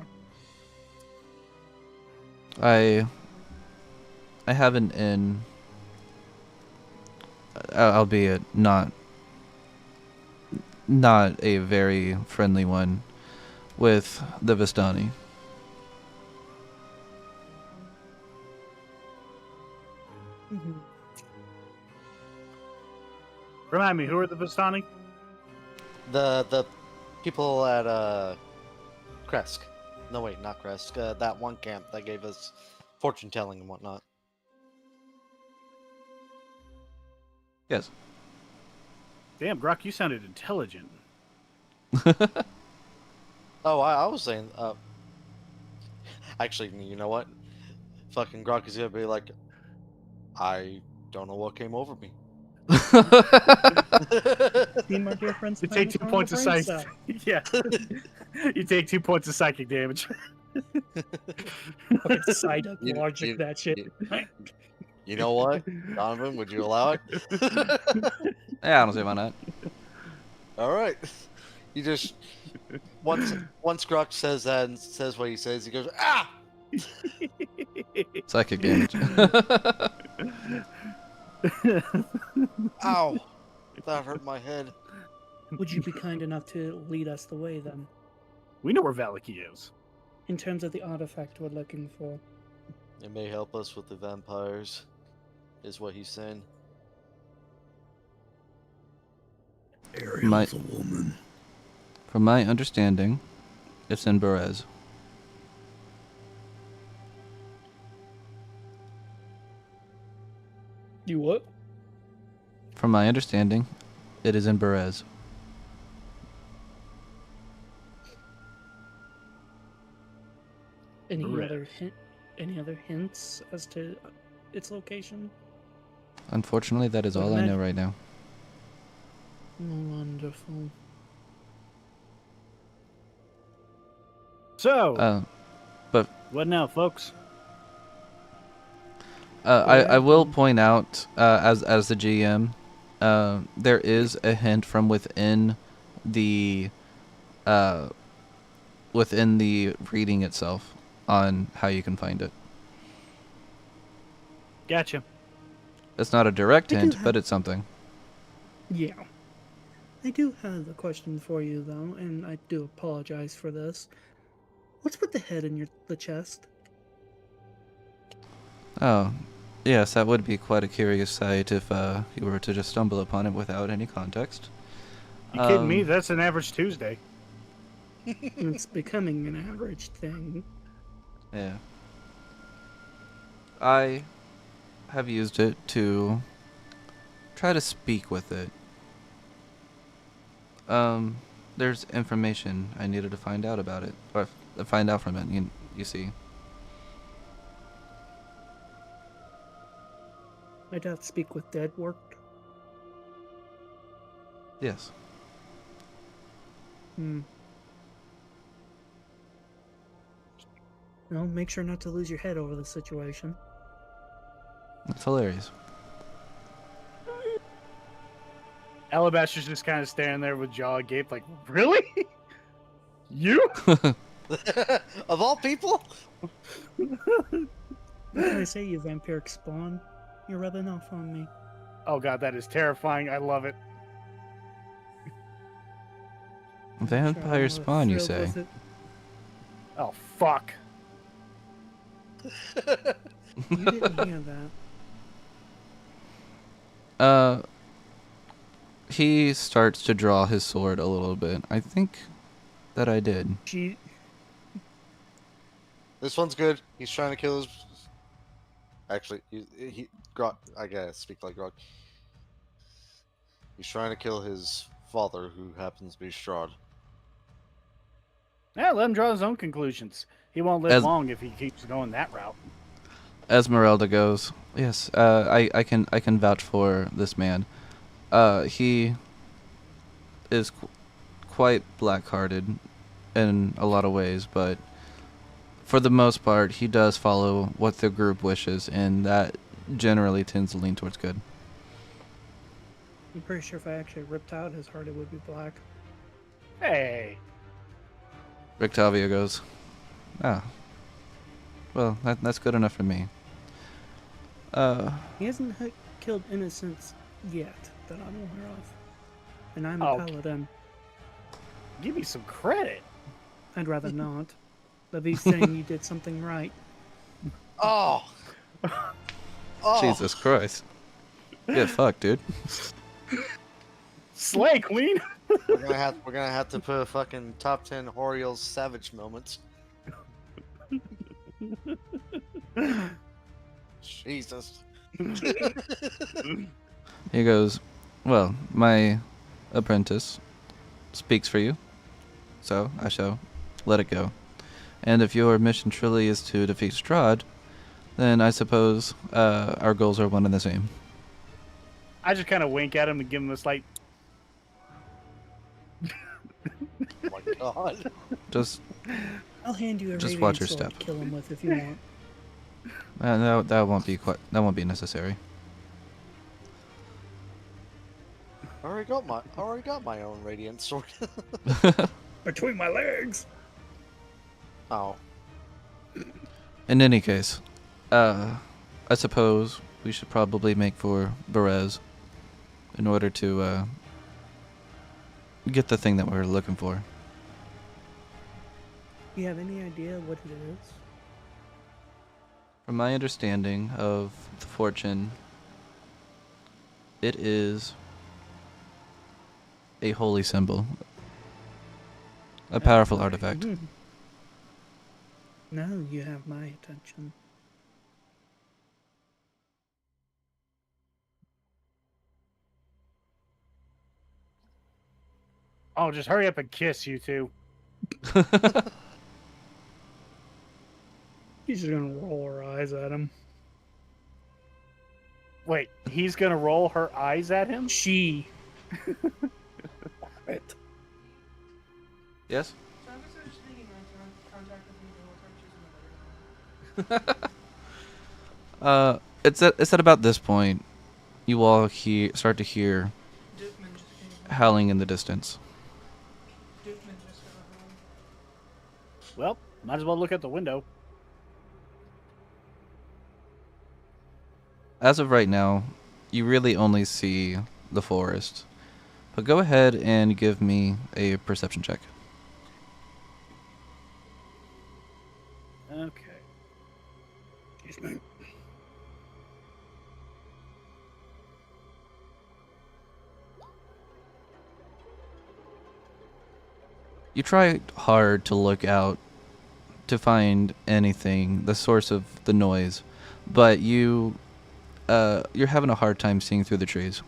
I have an inn, albeit not a very friendly one, with the Vistani. Mm-hmm. Remind me, who are the Vistani? The people at Kresk. No, wait, not Kresk. That one camp that gave us fortune telling and whatnot. Yes. Damn, Grok, you sounded intelligent. Oh, I was saying. Actually, you know what? Fucking Grok is gonna be like, I don't know what came over me. See, my dear friends, You take 2 points of psychic. Yeah. You take 2 points of psychic damage. Okay, side up logic that shit. You know what, Donovan? Would you allow it? Yeah, I don't see why not. All right. You just once Grok says that and says what he says, he goes, ah! Psychic damage. Ow! That hurt my head. Would you be kind enough to lead us the way then? We know where Valaki is. in terms of the artifact we're looking for. It may help us with the vampires, is what he's saying. Ariel's a woman. From my understanding, it's in Berez. You what? From my understanding, it is in Berez. Any Correct. other hints as to its location? Unfortunately, that is all I know right now. Wonderful. So, But what now, folks? I will point out, as the GM, there is a hint from within the reading itself on how you can find it. Gotcha. It's not a direct I do hint, have- but it's something. Yeah. I do have a question for you, though, and I do apologize for this. What's with the head in the chest? Oh, yes, that would be quite a curious sight if you were to just stumble upon it without any context. You kidding me? Um, That's an average Tuesday. It's becoming an average thing. Yeah. I have used it to try to speak with it. There's information I needed to find out about it, or find out from it, you see. I doubt speak with dead worked. Yes. Well, make sure not to lose your head over the situation. It's hilarious. Alabaster's just kind of standing there with jaw agape, like, really? You? Of all people? What can I say, you vampiric spawn? You're rubbing off on me. Oh god, that is terrifying. I love it. Vampire I'm spawn, you thrilled say? with it. Oh fuck. You didn't hear that. He starts to draw his sword a little bit. I think that I did. This one's good. He's trying to kill his. Actually, Grog. I gotta speak like Grog. He's trying to kill his father, who happens to be Strahd. Yeah, let him draw his own conclusions. He won't live As- long if he keeps going that route. Esmeralda goes, yes, I can vouch for this man. He is quite black-hearted in a lot of ways, but for the most part, he does follow what the group wishes, and that generally tends to lean towards good. I'm pretty sure if I actually ripped out his heart, it would be black. Hey. Rictavia goes, ah, well, that's good enough for me. He hasn't killed innocents yet that I'm aware of. And I'm a Oh. paladin. Give me some credit. I'd rather not. But he's saying you did something right. Oh. Oh. Jesus Christ. Get fucked, dude. Slay, queen. We're gonna have to put a fucking top 10 Horiel's savage moments. Jesus. He goes, well, my apprentice speaks for you, so I shall let it go. And if your mission truly is to defeat Strahd, then I suppose our goals are one and the same. I just kind of wink at him and give him a slight. Oh my god. Just I'll hand you a Just radiant watch your sword step. to kill him with if you want. that won't be necessary. I already got my own radiant sword. Between my legs. Oh. In any case, I suppose we should probably make for Berez in order to get the thing that we're looking for. You have any idea what it is? From my understanding of the fortune, it is a holy symbol. A powerful artifact. Now you have my attention. Oh, just hurry up and kiss, you two. She's just gonna roll her eyes at him. Wait, he's gonna roll her eyes at him? She. Right. Yes? Travis is making contact with me the whole time. It's at about this point you all start to hear Doofman just came. howling in the distance. Doofman just got home. Well, might as well look at the window. As of right now, you really only see the forest. But go ahead and give me a perception check. Okay. Excuse me. You try hard to look out to find anything, the source of the noise, but you're having a hard time seeing through the trees.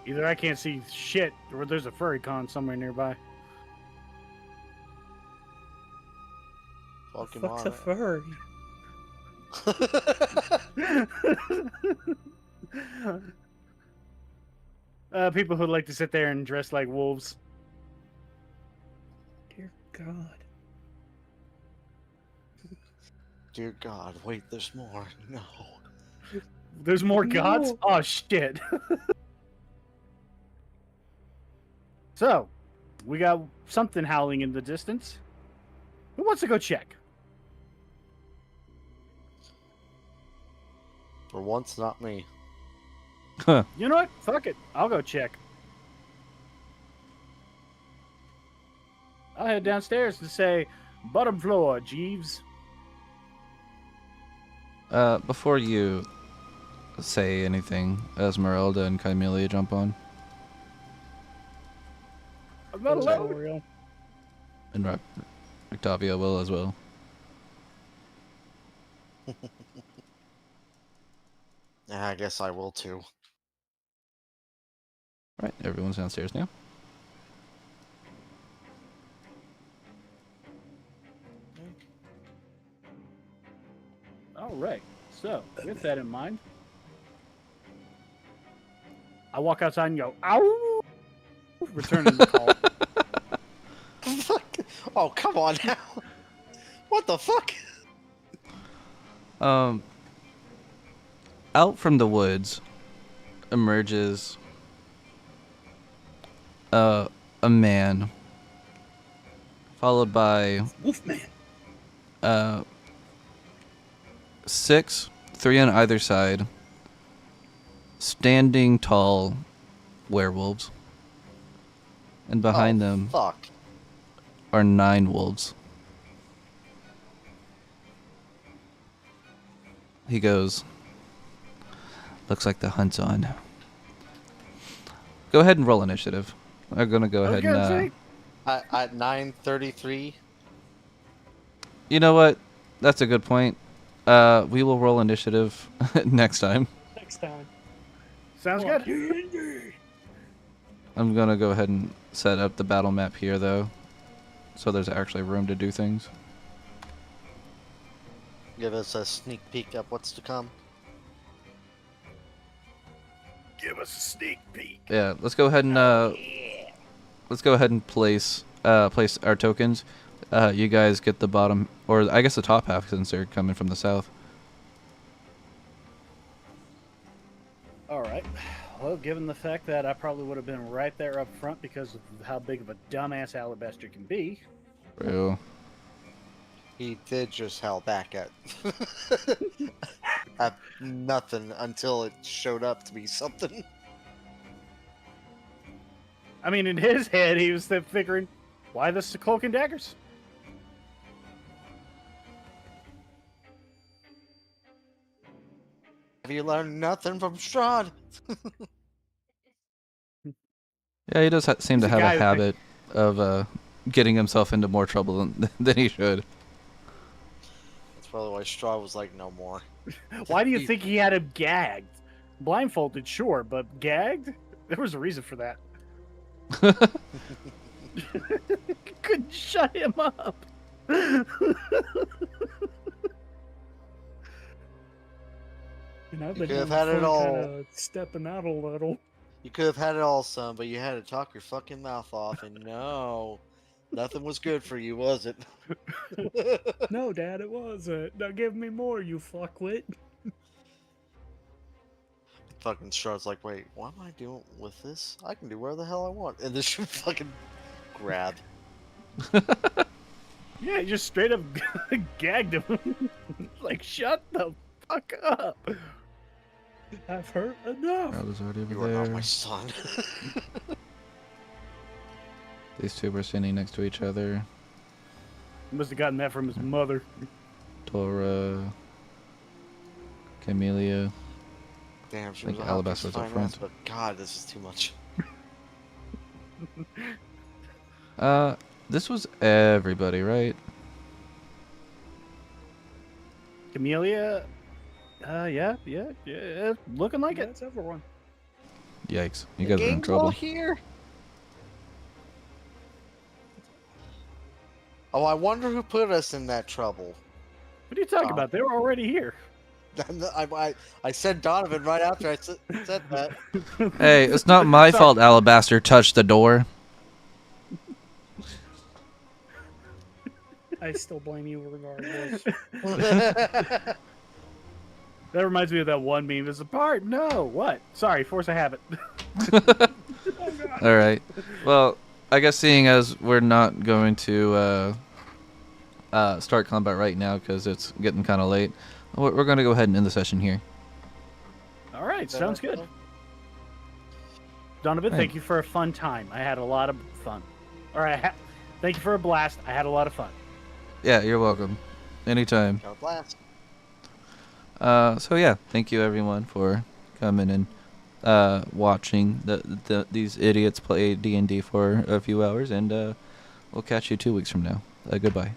Either I can't see shit, or there's a furry con somewhere nearby. Fuck him Fuck's a on furry? People who like to sit there and dress like wolves. Dear God. Dear God, wait, there's more. No. There's more gods? No. Oh, shit. So, we got something howling in the distance. Who wants to go check? For once, not me. Huh. You know what? Fuck it. I'll go check. I'll head downstairs to say, bottom floor, Jeeves. Before you say anything, Esmeralda and Kymelia jump on. I'm not alone. Real. And Octavia will as well. Yeah, I guess I will too. Alright, everyone's downstairs now. All right. So, with that in mind, I walk outside and go, ow! Returning the call. Fuck. Oh, come on now. What the fuck? Out from the woods emerges a man, followed by Wolfman. 6, 3 on either side, standing tall werewolves. And behind them Fuck. are 9 wolves. He goes, looks like the hunt's on. Go ahead and roll initiative. I'm gonna go ahead and At 9:33. you know what? That's a good point. We will roll initiative next time. Next time. Sounds good. I'm gonna go ahead and set up the battle map here though, so there's actually room to do things. Give us a sneak peek at what's to come. Give us a sneak peek. Yeah, let's go ahead and place our tokens. You guys get the bottom, or I guess the top half since they're coming from the south. All right. Well, given the fact that I probably would have been right there up front because of how big of a dumbass alabaster can be. Real. He did just howl back at at nothing until it showed up to be something. I mean, in his head, he was figuring, Why the cloak and daggers? Have you learned nothing from Strahd? Yeah, he does seem He's to a have a guy who habit of getting himself into more trouble than he should. That's probably why Strahd was like, no more. Why do you think he had him gagged? Blindfolded, sure, but gagged? There was a reason for that. Couldn't shut him up. And I've You been could have having had it fun all. kinda stepping out a little. You could have had it all, son, but you had to talk your fucking mouth off, and no, nothing was good for you, was it? No, Dad, it wasn't. Now give me more, you fuckwit. Fucking Strahd's like, wait, what am I doing with this? I can do whatever the hell I want. And this should fucking grab. Yeah, he just straight up gagged him. Like, shut the fuck up. I've heard enough. Charles is already You over are not there. my son. These two were standing next to each other. He must have gotten that from his mother. Dora, Camellia. Damn, she I think was Alabaster's up front. but God, this is too much. This was everybody, right? Camellia, yeah, looking like it. That's everyone. Yikes! You guys are in trouble. Here. Oh, I wonder who put us in that trouble. What are you talking about? They were already here. I said Donovan right after I said that. Hey, it's not my fault Alabaster touched the door. I still blame you regardless. That reminds me of that one meme. Is apart? No. What? Sorry, force a habit. All right. Well, I guess seeing as we're not going to start combat right now because it's getting kind of late, we're going to go ahead and end the session here. All right, sounds good. Donovan, thank you for a fun time. I had a lot of fun. All right, thank you for a blast. I had a lot of fun. Yeah, you're welcome. Anytime. God bless. So yeah, thank you everyone for coming and watching these idiots play D&D for a few hours, and we'll catch you 2 weeks from now. Goodbye.